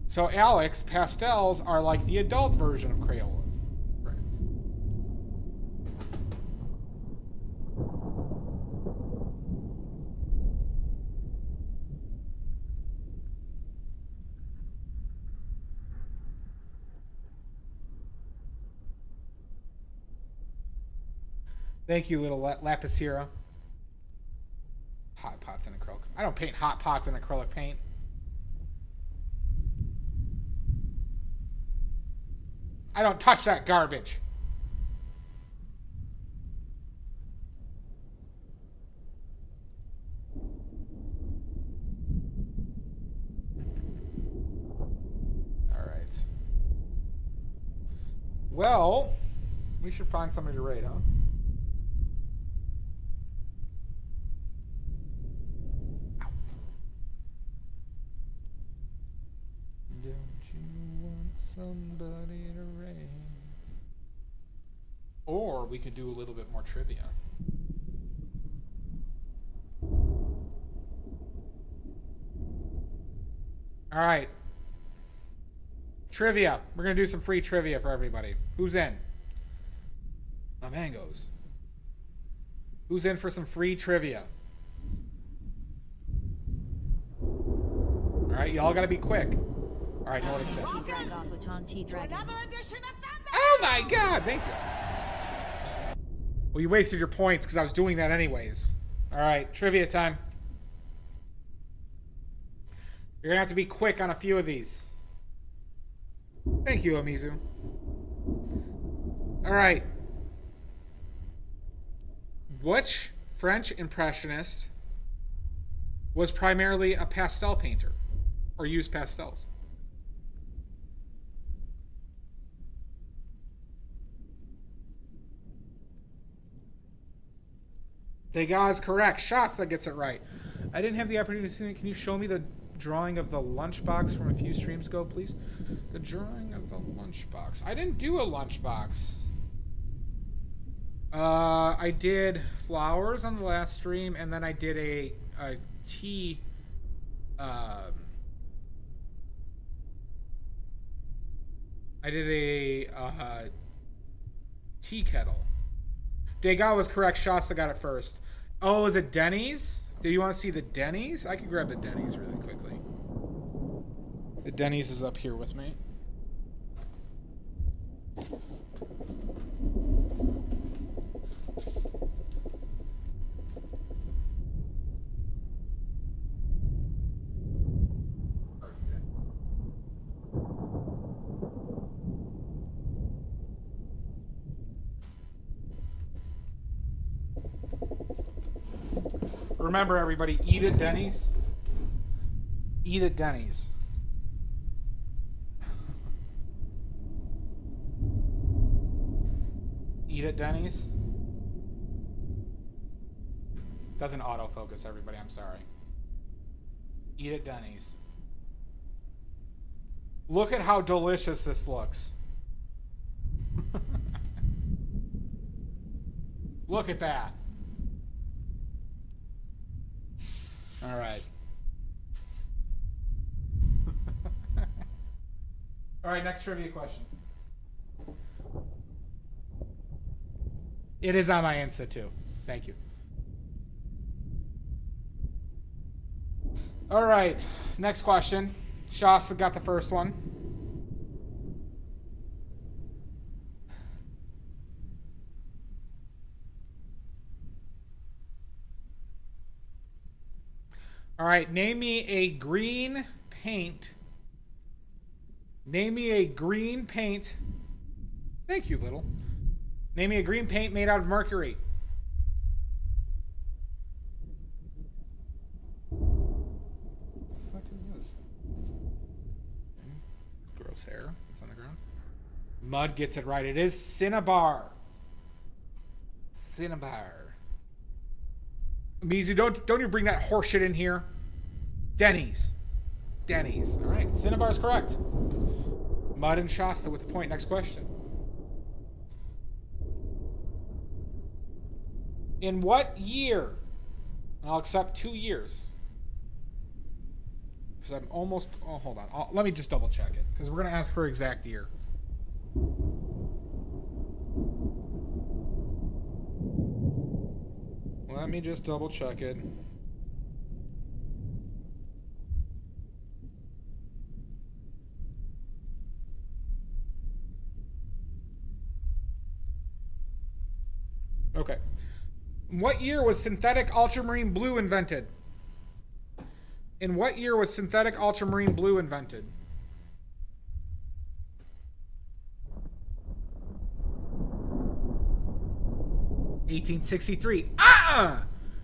So, Alex, pastels are like the adult version of Crayolas. Friends. Thank you, little Lapicera. Hot pots in acrylic. I don't paint hot pots in acrylic paint. I don't touch that garbage. All right. Well, we should find somebody to raid, huh? Don't you want somebody to raid? Or we could do a little bit more trivia. All right. Trivia. We're going to do some free trivia for everybody. Who's in? My mangoes. Who's in for some free trivia? All right, y'all got to be quick. All right, know what it said. Oh my god, thank you. Well, you wasted your points because I was doing that anyways. All right, trivia time. You're going to have to be quick on a few of these. Thank you, Amizu. All right. Which French impressionist was primarily a pastel painter or used pastels? Degas is correct. Shasta gets it right. I didn't have the opportunity to see it. Can you show me the drawing of the lunchbox from a few streams ago, please? The drawing of the lunchbox. I didn't do a lunchbox. I did flowers on the last stream, and then I did a tea. I did a tea kettle. Degas was correct. Shasta got it first. Oh, is it Denny's? Do you want to see the Denny's? I can grab the Denny's really quickly. The Denny's is up here with me. Remember, everybody, eat at Denny's. Eat at Denny's. Eat at Denny's. Doesn't autofocus, everybody. I'm sorry. Eat at Denny's. Look at how delicious this looks. Look at that. All right. All right, next trivia question. It is on my Insta too. Thank you. All right, next question. Shasta got the first one. All right, name me a green paint. Name me a green paint. Thank you, Little. Name me a green paint made out of mercury. What is this? Gross hair. It's on the ground. Mud gets it right. It is Cinnabar. Cinnabar. Mizu, don't you bring that horseshit in here. Denny's. Denny's. All right, Cinnabar's correct. Mud and Shasta with the point. Next question. In what year? And I'll accept 2 years. Because I'm almost... Oh, hold on. Let me just double check it. Because we're going to ask for exact year. Let me just double check it. Okay. In what year was synthetic ultramarine blue invented? In what year was synthetic ultramarine blue invented? (1863).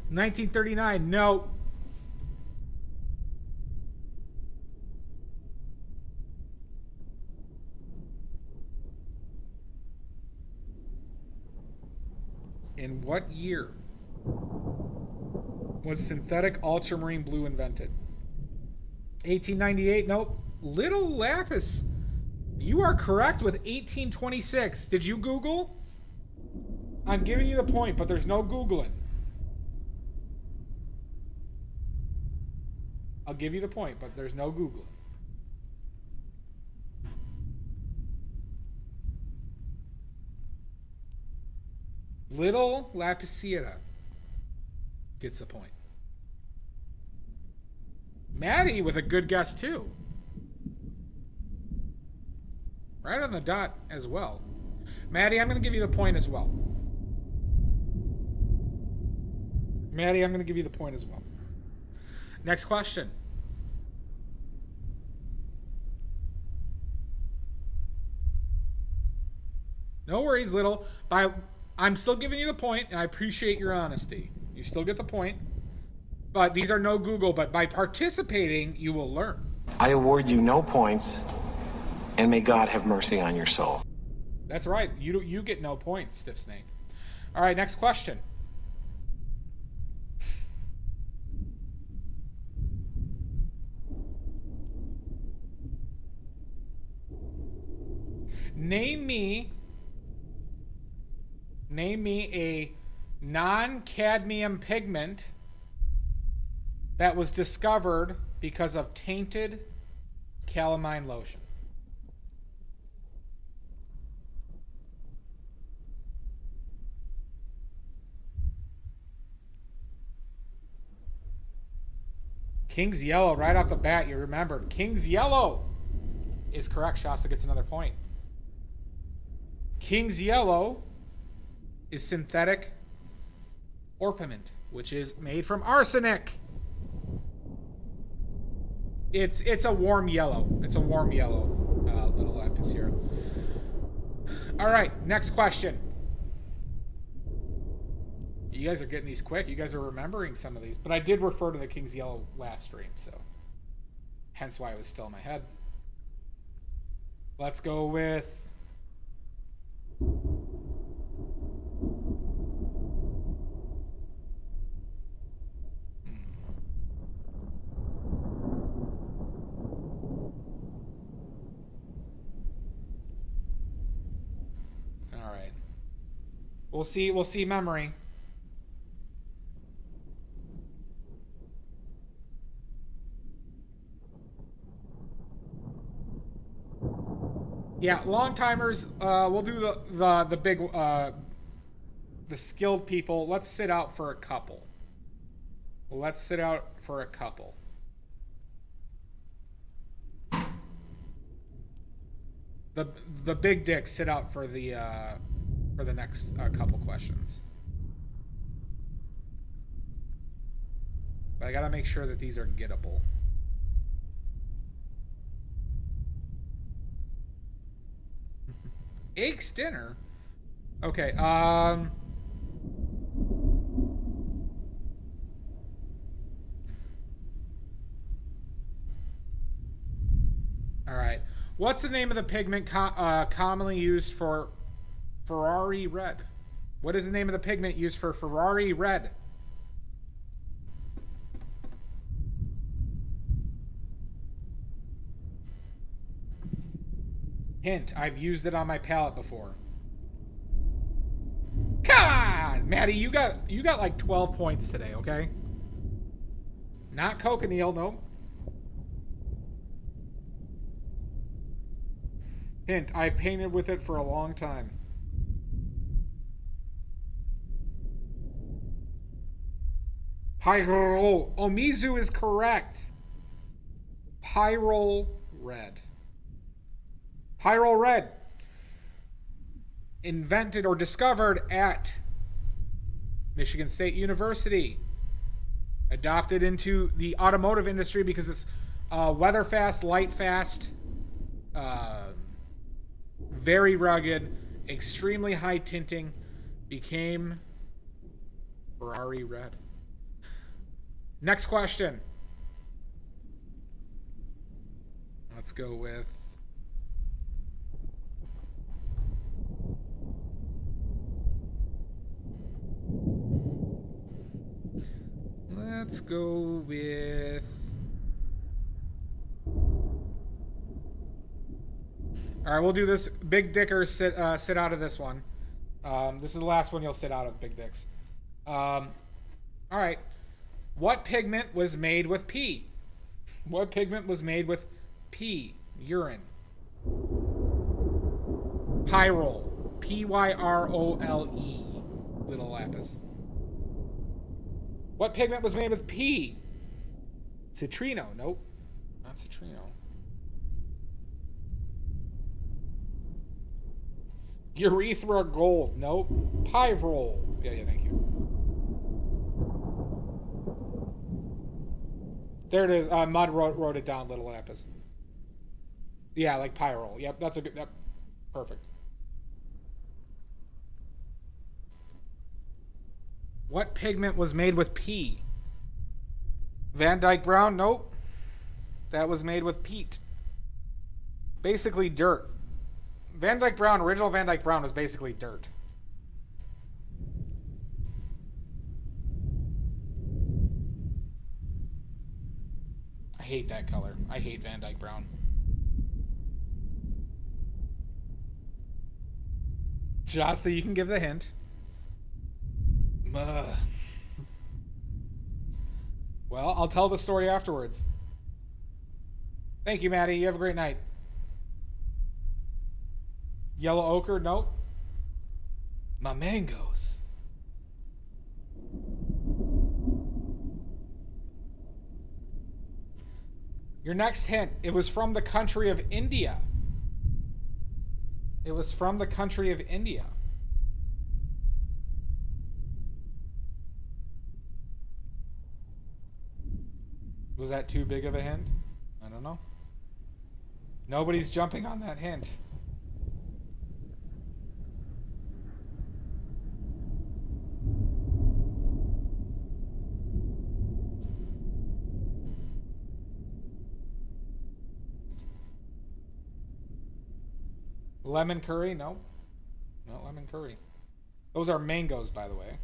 1939. No. In what year was synthetic ultramarine blue invented? 1898. Nope. Little Lapis, you are correct with 1826. Did you Google? I'm giving you the point, but there's no Googling. I'll give you the point, but there's no Googling. Little Lapicera gets the point. Maddie with a good guess, too. Right on the dot as well. Maddie, I'm going to give you the point as well. Maddie, I'm going to give you the point as well. Next question. No worries, Little. I'm still giving you the point, and I appreciate your honesty. You still get the point. But these are no Google, but by participating, you will learn. I award you no points, and may God have mercy on your soul. That's right. You get no points, Stiff Snake. All right, next question. Name me a non-cadmium pigment that was discovered because of tainted calamine lotion. King's Yellow, right off the bat, you remembered. King's Yellow is correct. Shasta gets another point. King's Yellow is synthetic orpiment, which is made from arsenic. It's a warm yellow. It's a warm yellow, Little Lapis here. All right, next question. You guys are getting these quick. You guys are remembering some of these. But I did refer to the King's Yellow last stream, so hence why it was still in my head. Let's go with... We'll see. We'll see memory. Yeah, long timers. We'll do the big the skilled people. Let's sit out for a couple. Let's sit out for a couple. The big dicks sit out for the next couple questions. But I gotta make sure that these are gettable. Aches dinner? Okay, Alright. What's the name of the pigment commonly used for Ferrari red? What is the name of the pigment used for Ferrari red? Hint, I've used it on my palette before. Come on, Maddie, you got like 12 points today, okay? Not cochineal, nope. Hint, I've painted with it for a long time. Pyro. Omizu is correct. Pyrol red. Pyrol red. Invented or discovered at Michigan State University. Adopted into the automotive industry because it's weather fast, light fast, very rugged, extremely high tinting. Became Ferrari red. Next question. Let's go with all right, we'll do this. Big Dickers sit out of this one. This is the last one you'll sit out of, Big Dicks. All right. What pigment was made with pee? What pigment was made with pee? Urine. Pyrole. P-Y-R-O-L-E. Little lapis. What pigment was made with pee? Citrino. Nope. Not citrino. Urethra gold. Nope. Pyrole. Yeah, thank you. There it is. Mud wrote it down, Little Lapis. Yeah, like pyrole. Yep, that's a good... Yep. Perfect. What pigment was made with pee? Van Dyke Brown? Nope. That was made with peat. Basically dirt. Van Dyke Brown, original Van Dyke Brown was basically dirt. I hate that color. I hate Van Dyke Brown. Josta, you can give the hint. Well, I'll tell the story afterwards. Thank you, Maddie. You have a great night. Yellow ochre? Nope. My mangoes. Your next hint. It was from the country of India. It was from the country of India. Was that too big of a hint? I don't know. Nobody's jumping on that hint. Lemon curry? No. Not lemon curry. Those are mangoes, by the way.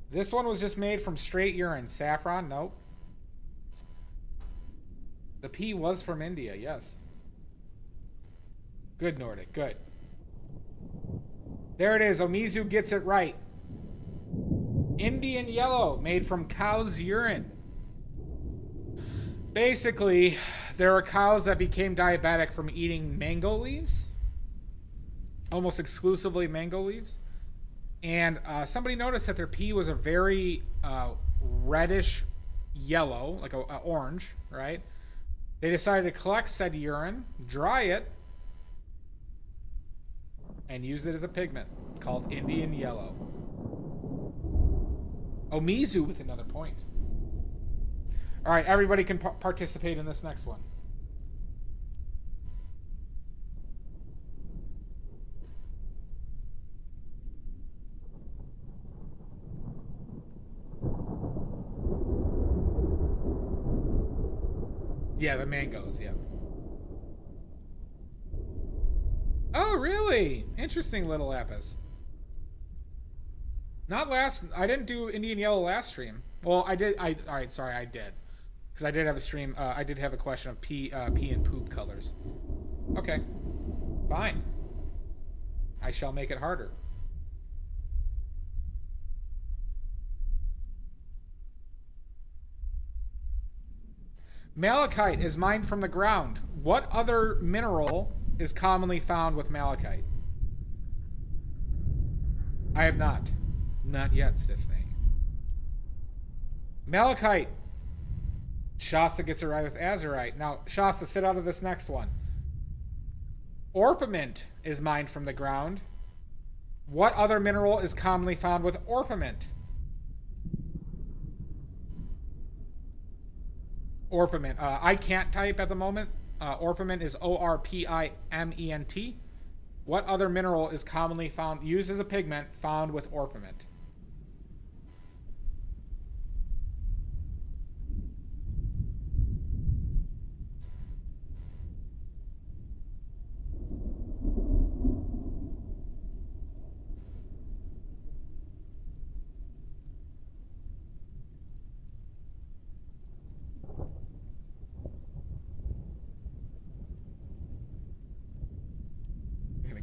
This one was just made from straight urine. Saffron? Nope. The P was from India, yes. Good, Nordic, good. There it is. Omizu gets it right. Indian yellow, made from cow's urine. Basically, there are cows that became diabetic from eating mango leaves. Almost exclusively mango leaves. And somebody noticed that their pee was a very reddish yellow, like a orange, right? They decided to collect said urine, dry it, and use it as a pigment called Indian yellow. Omizu with another point. All right, everybody can participate in this next one. Yeah, the mangoes, yeah. Oh, really? Interesting, little Lapis. Not last... I didn't do Indian Yellow last stream. Well, I did... Alright, sorry, I did. Because I did have a stream... I did have a question of pee and poop colors. Okay. Fine. I shall make it harder. Malachite is mined from the ground. What other mineral is commonly found with malachite? I have not. Not yet, Stiffsnake. Malachite. Shasta gets it right with azurite. Now, Shasta, sit out of this next one. Orpiment is mined from the ground. What other mineral is commonly found with orpiment? Orpiment. I can't type at the moment. Orpiment is O-R-P-I-M-E-N-T. What other mineral is commonly found, used as a pigment, found with orpiment?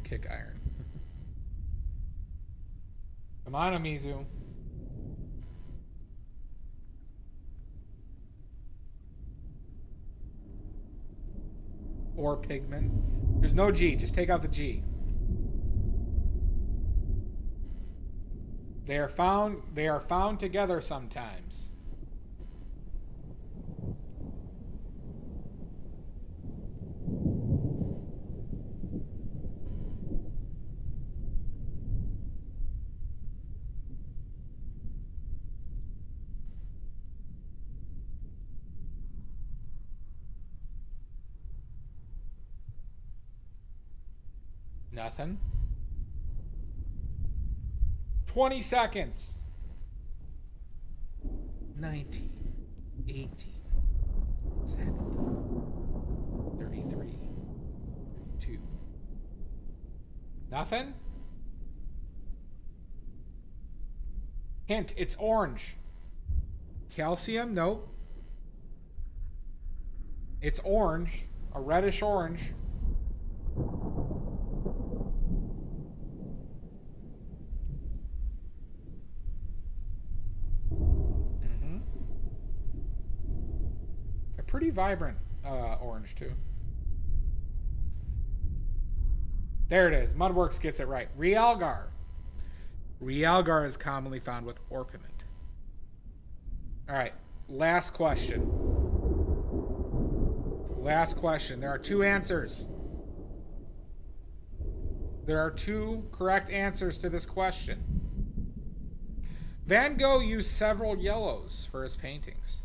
Kick iron. Come on, Amizu. Or pigment. There's no G. Just take out the G. They are found together sometimes. Nothing. 20 seconds. 19, 18, 17, 33, 32. Nothing? Hint, it's orange. Calcium? Nope. It's orange. A reddish orange. Pretty vibrant orange too. There it is. Mudworks gets it right. Realgar. Realgar is commonly found with orpiment. All right. Last question. Last question. There are two answers. There are two correct answers to this question. Van Gogh used several yellows for his paintings.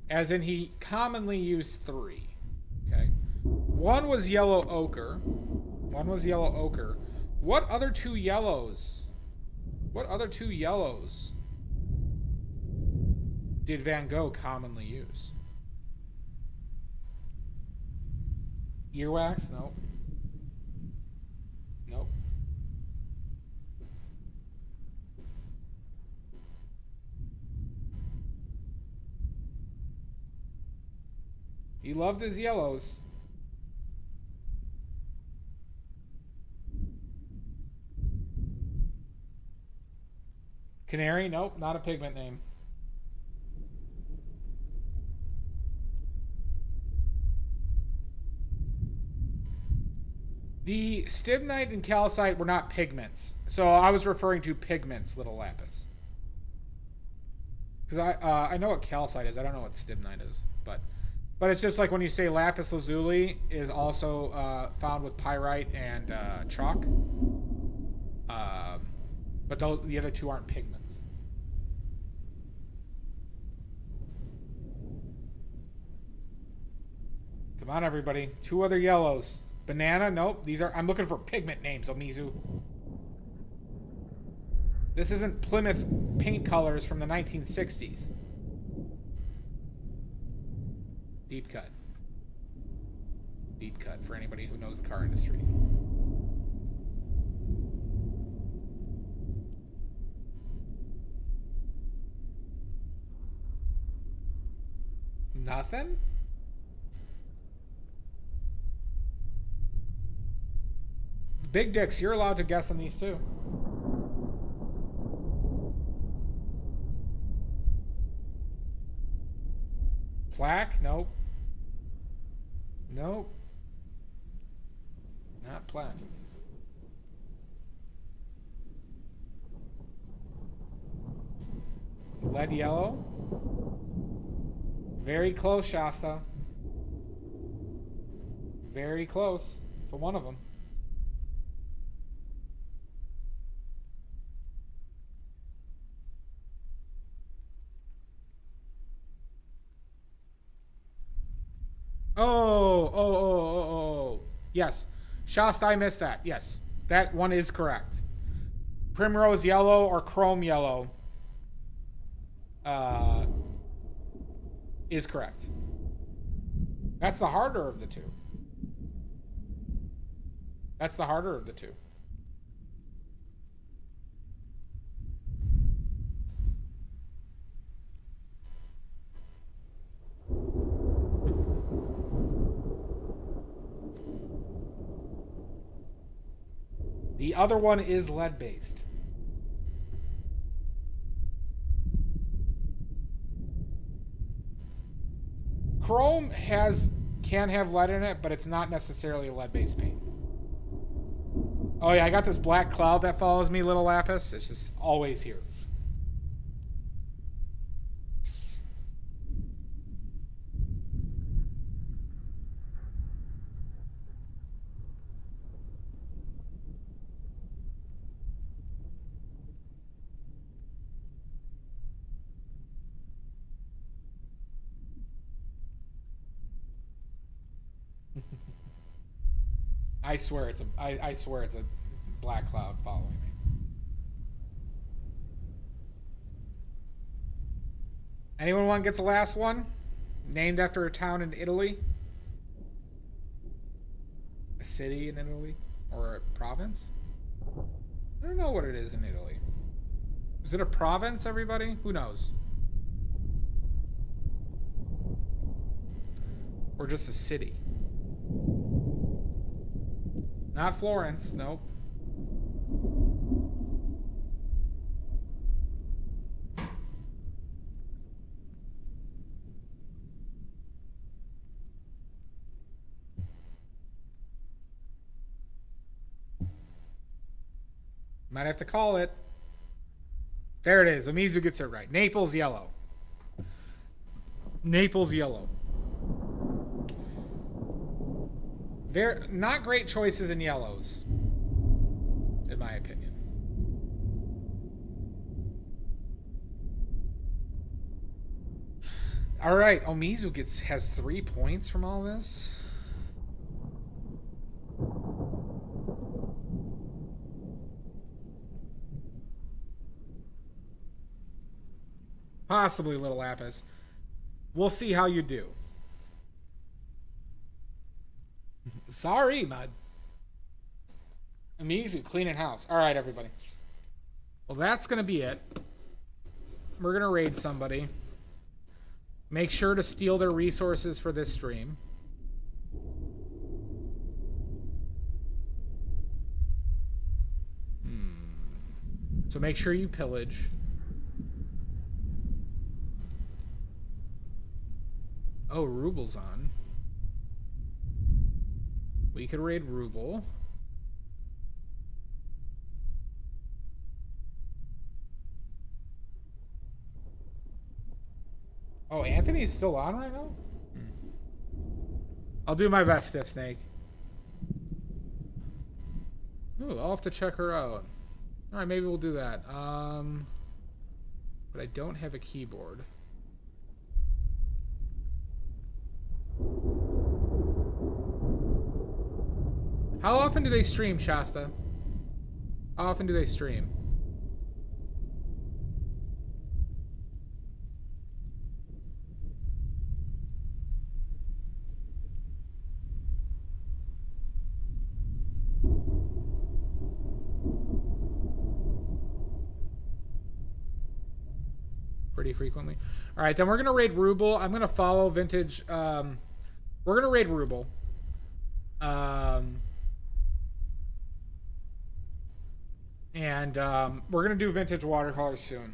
As in, he commonly used three. Okay. One was yellow ochre. One was yellow ochre. What other two yellows? What other two yellows did Van Gogh commonly use? Earwax? Nope. Nope. He loved his yellows. Canary? Nope, not a pigment name. The stibnite and calcite were not pigments. So I was referring to pigments, little lapis. Because I know what calcite is. I don't know what stibnite is. But it's just like when you say lapis lazuli is also found with pyrite and chalk. But the other two aren't pigments. Come on, everybody. 2 other yellows. Banana? Nope. I'm looking for pigment names, Omizu. This isn't Plymouth paint colors from the 1960s. Deep cut. Deep cut for anybody who knows the car industry. Nothing? Big dicks, you're allowed to guess on these too. Plaque? Nope. Nope. Not plaque. Lead yellow. Very close, Shasta. Very close for one of them. Oh. Yes. Shasta, I missed that. Yes. That one is correct. Primrose yellow or chrome yellow is correct. That's the harder of the two. That's the harder of the two. The other one is lead-based. Chrome can have lead in it, but it's not necessarily a lead-based paint. Oh yeah, I got this black cloud that follows me, little lapis. It's just always here. I swear it's a black cloud following me. Anyone want to get the last one? Named after a town in Italy? A city in Italy? Or a province? I don't know what it is in Italy. Is it a province, everybody? Who knows? Or just a city? Not Florence, nope. Might have to call it. There it is. Omizu gets it right. Naples yellow. Naples yellow. They're not great choices in yellows, in my opinion. All right, Omizu has 3 points from all this. Possibly, little lapis. We'll see how you do. Sorry, Mud. Omizu, cleaning house. All right, everybody. Well, that's going to be it. We're going to raid somebody. Make sure to steal their resources for this stream. So make sure you pillage. Oh, Ruble's on. We could raid Ruble. Oh, Anthony's still on right now? I'll do my best, Stiff Snake. Ooh, I'll have to check her out. Alright, maybe we'll do that. But I don't have a keyboard. How often do they stream, Shasta? How often do they stream? Pretty frequently. All right, then we're gonna raid Ruble. I'm gonna follow Vintage. We're gonna raid Ruble. And we're gonna do Vintage Watercolors soon.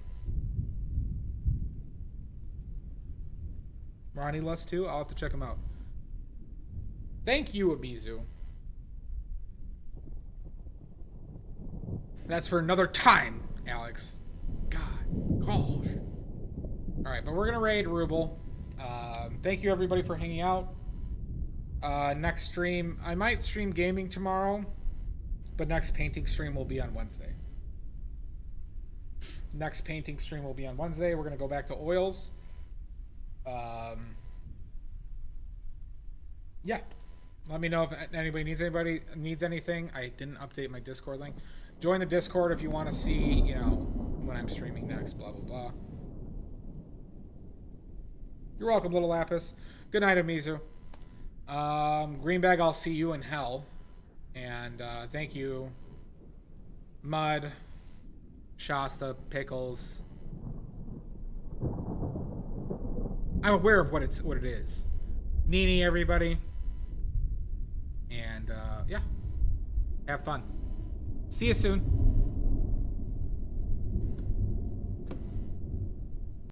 Ronnie Lust too. I'll have to check him out. Thank you, Abizu. That's for another time, Alex. God, gosh. All right, but we're gonna raid Ruble. Thank you everybody for hanging out. Next stream, I might stream gaming tomorrow, but next painting stream will be on Wednesday. Next painting stream will be on Wednesday. We're gonna go back to oils. Yeah. Let me know if anybody needs anything. I didn't update my Discord link. Join the Discord if you want to see, you know, when I'm streaming next, blah, blah, blah. You're welcome, Little Lapis. Good night, Amizu. Greenbag, I'll see you in hell. And thank you, Mud, Shasta, Pickles. I'm aware of what it is. Nini, everybody. And yeah, have fun. See you soon.